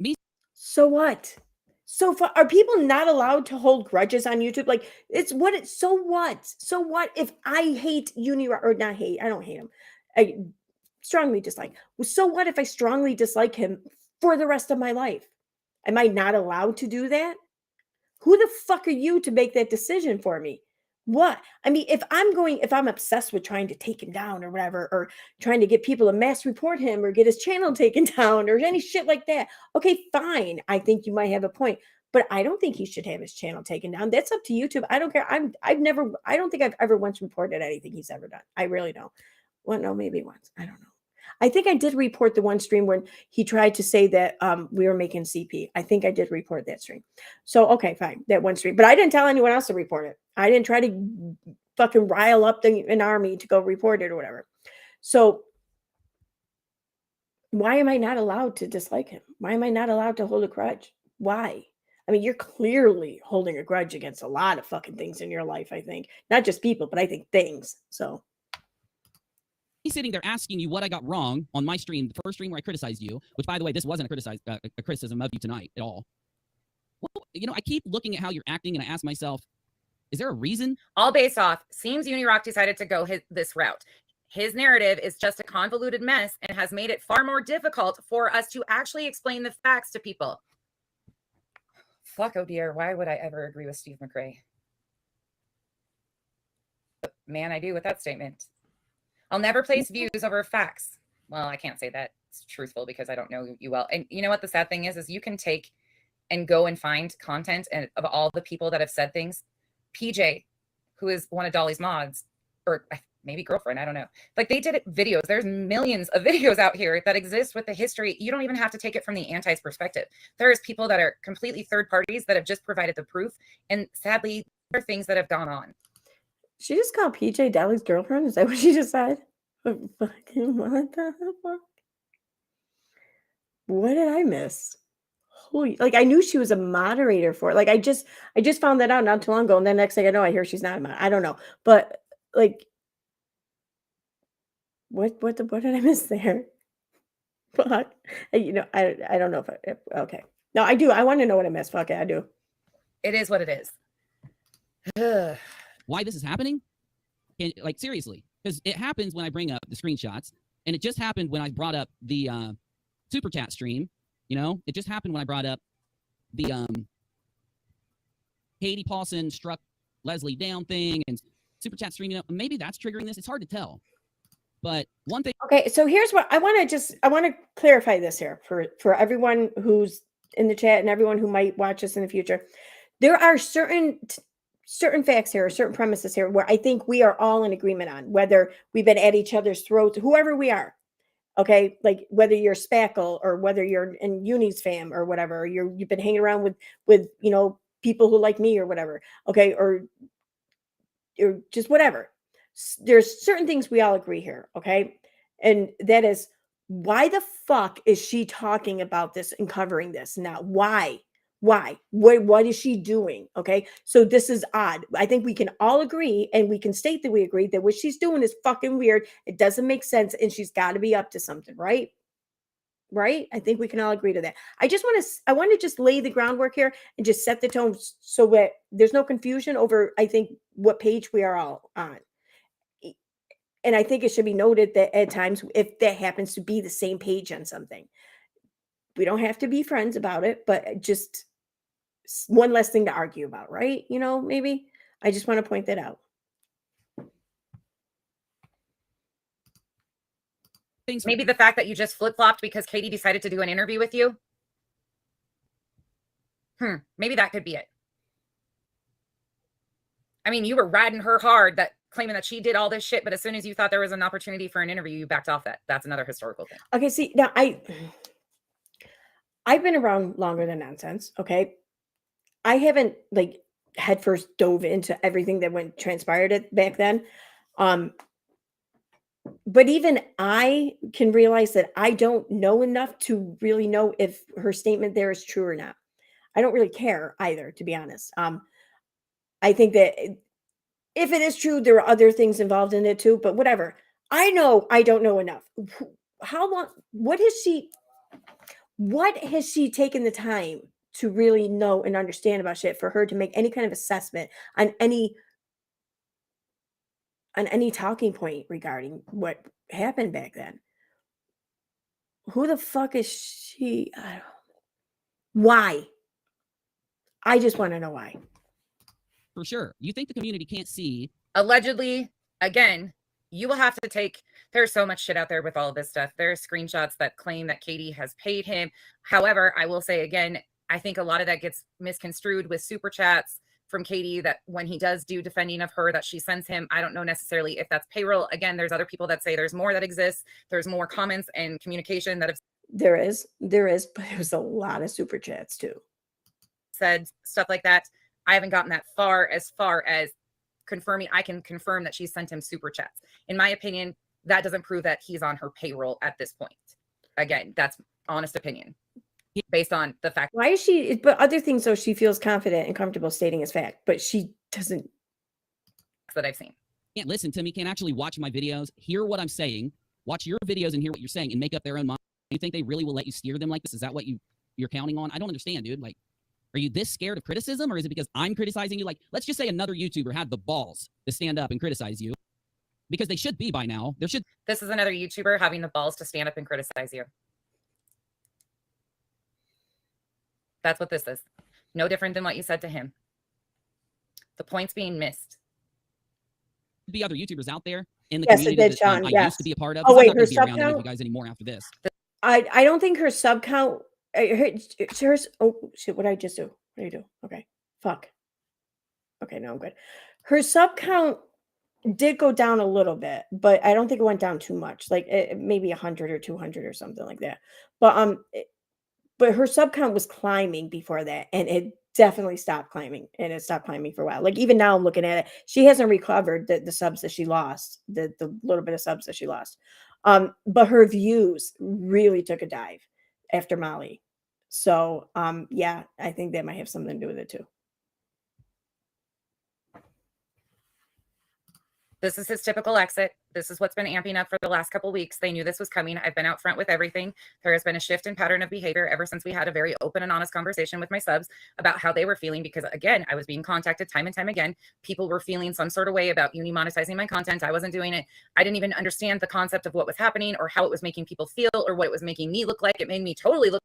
[SPEAKER 1] So what? So far, are people not allowed to hold grudges on YouTube? Like, it's what it's so what? So what if I hate Unirock, or not hate? I don't hate him. I strongly dislike. So what if I strongly dislike him for the rest of my life? Am I not allowed to do that? Who the fuck are you to make that decision for me? What? I mean, if I'm obsessed with trying to take him down or whatever, or trying to get people to mass report him or get his channel taken down or any shit like that, okay, fine. I think you might have a point, but I don't think he should have his channel taken down. That's up to YouTube. I don't care. I don't think I've ever once reported anything he's ever done. I really don't. Well, no, maybe once. I don't know. I think I did report the one stream when he tried to say that we were making CP. I think I did report that stream. So, okay, fine. That one stream. But I didn't tell anyone else to report it. I didn't try to fucking rile up an army to go report it or whatever. So, why am I not allowed to dislike him? Why am I not allowed to hold a grudge? Why? I mean, you're clearly holding a grudge against a lot of fucking things in your life, I think. Not just people, but I think things. So...
[SPEAKER 6] He's sitting there asking you what I got wrong on my stream, the first stream where I criticized you, which, by the way, this wasn't a criticism of you tonight at all. Well, you know, I keep looking at how you're acting, and I ask myself, is there a reason?
[SPEAKER 2] All based off, seems Unirock decided to go this route. His narrative is just a convoluted mess and has made it far more difficult for us to actually explain the facts to people. Fuck, oh dear, why would I ever agree with Steve McRae? But man, I do with that statement. I'll never place views over facts. Well, I can't say that it's truthful because I don't know you well. And you know what the sad thing is you can take and go and find content and of all the people that have said things. PJ, who is one of Dolly's mods, or maybe girlfriend, I don't know. Like, they did videos. There's millions of videos out here that exist with the history. You don't even have to take it from the anti's perspective. There's people that are completely third parties that have just provided the proof. And sadly, there are things that have gone on.
[SPEAKER 1] She just called PJ Dolly's girlfriend? Is that what she just said? Fucking what the fuck? What did I miss? Holy, like, I knew she was a moderator for it. Like, I just found that out not too long ago, and then next thing I know, I hear she's not a mod. I don't know. But like, what did I miss there? Fuck. You know, I don't know if okay. No, I do. I want to know what I missed. Fuck it, I do.
[SPEAKER 2] It is what it is.
[SPEAKER 6] Why this is happening? And, like, seriously, because it happens when I bring up the screenshots, and it just happened when I brought up the super chat stream. You know, it just happened when I brought up the Katie Paulson struck Leslie down thing and super chat stream. You know, maybe that's triggering this. It's hard to tell. But one thing.
[SPEAKER 1] Okay, so here's what I want to clarify this here for everyone who's in the chat and everyone who might watch us in the future. There are certain facts here, or certain premises here where I think we are all in agreement on, whether we've been at each other's throats, whoever we are. Okay, like whether you're Spackle or whether you're in Uni's fam or whatever, or you've been hanging around with you know, people who like me or whatever. Okay, or just whatever. There's certain things we all agree here. Okay, and that is, why the fuck is she talking about this and covering this now? Why? Why? What is she doing? Okay. So this is odd. I think we can all agree and we can state that we agree that what she's doing is fucking weird. It doesn't make sense and she's got to be up to something, right? Right? I think we can all agree to that. I want to just lay the groundwork here and just set the tone so that there's no confusion over, I think, what page we are all on. And I think it should be noted that at times, if that happens to be the same page on something, we don't have to be friends about it, but just one less thing to argue about, right? You know, maybe I just want to point that out.
[SPEAKER 2] Maybe the fact that you just flip-flopped because Katie decided to do an interview with you. Maybe that could be it. I mean, you were riding her hard, that claiming that she did all this shit, but as soon as you thought there was an opportunity for an interview, you backed off that. That's another historical thing.
[SPEAKER 1] Okay, see, now I've been around longer than nonsense, okay? I haven't like headfirst dove into everything that transpired back then. But even I can realize that I don't know enough to really know if her statement there is true or not. I don't really care either, to be honest. I think that if it is true, there are other things involved in it too, but whatever. I know I don't know enough. How long, what has she taken the time to really know and understand about shit for her to make any kind of assessment on any talking point regarding what happened back then? Who the fuck is she? I don't, why? I just want to know why.
[SPEAKER 6] For sure. You think the community can't see?
[SPEAKER 2] Allegedly, again, you will have to take, there's so much shit out there with all of this stuff. There are screenshots that claim that Katie has paid him. However, I will say again, I think a lot of that gets misconstrued with super chats from Katie, that when he does do defending of her that she sends him, I don't know necessarily if that's payroll. Again, there's other people that say there's more that exists. There's more comments and communication that have
[SPEAKER 1] there is, but there's a lot of super chats too.
[SPEAKER 2] Said stuff like that. I haven't gotten that far as confirming. I can confirm that she sent him super chats. In my opinion, that doesn't prove that he's on her payroll at this point. Again, that's honest opinion based on the fact.
[SPEAKER 1] Why is she, but other things though, she feels confident and comfortable stating as fact, but she doesn't.
[SPEAKER 2] That I've seen.
[SPEAKER 6] Can't listen to me, can't actually watch my videos, hear what I'm saying, watch your videos and hear what you're saying and make up their own mind. You think they really will let you steer them like this? Is that what you're counting on? I don't understand, dude. Like, are you this scared of criticism, or is it because I'm criticizing you? Like, let's just say another YouTuber had the balls to stand up and criticize you, because they should be by now. This is
[SPEAKER 2] another YouTuber having the balls to stand up and criticize you. That's what this is. No different than what you said to him. The point's being missed.
[SPEAKER 6] Be other YouTubers out there in the
[SPEAKER 1] yes,
[SPEAKER 6] community
[SPEAKER 1] it did, Sean.
[SPEAKER 6] I
[SPEAKER 1] yes.
[SPEAKER 6] used to be a part of.
[SPEAKER 1] Oh wait,
[SPEAKER 6] I'm
[SPEAKER 1] her
[SPEAKER 6] not
[SPEAKER 1] sub
[SPEAKER 6] gonna be around
[SPEAKER 1] count.
[SPEAKER 6] you guys anymore after this.
[SPEAKER 1] I don't think her sub count. Hers. Oh shit! What did I just do? What did I do? Okay. Fuck. Okay, no, I'm good. Her sub count did go down a little bit, but I don't think it went down too much. Like maybe 100 or 200 or something like that. But her sub count was climbing before that, and it definitely stopped climbing, and it stopped climbing for a while. Like even now, I'm looking at it. She hasn't recovered the subs that she lost, the little bit of subs that she lost. But her views really took a dive after Molly. So yeah, I think that might have something to do with it too.
[SPEAKER 2] This is his typical exit. This is what's been amping up for the last couple of weeks. They knew this was coming. I've been out front with everything. There has been a shift in pattern of behavior ever since we had a very open and honest conversation with my subs about how they were feeling, because again, I was being contacted time and time again. People were feeling some sort of way about Uni monetizing my content. I wasn't doing it. I didn't even understand the concept of what was happening or how it was making people feel or what it was making me look like. It made me totally look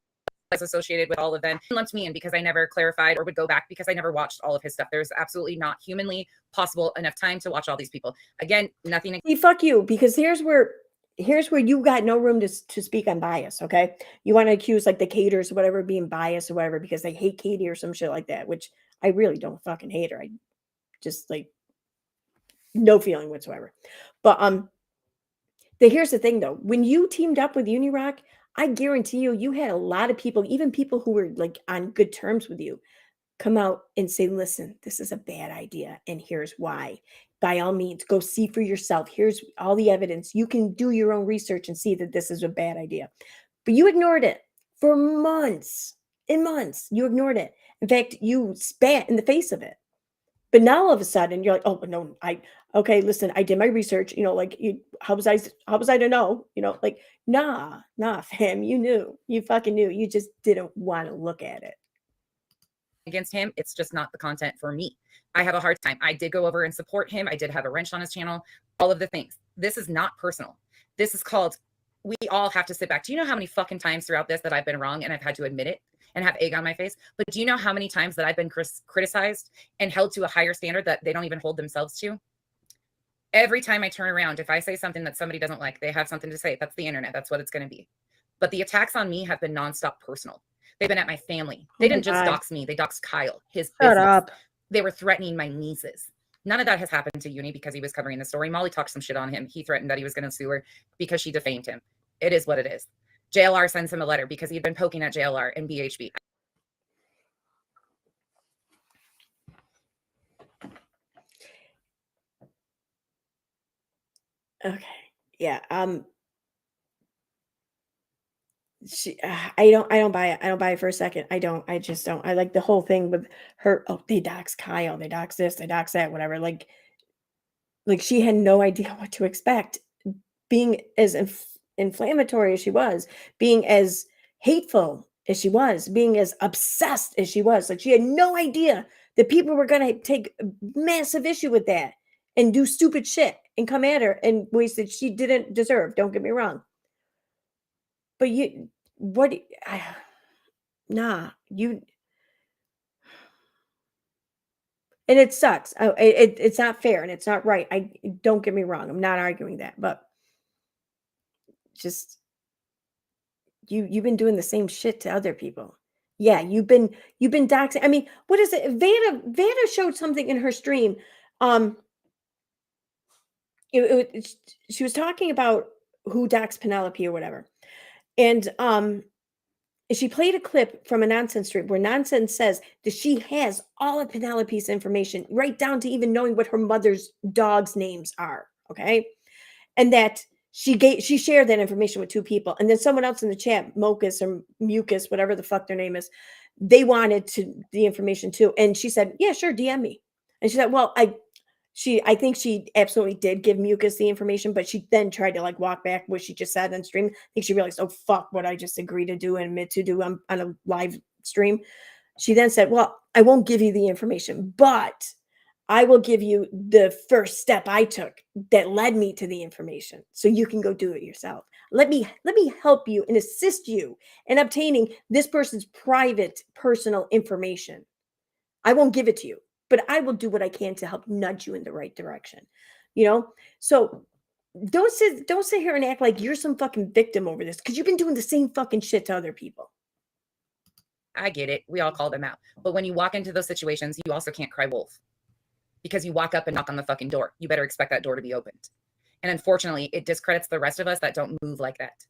[SPEAKER 2] associated with all of them. He lumped me in because I never clarified or would go back because I never watched all of his stuff. There's absolutely not humanly possible enough time to watch all these people. Again, nothing.
[SPEAKER 1] Fuck you, because here's where you got no room to speak on bias. Okay, you want to accuse like the Caters or whatever being biased or whatever because they hate Katie or some shit like that, which I really don't fucking hate her. I just like no feeling whatsoever. But here's the thing though, when you teamed up with Unirock, I guarantee you had a lot of people, even people who were like on good terms with you, come out and say, listen, this is a bad idea. And here's why. By all means, go see for yourself. Here's all the evidence. You can do your own research and see that this is a bad idea. But you ignored it for months. In months, you ignored it. In fact, you spat in the face of it. But now all of a sudden you're like, oh no, okay, listen, I did my research, like how was I to know? Like, nah, fam, you knew. You fucking knew. You just didn't want to look at it.
[SPEAKER 2] Against him, it's just not the content for me. I have a hard time. I did go over and support him. I did have a wrench on his channel, all of the things. This is not personal. This is called, we all have to sit back. Do you know how many fucking times throughout this that I've been wrong and I've had to admit it and have egg on my face? But do you know how many times that I've been criticized and held to a higher standard that they don't even hold themselves to? Every time I turn around, if I say something that somebody doesn't like, they have something to say. That's the internet. That's what it's going to be. But the attacks on me have been nonstop personal. They've been at my family. They didn't just dox me. They doxed Kyle, his business.
[SPEAKER 1] Shut up.
[SPEAKER 2] They were threatening my nieces. None of that has happened to Uni because he was covering the story. Molly talked some shit on him. He threatened that he was going to sue her because she defamed him. It is what it is. JLR sends him a letter because he'd been poking at JLR and BHB.
[SPEAKER 1] Okay. Yeah. I don't buy it. I don't buy it for a second. I just don't. I like the whole thing with her. Oh, they dox Kyle. They dox this. They dox that. Whatever. Like she had no idea what to expect. Being as inflammatory as she was, being as hateful as she was, being as obsessed as she was, like she had no idea that people were gonna take massive issue with that and do stupid shit and come at her in ways that she didn't deserve. Don't get me wrong. But and it sucks. It's not fair and it's not right. Don't get me wrong. I'm not arguing that, but just you've been doing the same shit to other people. Yeah, you've been doxing. I mean, what is it? Vanna showed something in her stream. She was talking about who doxed Penelope or whatever. And she played a clip from a Nonsense stream where Nonsense says that she has all of Penelope's information, right down to even knowing what her mother's dogs' names are. Okay. And that she shared that information with two people. And then someone else in the chat, Mocus or Mucus, whatever the fuck their name is, they wanted the information too. And she said, yeah, sure, DM me. And she said, well, I think she absolutely did give Mucus the information, but she then tried to like walk back what she just said on stream. I think she realized, oh, fuck, what I just agreed to do and admit to do on a live stream. She then said, well, I won't give you the information, but I will give you the first step I took that led me to the information. So you can go do it yourself. Let me help you and assist you in obtaining this person's private personal information. I won't give it to you, but I will do what I can to help nudge you in the right direction. So don't sit here and act like you're some fucking victim over this because you've been doing the same fucking shit to other people.
[SPEAKER 2] I get it. We all call them out. But when you walk into those situations, you also can't cry wolf because you walk up and knock on the fucking door. You better expect that door to be opened. And unfortunately, it discredits the rest of us that don't move like that.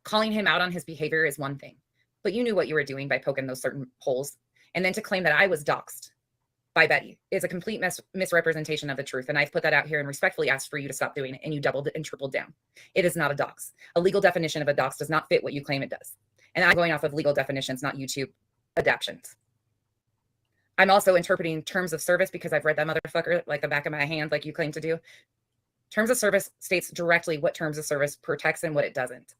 [SPEAKER 2] Calling him out on his behavior is one thing, but you knew what you were doing by poking those certain holes. And then to claim that I was doxxed by Betty is a complete misrepresentation of the truth. And I've put that out here and respectfully asked for you to stop doing it. And you doubled and tripled down. It is not a dox. A legal definition of a dox does not fit what you claim it does. And I'm going off of legal definitions, not YouTube adaptions. I'm also interpreting terms of service because I've read that motherfucker like the back of my hand, like you claim to do. Terms of service states directly what terms of service protects and what it doesn't.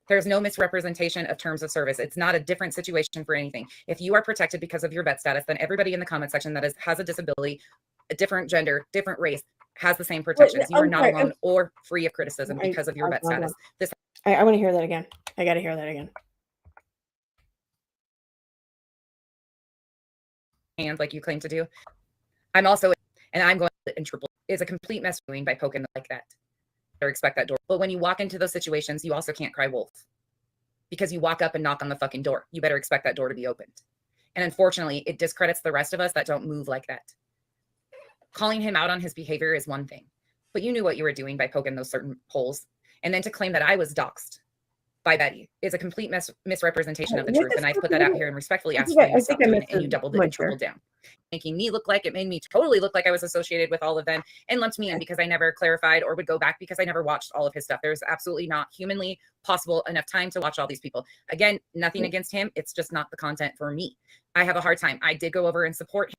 [SPEAKER 2] There's no misrepresentation of terms of service. It's not a different situation for anything. If you are protected because of your vet status, then everybody in the comment section that has a disability, a different gender, different race, has the same protections. You are not alone or free of criticism because of your vet status.
[SPEAKER 1] I want to hear that again. I got to hear that again.
[SPEAKER 2] Hands like you claim to do. I'm also, and I'm going in triple, is a complete mess doing by poking like that. Or expect that door. But when you walk into those situations, you also can't cry wolf because you walk up and knock on the fucking door. You better expect that door to be opened. And unfortunately, it discredits the rest of us that don't move like that. Calling him out on his behavior is one thing, but you knew what you were doing by poking those certain holes. And then to claim that I was doxxed by Betty is a complete misrepresentation of the truth. And I've put that out here and respectfully asked for you to stop doing it, and you doubled it and tripled down. making me look like, it made me totally look like I was associated with all of them and lumped me in because I never clarified or would go back because I never watched all of his stuff. There's absolutely not humanly possible enough time to watch all these people. Again, nothing against him. It's just not the content for me. I have a hard time. I did go over and support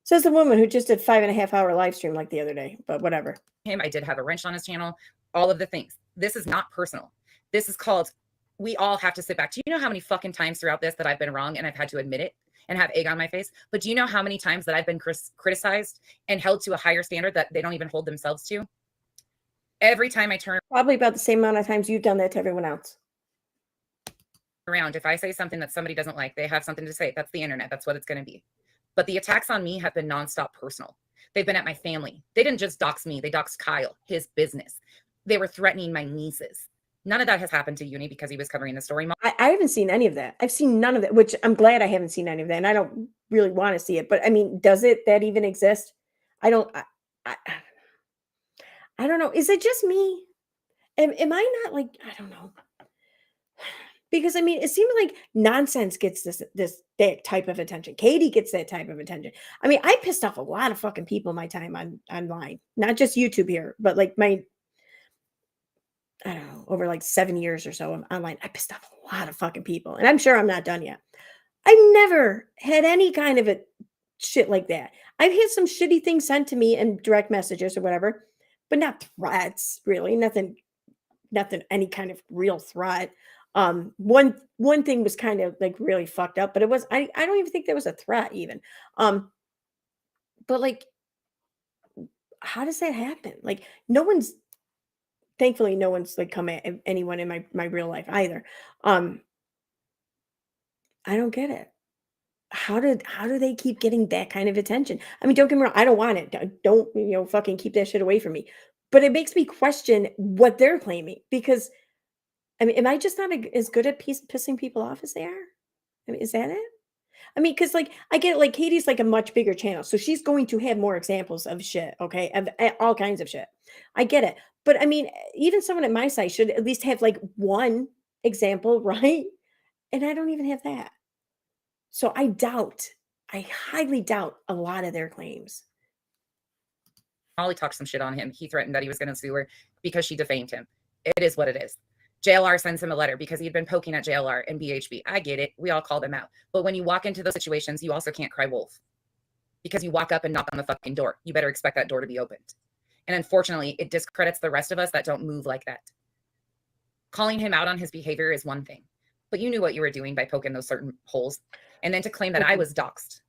[SPEAKER 1] Says the woman who just did 5.5-hour live stream like the other day, but whatever.
[SPEAKER 2] him. I did have a wrench on his channel, all of the things. This is not personal. This is called, we all have to sit back. Do you know how many fucking times throughout this that I've been wrong and I've had to admit it and have egg on my face? But do you know how many times that I've been criticized and held to a higher standard that they don't even hold themselves to? Every time I turn
[SPEAKER 1] Probably about the same amount of times you've done that to everyone else.
[SPEAKER 2] around, if I say something that somebody doesn't like, they have something to say. That's the internet. That's what it's going to be. But the attacks on me have been nonstop personal. They've been at my family. They didn't just dox me. They doxed Kyle, his business. They were threatening my nieces. None of that has happened to Uni because he was covering the story.
[SPEAKER 1] I haven't seen any of that. I've seen none of that, which I'm glad I haven't seen any of that. And I don't really want to see it. But I mean, does that even exist? I don't know. Is it just me? Am I not like, I don't know. Because I mean, it seems like nonsense gets that type of attention. Katie gets that type of attention. I mean, I pissed off a lot of fucking people my time online, not just YouTube here, but like I don't know, over like 7 years or so online, I pissed off a lot of fucking people, and I'm sure I'm not done yet. I've never had any kind of a shit like that. I've had some shitty things sent to me in direct messages or whatever, but not threats, really. Nothing, any kind of real threat. One thing was kind of like really fucked up, but it was, I don't even think there was a threat even. But like, how does that happen? Like thankfully no one's like come at anyone in my real life either. I don't get it. How do they keep getting that kind of attention? I mean, don't get me wrong, I don't want it. Don't fucking keep that shit away from me. But it makes me question what they're claiming, because I mean, am I just not as good at pissing people off as they are? I mean, is that it? I mean, because like I get it, like Katie's like a much bigger channel, so she's going to have more examples of shit, okay, of all kinds of shit. I get it, but I mean, even someone at my size should at least have like one example, right? And I don't even have that. So I highly doubt a lot of their claims.
[SPEAKER 2] Molly talked some shit on him. He threatened that he was going to sue her because she defamed him. It is what it is. JLR sends him a letter because he'd been poking at JLR and BHB. I get it. We all call them out. But when you walk into those situations, you also can't cry wolf, because you walk up and knock on the fucking door. You better expect that door to be opened. And unfortunately, it discredits the rest of us that don't move like that. Calling him out on his behavior is one thing, but you knew what you were doing by poking those certain holes. And then to claim that I was doxxed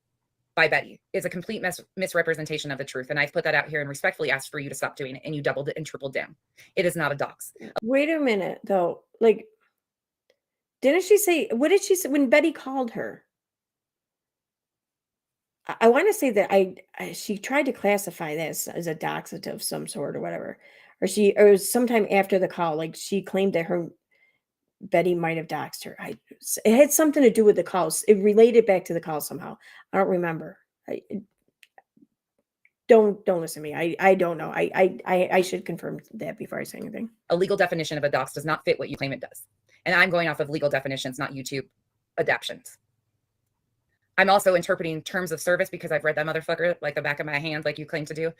[SPEAKER 2] by Betty is a complete misrepresentation of the truth. And I've put that out here and respectfully asked for you to stop doing it. And you doubled it and tripled down. It is not a dox.
[SPEAKER 1] Wait a minute, though. Like, didn't she say, what did she say when Betty called her? I want to say that she tried to classify this as a doxative of some sort or whatever. Or it was sometime after the call, like she claimed that Betty might have doxed her. It had something to do with the calls. It related back to the call somehow. I don't remember. Don't listen to me. I don't know. I should confirm that before I say anything.
[SPEAKER 2] A legal definition of a dox does not fit what you claim it does. And I'm going off of legal definitions, not YouTube adaptions. I'm also interpreting terms of service because I've read that motherfucker like the back of my hand, like you claim to do.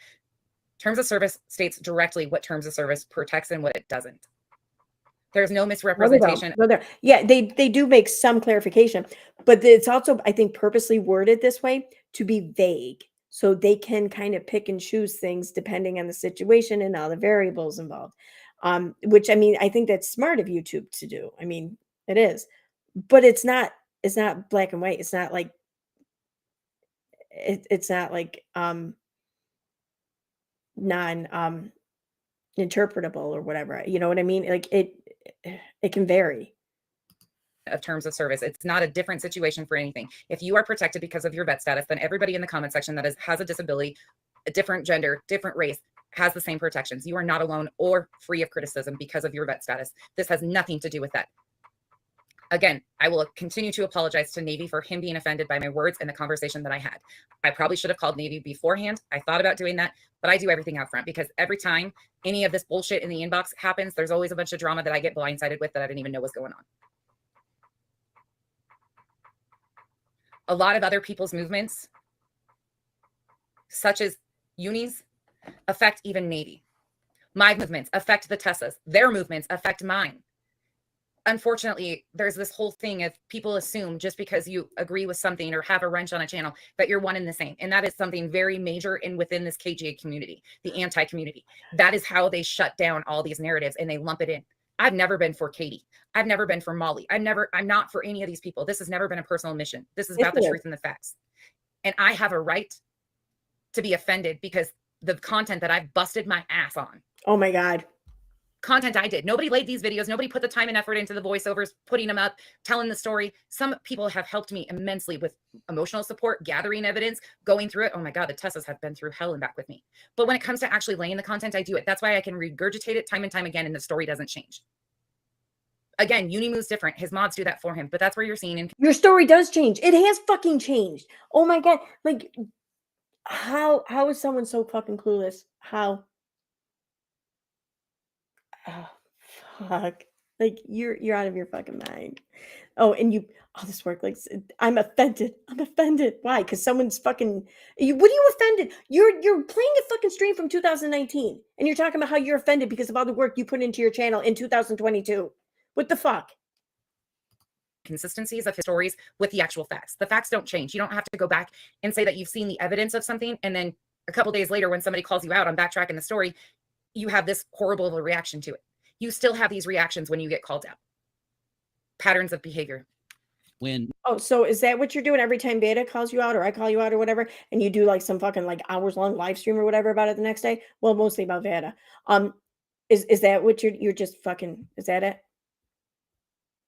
[SPEAKER 2] Terms of service states directly what terms of service protects and what it doesn't. There's no misrepresentation.
[SPEAKER 1] Yeah, they do make some clarification, but it's also, I think, purposely worded this way to be vague, so they can kind of pick and choose things depending on the situation and all the variables involved. Which, I mean, I think that's smart of YouTube to do. I mean, it is, but it's not black and white. It's not like it's not like non interpretable or whatever. You know what I mean? Like it can vary.
[SPEAKER 2] Of terms of service. It's not a different situation for anything. If you are protected because of your vet status, then everybody in the comment section that has a disability, a different gender, different race, has the same protections. You are not alone or free of criticism because of your vet status. This has nothing to do with that. Again, I will continue to apologize to Navy for him being offended by my words and the conversation that I had. I probably should have called Navy beforehand. I thought about doing that, but I do everything out front, because every time any of this bullshit in the inbox happens, there's always a bunch of drama that I get blindsided with that I didn't even know was going on. A lot of other people's movements such as Uni's, affect even Navy. My movements affect the Tessas. Their movements affect mine. Unfortunately, there's this whole thing of people assume just because you agree with something or have a wrench on a channel that you're one and the same. And that is something very major in within this KGA community, the anti-community. That is how they shut down all these narratives and they lump it in. I've never been for Katie. I've never been for Molly. I'm not for any of these people. This has never been a personal mission. This is about the truth and the facts. And I have a right to be offended because the content that I've busted my ass on.
[SPEAKER 1] Oh my God.
[SPEAKER 2] Content I did. Nobody laid these videos. Nobody put the time and effort into the voiceovers, putting them up, telling the story. Some people have helped me immensely with emotional support, gathering evidence, going through it. Oh my God, the Tessas have been through hell and back with me. But when it comes to actually laying the content, I do it. That's why I can regurgitate it time and time again and the story doesn't change. Again, Uni moves different. His mods do that for him, but that's where you're seeing.
[SPEAKER 1] Your story does change. It has fucking changed. Oh my God. Like, how is someone so fucking clueless? How? Oh, fuck. Like, you're out of your fucking mind. Oh, and all this work, like, I'm offended. I'm offended. Why? Because someone's fucking, what are you offended? You're playing a fucking stream from 2019, and you're talking about how you're offended because of all the work you put into your channel in 2022. What the fuck?
[SPEAKER 2] Consistencies of his stories with the actual facts. The facts don't change. You don't have to go back and say that you've seen the evidence of something, and then a couple days later when somebody calls you out on backtracking the story, you have this horrible of a reaction to it. You still have these reactions when you get called out. Patterns of behavior.
[SPEAKER 1] So is that what you're doing every time Beta calls you out or I call you out or whatever, and you do like some fucking like hours long live stream or whatever about it the next day? Well, mostly about Beta. Is that what you're just fucking, is that it?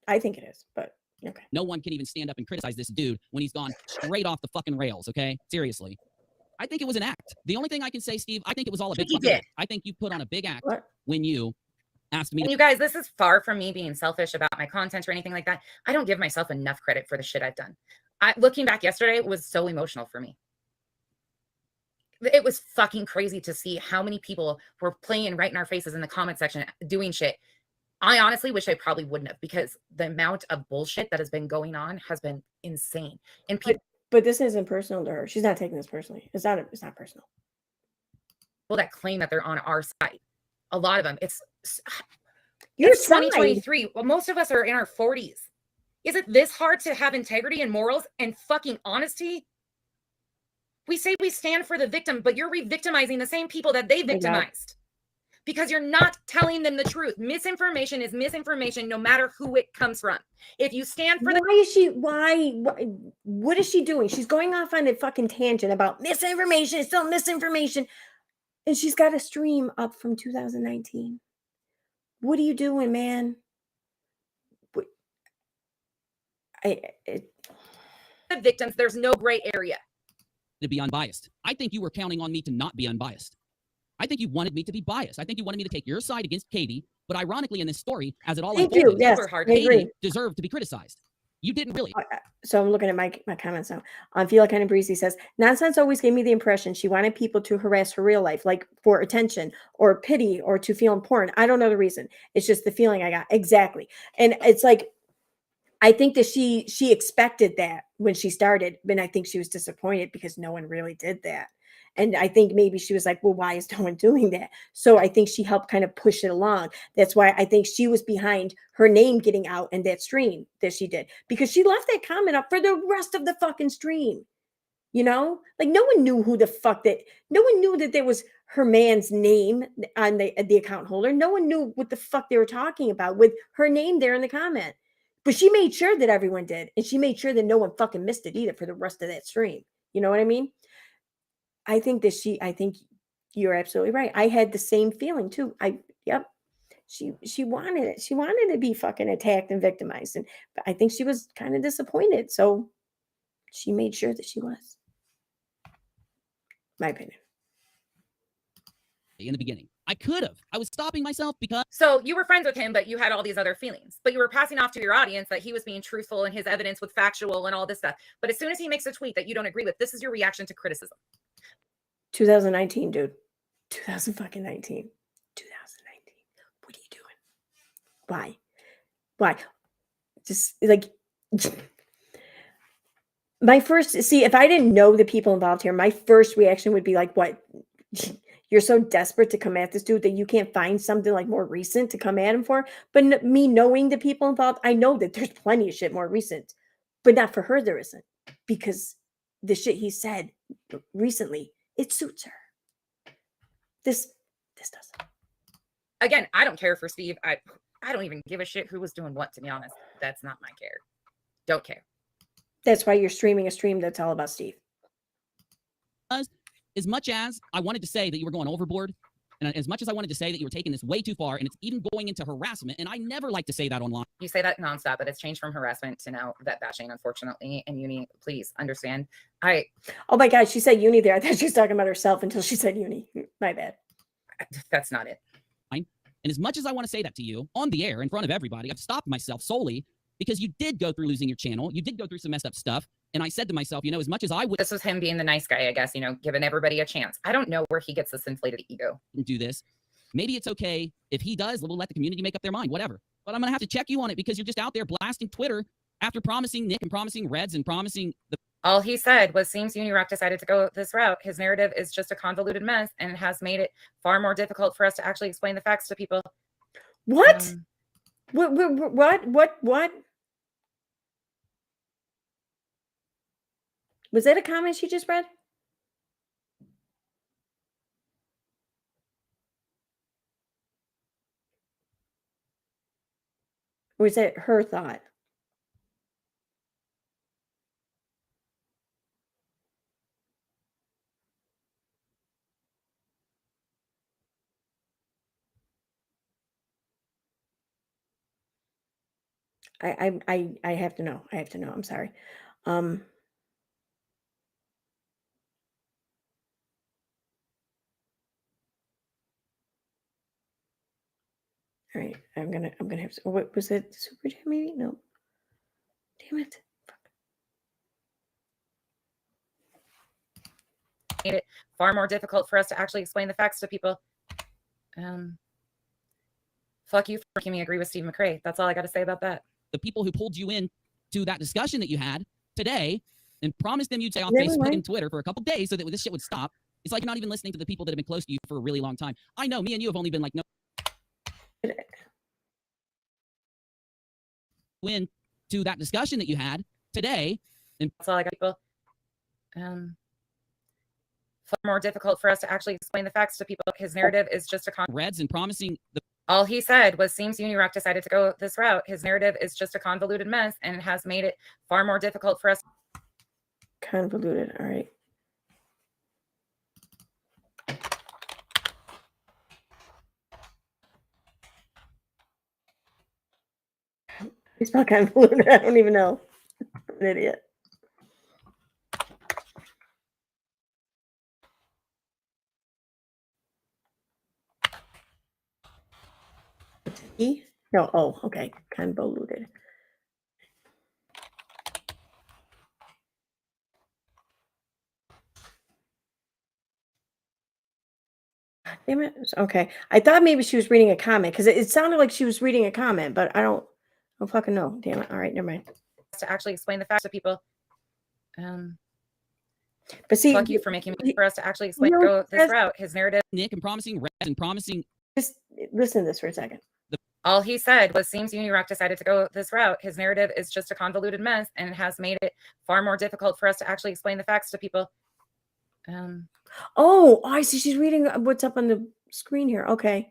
[SPEAKER 1] I think it is, but okay.
[SPEAKER 6] No one can even stand up and criticize this dude when he's gone straight off the fucking rails, okay? Seriously. I think it was an act. The only thing I can say, Steve, I think it was all a big fucking act. I think you put on a big act when you asked me.
[SPEAKER 2] And you guys, this is far from me being selfish about my content or anything like that. I don't give myself enough credit for the shit I've done. Looking back yesterday was so emotional for me. It was fucking crazy to see how many people were playing right in our faces in the comment section doing shit. I honestly wish I probably wouldn't have, because the amount of bullshit that has been going on has been insane. And people,
[SPEAKER 1] but this isn't personal to her. She's not taking this personally. It's not personal.
[SPEAKER 2] People that claim that they're on our side, a lot of them, it's
[SPEAKER 1] 2023.
[SPEAKER 2] Well, most of us are in our 40s. Is it this hard to have integrity and morals and fucking honesty? We say we stand for the victim, but you're re-victimizing the same people that they victimized. Because you're not telling them the truth. Misinformation is misinformation no matter who it comes from. If you stand for
[SPEAKER 1] what is she doing? She's going off on a fucking tangent about misinformation. It's still misinformation. And she's got a stream up from 2019. What are you doing, man?
[SPEAKER 2] The victims, there's no gray area.
[SPEAKER 6] To be unbiased. I think you were counting on me to not be unbiased. I think you wanted me to be biased. I think you wanted me to take your side against Katie, but ironically in this story, as it all unfolded,
[SPEAKER 1] yes,
[SPEAKER 6] Katie deserved to be criticized. You didn't really.
[SPEAKER 1] So I'm looking at my comments now. Feel Kind of Breezy says, Nonsense always gave me the impression she wanted people to harass her real life, like for attention or pity or to feel important. I don't know the reason. It's just the feeling I got. Exactly. And it's like, I think that she expected that when she started, and I think she was disappointed because no one really did that. And I think maybe she was like, well, why is no one doing that? So I think she helped kind of push it along. That's why I think she was behind her name getting out in that stream that she did, because she left that comment up for the rest of the fucking stream. You know, like no one knew who the fuck no one knew that there was her man's name on the account holder. No one knew what the fuck they were talking about with her name there in the comment. But she made sure that everyone did. And she made sure that no one fucking missed it either for the rest of that stream. You know what I mean? I think you're absolutely right. I had the same feeling too. She wanted it. She wanted to be fucking attacked and victimized. And I think she was kind of disappointed. So she made sure that she was. My opinion.
[SPEAKER 6] In the beginning, I could have. I was stopping myself because.
[SPEAKER 2] So you were friends with him, but you had all these other feelings. But you were passing off to your audience that he was being truthful in his evidence with factual and all this stuff. But as soon as he makes a tweet that you don't agree with, this is your reaction to criticism.
[SPEAKER 1] 2019, dude. 2019. What are you doing? Why? Just like My first, see, if I didn't know the people involved here, my first reaction would be like, what? You're so desperate to come at this dude that you can't find something like more recent to come at him for. But me knowing the people involved, I know that there's plenty of shit more recent, but not for her. There isn't, because the shit he said recently, it suits her. This doesn't.
[SPEAKER 2] Again, I don't care for Steve. I don't even give a shit who was doing what, to be honest. That's not my care. Don't care.
[SPEAKER 1] That's why you're streaming a stream that's all about Steve.
[SPEAKER 6] As much as I wanted to say that you were going overboard, and as much as I wanted to say that you were taking this way too far, and it's even going into harassment, and I never like to say that online.
[SPEAKER 2] You say that nonstop, but it's changed from harassment to now vet bashing, unfortunately. And Uni, please understand.
[SPEAKER 1] Oh my God, she said Uni there. I thought she was talking about herself until she said Uni. My bad.
[SPEAKER 2] That's not it.
[SPEAKER 6] And as much as I want to say that to you on the air in front of everybody, I've stopped myself solely because you did go through losing your channel. You did go through some messed up stuff. And I said to myself, you know, as much as I would
[SPEAKER 2] This was him being the nice guy, I guess, you know, giving everybody a chance. I don't know where he gets this inflated ego.
[SPEAKER 6] do this, maybe it's okay if he does, we'll let the community make up their mind, whatever. But I'm going to have to check you on it because you're just out there blasting Twitter after promising Nick and promising Reds and promising the
[SPEAKER 2] All he said was, seems Unirock decided to go this route. His narrative is just a convoluted mess and has made it far more difficult for us to actually explain the facts to people.
[SPEAKER 1] What? What? Was that a comment she just read? Or was that her thought? I have to know. I have to know. I'm sorry. All right, I'm gonna have to. What was it? Super Jam? Maybe no. Damn it!
[SPEAKER 2] Made it far more difficult for us to actually explain the facts to people. Fuck you for making me agree with Steve McRae. That's all I got to say about that.
[SPEAKER 6] the people who pulled you in to that discussion that you had today and promised them you'd stay off
[SPEAKER 1] Never
[SPEAKER 6] Facebook
[SPEAKER 1] mind.
[SPEAKER 6] and Twitter for a couple days so that this shit would stop. It's like you're not even listening to the people that have been close to you for a really long time. I know me and you have only been like, no, in to that discussion that you had today. And
[SPEAKER 2] That's all I got, people. Far more difficult for us to actually explain the facts to people. His narrative is just a
[SPEAKER 6] Reds and promising the
[SPEAKER 2] All he said was, seems Unirock decided to go this route. His narrative is just a convoluted mess and has made it far more difficult for us.
[SPEAKER 1] Convoluted. All right. I spell convoluted. I don't even know. I'm an idiot. E? No. Oh, okay. Convoluted. Damn it. Okay. I thought maybe she was reading a comment because it sounded like she was reading a comment, but I don't fucking know. Damn it. All right. Never mind.
[SPEAKER 2] To actually explain the facts to people.
[SPEAKER 1] But see,
[SPEAKER 2] Fuck you for making me for us to actually explain
[SPEAKER 1] You know,
[SPEAKER 2] go this
[SPEAKER 1] that's-
[SPEAKER 2] route. His narrative.
[SPEAKER 6] Nick and promising Reds and promising
[SPEAKER 1] just listen to this for a second.
[SPEAKER 2] All he said was, seems Unirock decided to go this route. His narrative is just a convoluted mess and has made it far more difficult for us to actually explain the facts to people.
[SPEAKER 1] Oh, I see. She's reading what's up on the screen here. Okay.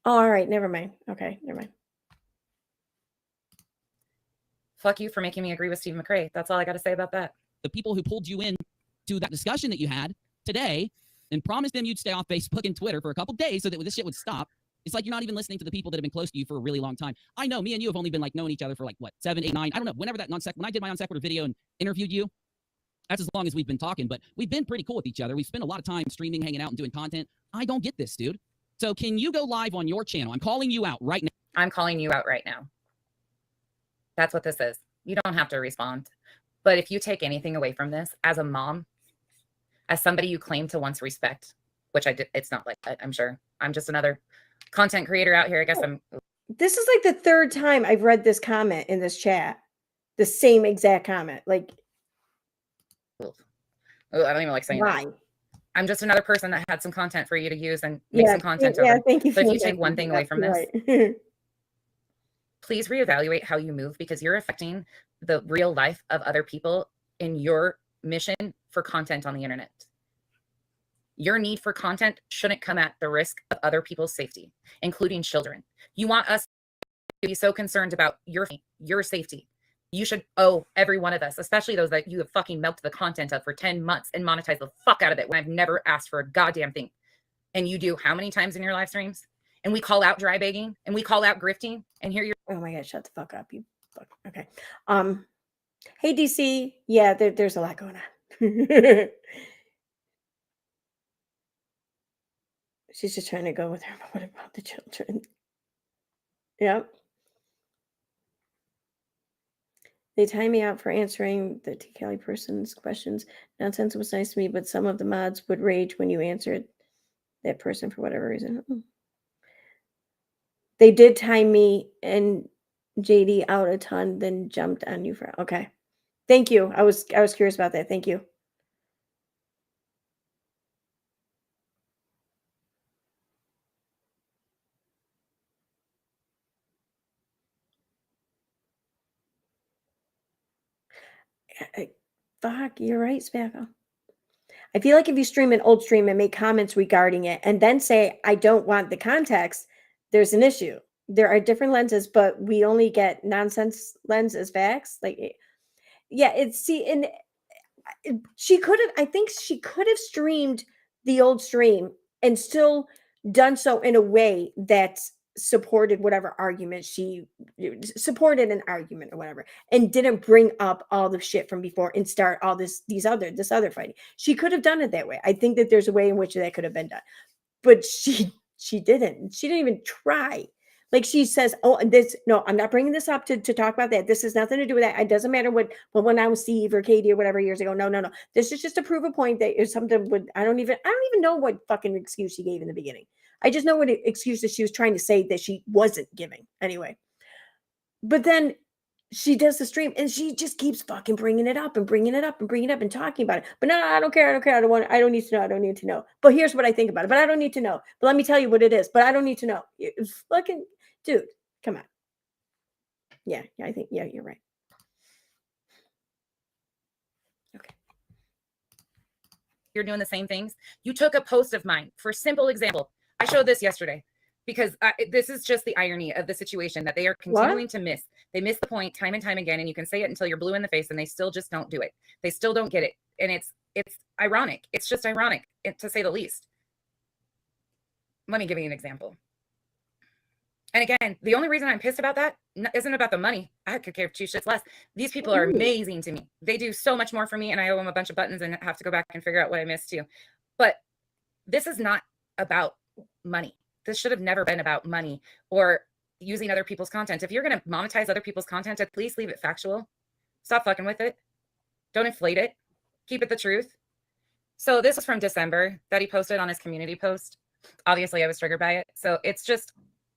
[SPEAKER 1] Oh, all right. Never mind. Okay. Never mind.
[SPEAKER 2] Fuck you for making me agree with Steve McRae. That's all I got to say about that.
[SPEAKER 6] the people who pulled you in to that discussion that you had today and promised them you'd stay off Facebook and Twitter for a couple days so that this shit would stop. It's like you're not even listening to the people that have been close to you for a really long time. I know me and you have only been like knowing each other for like what, 7, 8, 9. I don't know. Whenever that when I did my non sequitur video and interviewed you, that's as long as we've been talking, but we've been pretty cool with each other. We've spent a lot of time streaming, hanging out, and doing content. I don't get this, dude. So can you go live on your channel? I'm calling you out right now.
[SPEAKER 2] I'm calling you out right now. That's what this is. You don't have to respond. But if you take anything away from this, as a mom, as somebody you claim to once respect, which I did, it's not like that, I'm sure. I'm just another content creator out here. I guess I'm.
[SPEAKER 1] This is like the third time I've read this comment in this chat. The same exact comment. Like,
[SPEAKER 2] Ugh, I don't even like saying that.
[SPEAKER 1] Why?
[SPEAKER 2] I'm just another person that had some content for you to use and make some content
[SPEAKER 1] Yeah,
[SPEAKER 2] over.
[SPEAKER 1] thank you.
[SPEAKER 2] So if
[SPEAKER 1] for
[SPEAKER 2] you take one thing away from this,
[SPEAKER 1] right.
[SPEAKER 2] please reevaluate how you move, because you're affecting the real life of other people in your mission for content on the internet. Your need for content shouldn't come at the risk of other people's safety, including children. You want us to be so concerned about your safety. You should owe every one of us, especially those that you have fucking milked the content of for 10 months and monetize the fuck out of it when I've never asked for a goddamn thing. And you do how many times in your live streams? And we call out dry begging and we call out grifting, and here you're.
[SPEAKER 1] Oh my God, shut the fuck up, you fuck. Okay. Hey DC. Yeah, there's a lot going on. She's just trying to go with her. But what about the children? Yep. They time me out for answering the T. Kelly person's questions. Nonsense was nice to me, but some of the mods would rage when you answered that person for whatever reason. They did time me and JD out a ton, then jumped on you for okay. Thank you. I was curious about that. Thank you. Fuck, you're right, Spackle. I feel like if you stream an old stream and make comments regarding it and then say, I don't want the context, there's an issue. There are different lenses, but we only get nonsense lens as facts. Like, yeah, and she could have, I think she could have streamed the old stream and still done so in a way that supported whatever argument she supported an argument or whatever, and didn't bring up all the shit from before and start all this other fighting. She could have done it that way. I think that there's a way in which that could have been done, but she didn't. She didn't even try. Like she says, oh, no, I'm not bringing this up to talk about that. This has nothing to do with that. It doesn't matter when I was Steve or Katie or whatever years ago. No. This is just to prove a point that is something with, I don't even know what fucking excuse she gave in the beginning. I just know what excuses she was trying to say that she wasn't giving anyway. But then she does the stream and she just keeps fucking bringing it up and talking about it. But no, I don't care. I don't need to know. But here's what I think about it. But I don't need to know. But let me tell you what it is. But I don't need to know. It's fucking dude, come on. Yeah, I think, yeah, you're right. Okay.
[SPEAKER 2] You're doing the same things. You took a post of mine for simple example. I showed this yesterday because this is just the irony of the situation that they are continuing to miss. They miss the point time and time again, and you can say it until you're blue in the face and they still just don't do it. They still don't get it. And it's ironic. It's just ironic, to say the least. Let me give you an example. And again, the only reason I'm pissed about that isn't about the money. I could care two shits less. These people are amazing to me. They do so much more for me, and I owe them a bunch of buttons and have to go back and figure out what I missed too. But this is not about money. This should have never been about money or using other people's content. If you're going to monetize other people's content, at least leave it factual. Stop fucking with it. Don't inflate it. Keep it the truth. So this was from December that he posted on his community post. Obviously, I was triggered by it. So it's just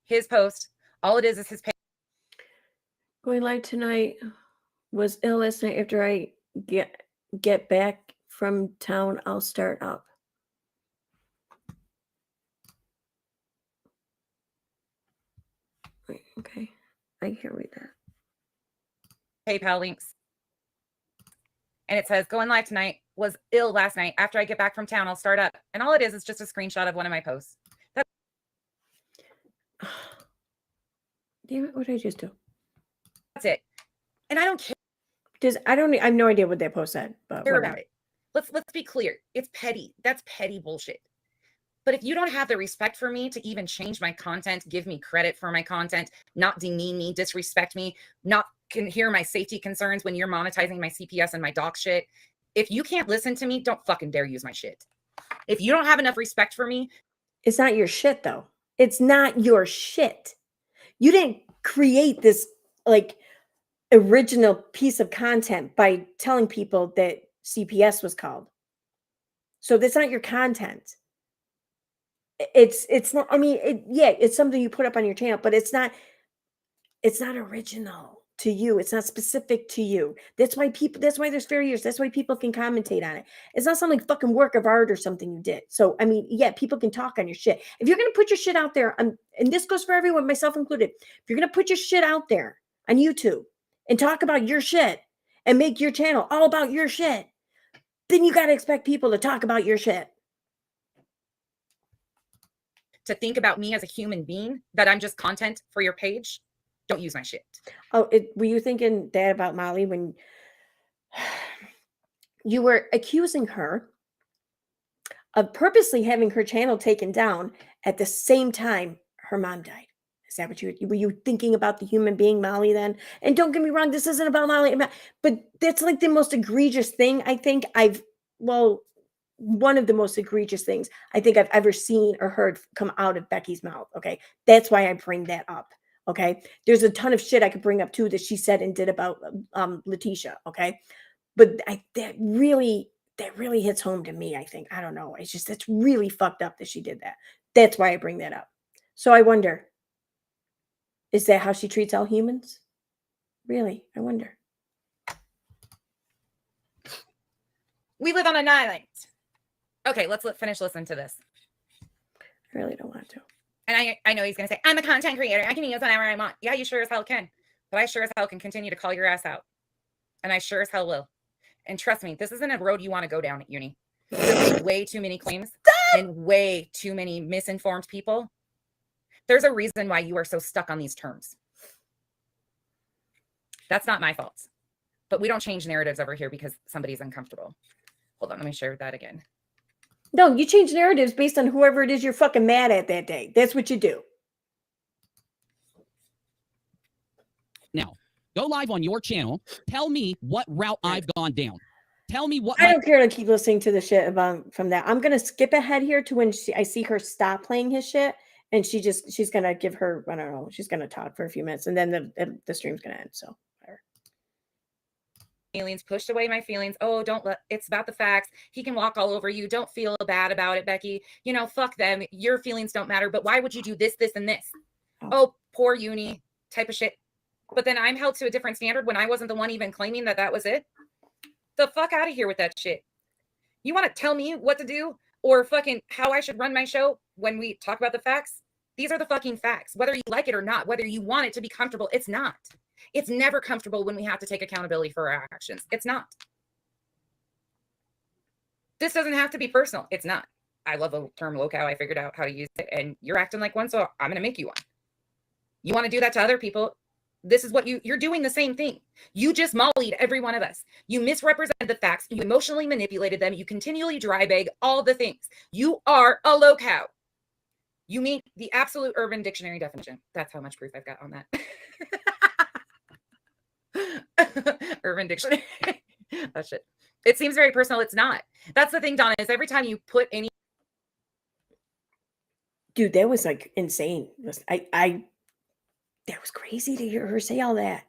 [SPEAKER 2] his post. All it is his page.
[SPEAKER 1] Going live tonight was ill last night. After I get back from town, I'll start up. Wait, okay. I can't read that.
[SPEAKER 2] PayPal links. And it says, going live tonight, was ill last night. After I get back from town, I'll start up. And all it is just a screenshot of one of my posts.
[SPEAKER 1] Damn it, what did I just do?
[SPEAKER 2] That's it. And I don't care
[SPEAKER 1] I have no idea what that post said, but
[SPEAKER 2] about it. Let's be clear. It's petty. That's petty bullshit. But if you don't have the respect for me to even change my content, give me credit for my content, not demean me, disrespect me, not can hear my safety concerns when you're monetizing my CPS and my doc shit. If you can't listen to me, don't fucking dare use my shit. If you don't have enough respect for me.
[SPEAKER 1] It's not your shit though. It's not your shit. You didn't create this like original piece of content by telling people that CPS was called. So that's not your content. It's not, I mean, it's something you put up on your channel, but it's not original. to you. It's not specific to you. That's why there's fair use. That's why people can commentate on it. It's not some like fucking work of art or something you did. So, I mean, yeah, people can talk on your shit. If you're going to put your shit out there, and this goes for everyone, myself included, if you're going to put your shit out there on YouTube and talk about your shit and make your channel all about your shit, then you got to expect people to talk about your shit.
[SPEAKER 2] To think about me as a human being, that I'm just content for your page, don't use my shit.
[SPEAKER 1] Oh, were you thinking that about Molly when you were accusing her of purposely having her channel taken down at the same time her mom died? Is that what were you thinking about the human being Molly then? And don't get me wrong, this isn't about Molly, but that's like the most egregious thing I think one of the most egregious things I think I've ever seen or heard come out of Becky's mouth. Okay. That's why I bring that up. Okay. There's a ton of shit I could bring up too that she said and did about Letitia. Okay. But that really hits home to me, I think. I don't know. It's just, that's really fucked up that she did that. That's why I bring that up. So I wonder, is that how she treats all humans? Really? I wonder.
[SPEAKER 2] We live on an island. Okay, let's finish listening to this.
[SPEAKER 1] I really don't want to.
[SPEAKER 2] And I know he's going to say, I'm a content creator. I can use whatever I want. Yeah, you sure as hell can. But I sure as hell can continue to call your ass out. And I sure as hell will. And trust me, this isn't a road you want to go down at uni. There's way too many claims and way too many misinformed people. There's a reason why you are so stuck on these terms. That's not my fault. But we don't change narratives over here because somebody's uncomfortable. Hold on, let me share that again.
[SPEAKER 1] No, you change narratives based on whoever it is you're fucking mad at that day. That's what you do.
[SPEAKER 6] Now, go live on your channel. Tell me what route I've gone down. Tell me what.
[SPEAKER 1] I don't care to keep listening to the shit about from that. I'm gonna skip ahead here to when I see her stop playing his shit, and she's gonna give her, I don't know, she's gonna talk for a few minutes, and then the stream's gonna end. So.
[SPEAKER 2] Feelings, pushed away my feelings. Oh, it's about the facts. He can walk all over you. Don't feel bad about it, Becky. You know, fuck them. Your feelings don't matter. But why would you do this, this, and this? Oh, poor uni type of shit. But then I'm held to a different standard when I wasn't the one even claiming that was it. The fuck out of here with that shit. You want to tell me what to do or fucking how I should run my show when we talk about the facts? These are the fucking facts. Whether you like it or not, whether you want it to be comfortable, it's not. It's never comfortable when we have to take accountability for our actions. It's not. This doesn't have to be personal. It's not. I love the term low-cow. I figured out how to use it, and you're acting like one, so I'm going to make you one. You want to do that to other people? This is what you're doing the same thing. You just mollied every one of us. You misrepresented the facts. You emotionally manipulated them. You continually dry bag all the things. You are a low-cow. You mean the absolute Urban Dictionary definition. That's how much proof I've got on that. Urban Dictionary. That shit. It seems very personal. It's not. That's the thing, Donna, is every time you put any.
[SPEAKER 1] Dude, that was like insane. That was crazy to hear her say all that.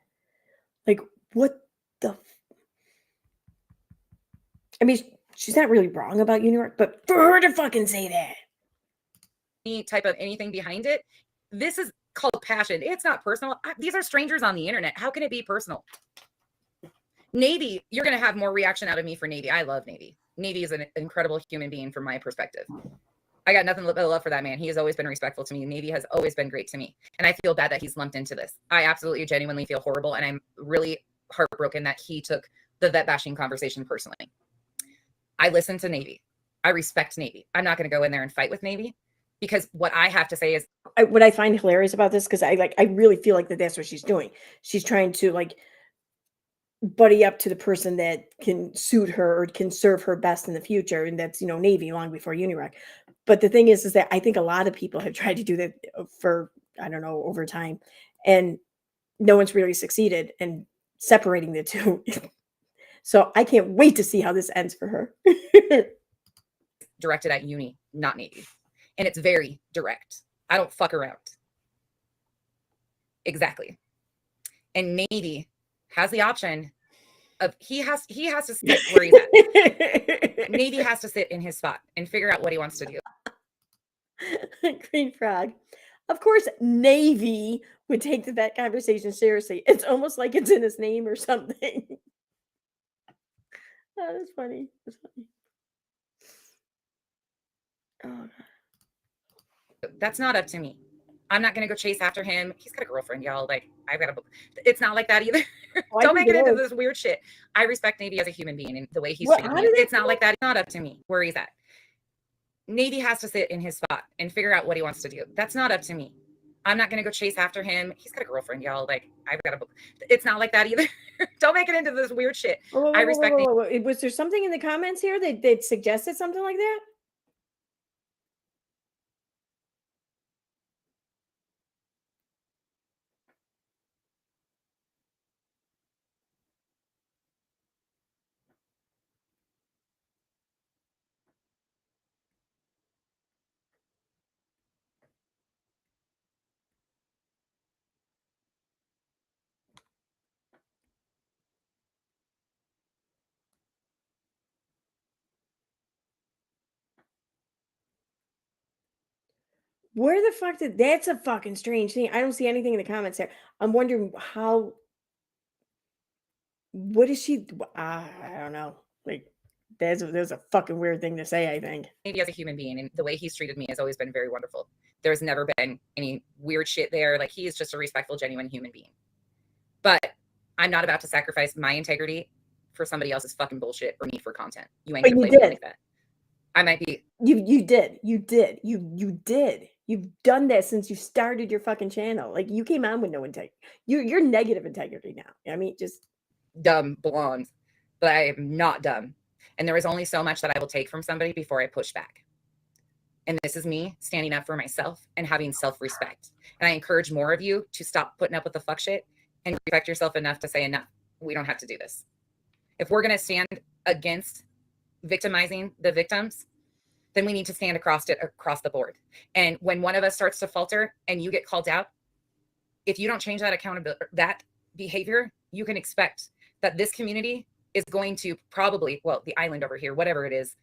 [SPEAKER 1] Like, what the? I mean, she's not really wrong about Unirock, but for her to fucking say that.
[SPEAKER 2] Any type of anything behind it. This is called passion. It's not personal. These are strangers on the internet. How can it be personal? Navy, you're going to have more reaction out of me for Navy. I love Navy. Navy is an incredible human being from my perspective. I got nothing but love for that man. He has always been respectful to me. Navy has always been great to me. And I feel bad that he's lumped into this. I absolutely genuinely feel horrible. And I'm really heartbroken that he took the vet bashing conversation personally. I listen to Navy. I respect Navy. I'm not going to go in there and fight with Navy because what I have to say is
[SPEAKER 1] what I find hilarious about this, because I really feel like that's what she's doing. She's trying to like buddy up to the person that can suit her or can serve her best in the future. And that's, Navy long before Unirock. But the thing is that I think a lot of people have tried to do that for, I don't know, over time. And no one's really succeeded in separating the two. So I can't wait to see how this ends for her.
[SPEAKER 2] Directed at uni, not Navy. And it's very direct. I don't fuck around. Exactly. And Navy has the option of he has to sit where he's at. Navy has to sit in his spot and figure out what he wants to do.
[SPEAKER 1] Green Frog. Of course, Navy would take that conversation seriously. It's almost like it's in his name or something. Oh, that's funny. That's funny. Oh,
[SPEAKER 2] That's not up to me. I'm not going to go chase after him. He's got a girlfriend, y'all. Like, I've got a, it's not like that either.
[SPEAKER 1] I
[SPEAKER 2] Don't
[SPEAKER 1] think
[SPEAKER 2] make it into
[SPEAKER 1] is.
[SPEAKER 2] this weird shit. I respect Navy as a human being and the way he's
[SPEAKER 1] Well,
[SPEAKER 2] treated
[SPEAKER 1] how
[SPEAKER 2] me.
[SPEAKER 1] did that
[SPEAKER 2] It's not like that. It's not up to me where he's at. Navy has to sit in his spot and figure out what he wants to do. That's not up to me. I'm not going to go chase after him. He's got a girlfriend, y'all. Like, I've got a, it's not like that either. Don't make it into this weird shit. I respect Navy.
[SPEAKER 1] Was there something in the comments here that suggested something like that? Where the fuck that's a fucking strange thing. I don't see anything in the comments there. I'm wondering how. What is she? I don't know. Like, that's a fucking weird thing to say, I think.
[SPEAKER 2] Navy as a human being and the way he's treated me has always been very wonderful. There's never been any weird shit there. Like, he is just a respectful, genuine human being. But I'm not about to sacrifice my integrity for somebody else's fucking bullshit or me for content. You ain't
[SPEAKER 1] But
[SPEAKER 2] gonna
[SPEAKER 1] you
[SPEAKER 2] play me
[SPEAKER 1] did.
[SPEAKER 2] like that. I might be.
[SPEAKER 1] You did. You did. You've done that since you started your fucking channel. Like, you came on with no integrity. You're negative integrity now. I mean, just
[SPEAKER 2] dumb blonde, but I am not dumb. And there is only so much that I will take from somebody before I push back. And this is me standing up for myself and having self-respect. And I encourage more of you to stop putting up with the fuck shit and respect yourself enough to say, enough, we don't have to do this. If we're going to stand against victimizing the victims, then we need to stand across the board. And when one of us starts to falter and you get called out, if you don't change that accountability, that behavior, you can expect that this community is going to probably, well, the island over here, whatever it is,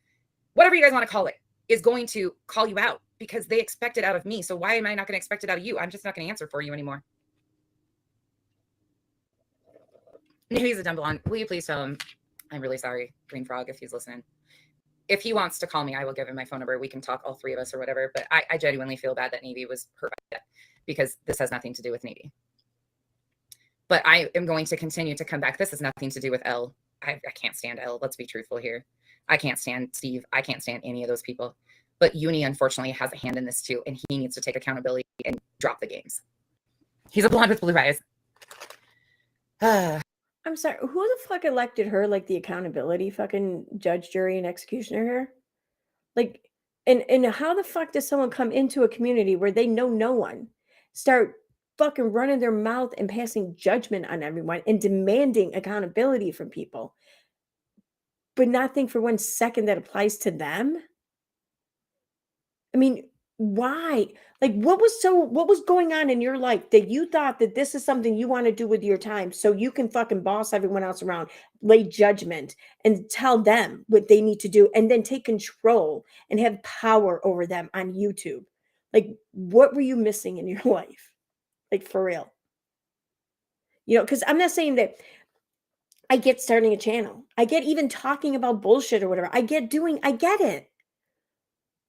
[SPEAKER 2] whatever you guys want to call it, is going to call you out because they expect it out of me. So why am I not going to expect it out of you? I'm just not going to answer for you anymore. Maybe he's a dumb blonde. Will you please tell him I'm really sorry, Green Frog, if he's listening. If he wants to call me, I will give him my phone number. We can talk, all three of us or whatever. But I genuinely feel bad that Navy was hurt by that because this has nothing to do with Navy. But I am going to continue to come back. This has nothing to do with L. I can't stand L. Let's be truthful here. I can't stand Steve. I can't stand any of those people. But Uni, unfortunately, has a hand in this too. And he needs to take accountability and drop the games. He's a blonde with blue eyes.
[SPEAKER 1] I'm sorry. Who the fuck elected her like the accountability fucking judge, jury, and executioner here? Like, and how the fuck does someone come into a community where they know no one, start fucking running their mouth and passing judgment on everyone and demanding accountability from people, but not think for 1 second that applies to them? I mean, why? Like, what was going on in your life that you thought that this is something you want to do with your time so you can fucking boss everyone else around, lay judgment and tell them what they need to do, and then take control and have power over them on YouTube? Like, what were you missing in your life? Like, for real. Because I'm not saying that I get starting a channel. I get even talking about bullshit or whatever. I get it.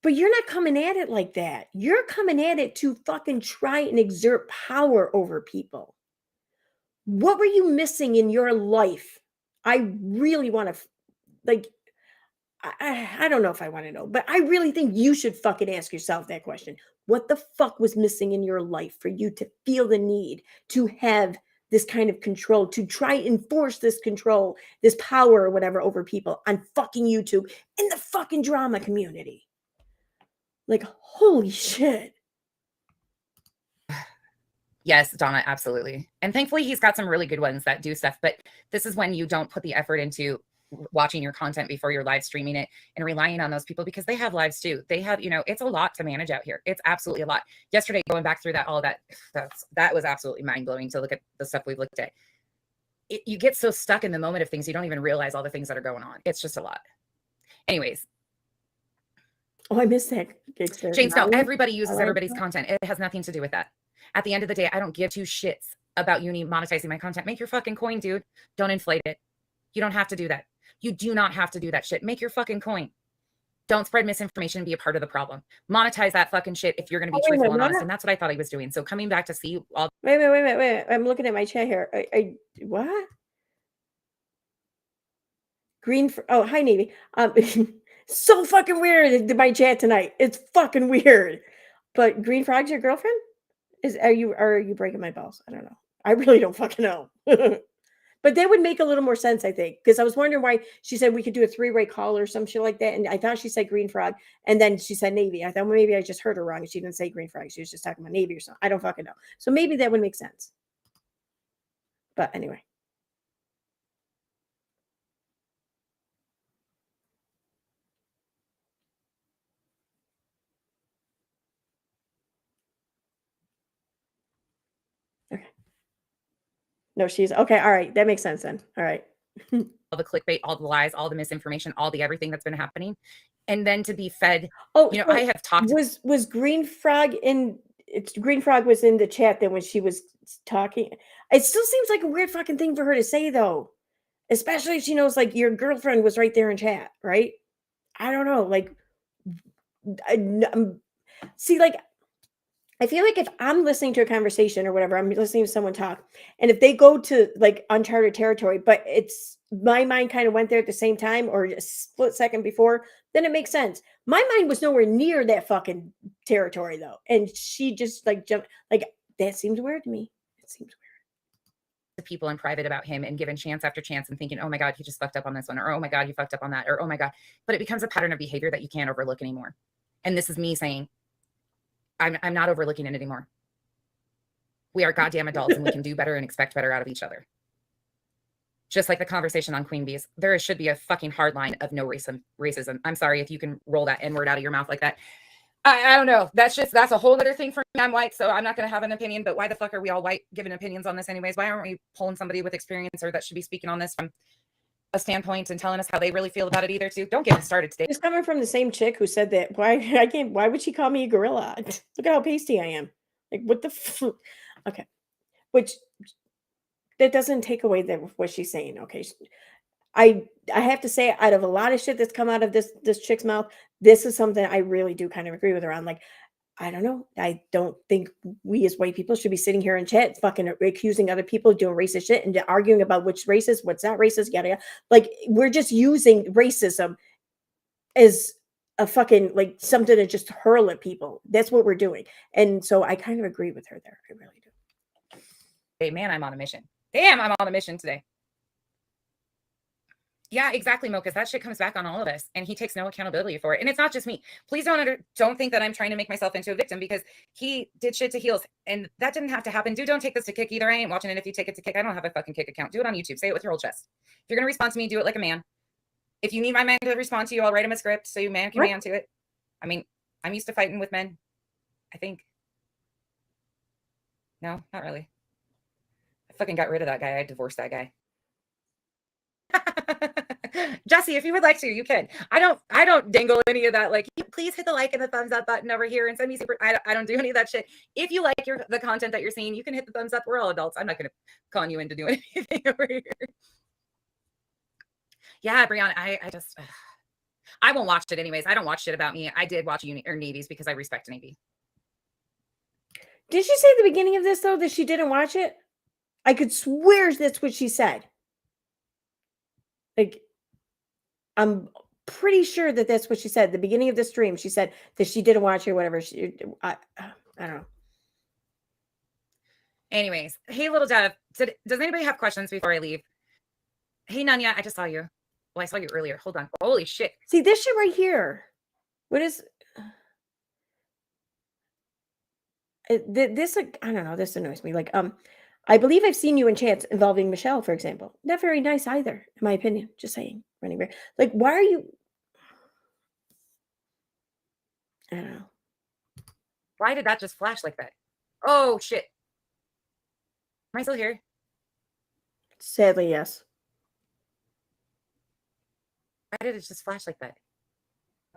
[SPEAKER 1] But you're not coming at it like that. You're coming at it to fucking try and exert power over people. What were you missing in your life? I really want to, like, I don't know if I want to know, but I really think you should fucking ask yourself that question. What the fuck was missing in your life for you to feel the need to have this kind of control, to try and enforce this control, this power or whatever over people on fucking YouTube in the fucking drama community? Like, holy shit.
[SPEAKER 2] Yes, Donna, absolutely. And thankfully, he's got some really good ones that do stuff. But this is when you don't put the effort into watching your content before you're live streaming it and relying on those people because they have lives too. They have, it's a lot to manage out here. It's absolutely a lot. Yesterday, going back through that was absolutely mind blowing to look at the stuff we've looked at. You get so stuck in the moment of things, you don't even realize all the things that are going on. It's just a lot. Anyways.
[SPEAKER 1] Oh, I missed that. Gigster.
[SPEAKER 2] James, no,
[SPEAKER 1] Nine?
[SPEAKER 2] everybody uses
[SPEAKER 1] like
[SPEAKER 2] everybody's
[SPEAKER 1] that.
[SPEAKER 2] content. It has nothing to do with that. At the end of the day, I don't give two shits about Uni monetizing my content. Make your fucking coin, dude. Don't inflate it. You don't have to do that. You do not have to do that shit. Make your fucking coin. Don't spread misinformation and be a part of the problem. Monetize that fucking shit if you're going to be
[SPEAKER 1] Oh, wait a
[SPEAKER 2] truthful
[SPEAKER 1] minute,
[SPEAKER 2] and honest.
[SPEAKER 1] what?
[SPEAKER 2] And that's what I thought he was doing. So coming back to see all
[SPEAKER 1] Wait. I'm looking at my chat here. What? Oh, hi, Navy. So fucking weird, my chat tonight. It's fucking weird. But Green Frog's your girlfriend? Are you breaking my balls? I don't know. I really don't fucking know. But that would make a little more sense, I think, because I was wondering why she said we could do a three-way call or some shit like that, and I thought she said Green Frog, and then she said Navy. I thought, well, maybe I just heard her wrong, and she didn't say Green Frog. She was just talking about Navy or something. I don't fucking know. So maybe that would make sense. But anyway. Okay. No, she's okay. All right, that makes sense then. All right.
[SPEAKER 2] the clickbait, all the lies, all the misinformation, all the everything that's been happening, and then to be fed.
[SPEAKER 1] Oh,
[SPEAKER 2] You know,
[SPEAKER 1] so
[SPEAKER 2] I have talked.
[SPEAKER 1] was Green Frog in? Green Frog was in the chat then when she was talking. It still seems like a weird fucking thing for her to say though, especially if she knows like your girlfriend was right there in chat, right? I don't know, like, see, like, I feel like if I'm listening to a conversation or whatever, I'm listening to someone talk, and if they go to like uncharted territory, but it's my mind kind of went there at the same time or a split second before, then it makes sense. My mind was nowhere near that fucking territory though, and she just like jumped. Like that seems weird to me. It seems weird.
[SPEAKER 2] To people in private about him and given chance after chance and thinking, oh my God, he just fucked up on this one, or oh my God, he fucked up on that, or oh my God. But it becomes a pattern of behavior that you can't overlook anymore. And this is me saying, I'm not overlooking it anymore. We are goddamn adults and we can do better and expect better out of each other. Just like the conversation on Queen Bees, there should be a fucking hard line of no racism. I'm sorry if you can roll that N word out of your mouth like that. I don't know. That's a whole other thing for me. I'm white, so I'm not going to have an opinion. But why the fuck are we all white giving opinions on this anyways? Why aren't we pulling somebody with experience or that should be speaking on this from a standpoint and telling us how they really feel about it either too? Don't get me started today.
[SPEAKER 1] It's coming from the same chick who said that. Why would she call me a gorilla? Look at how pasty I am. Like what the okay. Which that doesn't take away what she's saying. Okay. I have to say, out of a lot of shit that's come out of this chick's mouth, this is something I really do kind of agree with her on. Like, I don't know. I don't think we as white people should be sitting here in chat fucking accusing other people of doing racist shit and arguing about which racist, what's not racist, yada yada. Like, we're just using racism as a fucking like something to just hurl at people. That's what we're doing. And so I kind of agree with her there. I really do.
[SPEAKER 2] Hey man, I'm on a mission. Damn, I'm on a mission today. Yeah, exactly, Mo, because that shit comes back on all of us and he takes no accountability for it. And it's not just me. Please don't think that I'm trying to make myself into a victim because he did shit to heels and that didn't have to happen. Dude, don't take this to Kick either. I ain't watching it if you take it to Kick. I don't have a fucking Kick account. Do it on YouTube. Say it with your whole chest. If you're going to respond to me, do it like a man. If you need my man to respond to you, I'll write him a script so you man can man to it. I mean, I'm used to fighting with men, I think. No, not really. I fucking got rid of that guy. I divorced that guy. Jesse, if you would like to, you can. I don't dangle any of that. Like, please hit the like and the thumbs up button over here and send me super. I don't do any of that shit. If you like the content that you're seeing, you can hit the thumbs up. We're all adults. I'm not going to con you into doing anything over here. Yeah, Brianna, I just I won't watch it anyways. I don't watch shit about me. I did watch Navy's because I respect Navy.
[SPEAKER 1] Did she say at the beginning of this though that she didn't watch it? I could swear that's what she said. Like, I'm pretty sure that that's what she said at the beginning of the stream. She said that she didn't watch it or whatever. I don't know.
[SPEAKER 2] Anyways, hey, little Dev, does anybody have questions before I leave? Hey, Nanya, I just saw you. Well, I saw you earlier. Hold on. Holy shit.
[SPEAKER 1] See this shit right here. What is this? I don't know. This annoys me. Like, I believe I've seen you in chats involving Michelle, for example. Not very nice either, in my opinion. Just saying. Running very, like, why are you? I don't know.
[SPEAKER 2] Why did that just flash like that? Oh shit. Am I still here?
[SPEAKER 1] Sadly, yes.
[SPEAKER 2] Why did it just flash like that?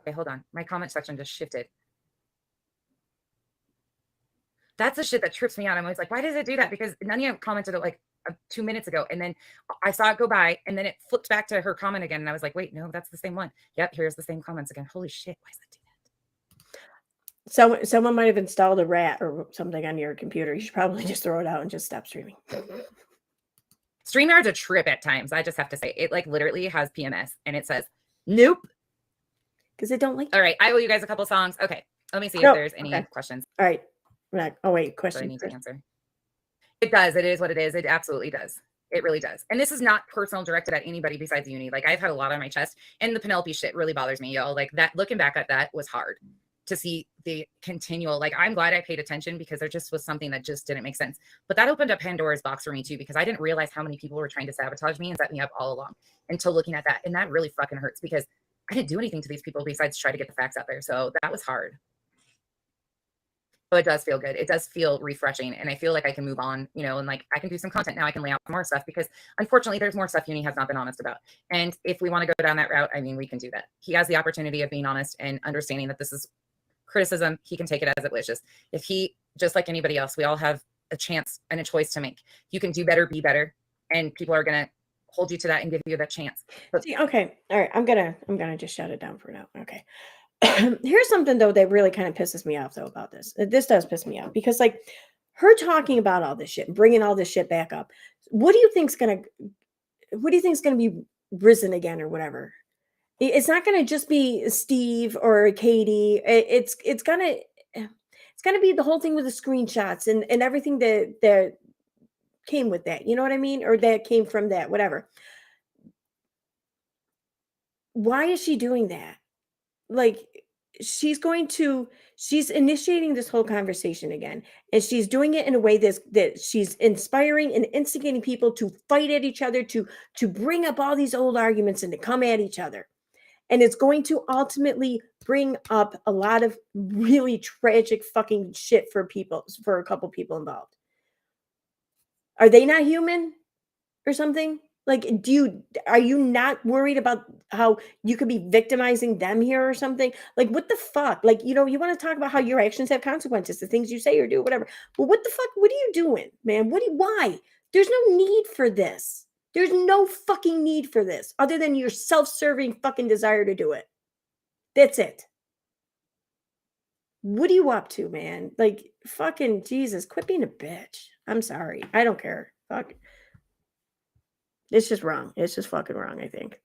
[SPEAKER 2] Okay, hold on. My comment section just shifted. That's the shit that trips me out. I'm always like, why does it do that? Because none of you commented it like 2 minutes ago. And then I saw it go by and then it flipped back to her comment again. And I was like, wait, no, that's the same one. Yep, here's the same comments again. Holy shit, why does that do that?
[SPEAKER 1] Someone might have installed a rat or something on your computer. You should probably just throw it out and just stop streaming.
[SPEAKER 2] StreamYard's a trip at times. I just have to say, it like literally has PMS and it says, nope.
[SPEAKER 1] Because they don't like.
[SPEAKER 2] All right, I owe you guys a couple songs. Okay, let me see
[SPEAKER 1] No,
[SPEAKER 2] if there's any
[SPEAKER 1] okay.
[SPEAKER 2] questions
[SPEAKER 1] All right. Oh, wait,
[SPEAKER 2] that I
[SPEAKER 1] question.
[SPEAKER 2] need to answer. It does. It is what it is. It absolutely does. It really does. And this is not personal directed at anybody besides Uni. Like I've had a lot on my chest and the Penelope shit really bothers me, y'all. Like that, looking back at that was hard to see the continual, like, I'm glad I paid attention because there just was something that just didn't make sense. But that opened up Pandora's box for me too, because I didn't realize how many people were trying to sabotage me and set me up all along until looking at that. And that really fucking hurts because I didn't do anything to these people besides try to get the facts out there. So that was hard. But it does feel good. It does feel refreshing. And I feel like I can move on, you know, and like I can do some content now. I can lay out more stuff because unfortunately there's more stuff Uni has not been honest about. And if we want to go down that route, I mean, we can do that. He has the opportunity of being honest and understanding that this is criticism. He can take it as it wishes. If he, just like anybody else, we all have a chance and a choice to make. You can do better, be better. And people are going to hold you to that and give you that chance. But
[SPEAKER 1] See, okay. All right. I'm gonna just shut it down for now. Okay. Here's something though that really kind of pisses me off though about this. This does piss me off because like her talking about all this shit and bringing all this shit back up. What do you think's gonna be risen again or whatever? It's not gonna just be Steve or Katie. It's gonna be the whole thing with the screenshots and everything that came with that. You know what I mean? Or that came from that, whatever. Why is she doing that? Like she's initiating this whole conversation again, and she's doing it in a way that she's inspiring and instigating people to fight at each other, to bring up all these old arguments and to come at each other. And it's going to ultimately bring up a lot of really tragic fucking shit for a couple people involved. Are they not human or something? Like, are you not worried about how you could be victimizing them here or something? Like, what the fuck? Like, you know, you want to talk about how your actions have consequences, the things you say or do, whatever. Well, what the fuck? What are you doing, man? Why? There's no need for this. There's no fucking need for this other than your self-serving fucking desire to do it. That's it. What are you up to, man? Like, fucking Jesus, quit being a bitch. I'm sorry. I don't care. Fuck. It's just wrong. It's just fucking wrong, I think.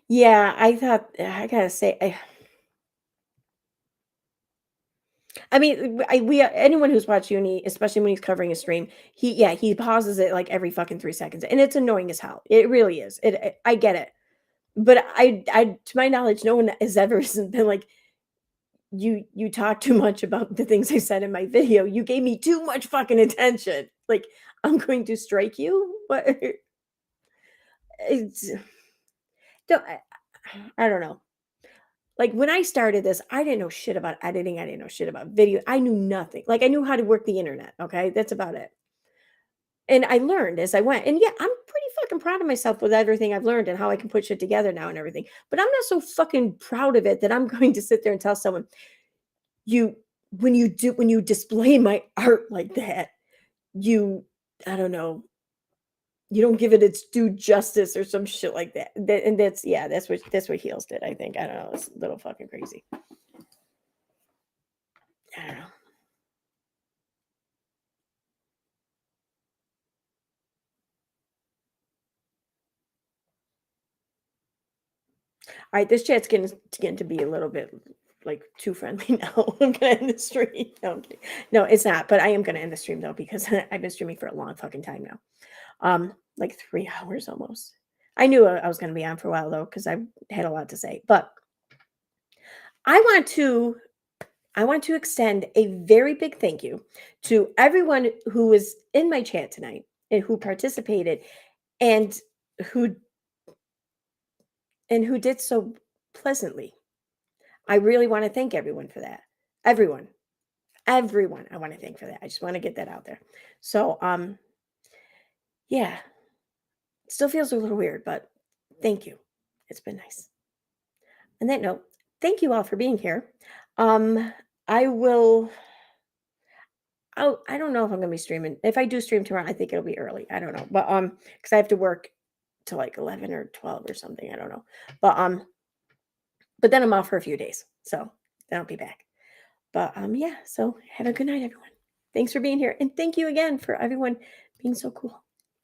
[SPEAKER 1] Yeah, I gotta say, I mean, anyone who's watched Uni, especially when he's covering a stream, he pauses it like every fucking 3 seconds, and it's annoying as hell. It really is. I get it, but to my knowledge, no one has ever been like, you talk too much about the things I said in my video. You gave me too much fucking attention. Like, I'm going to strike you. What? It's, I don't know. Like when I started this, I didn't know shit about editing. I didn't know shit about video. I knew nothing. Like I knew how to work the internet. Okay. That's about it. And I learned as I went. And yeah, I'm pretty fucking proud of myself with everything I've learned and how I can put shit together now and everything. But I'm not so fucking proud of it that I'm going to sit there and tell someone, when you display my art like that, I don't know, you don't give it its due justice or some shit like that. And that's what Heels did, I think. I don't know. It's a little fucking crazy. I don't know. All right, this chat's getting to be a little bit like too friendly now. I'm gonna end the stream. No, I'm kidding. No, it's not. But I am gonna end the stream though because I've been streaming for a long fucking time now. Like 3 hours almost. I knew I was gonna be on for a while though because I had a lot to say. But I want to extend a very big thank you to everyone who was in my chat tonight and who participated and who did so pleasantly. I really want to thank everyone for that. Everyone I want to thank for that. I just want to get that out there. So yeah, it still feels a little weird, but thank you. It's been nice. On that note, thank you all for being here. I don't know if I'm gonna be streaming. If I do stream tomorrow, I think it'll be early. I don't know, but because I have to work till like 11 or 12 or something. I don't know, but then I'm off for a few days, so then I'll be back. But yeah, so have a good night, everyone. Thanks for being here, and thank you again for everyone being so cool.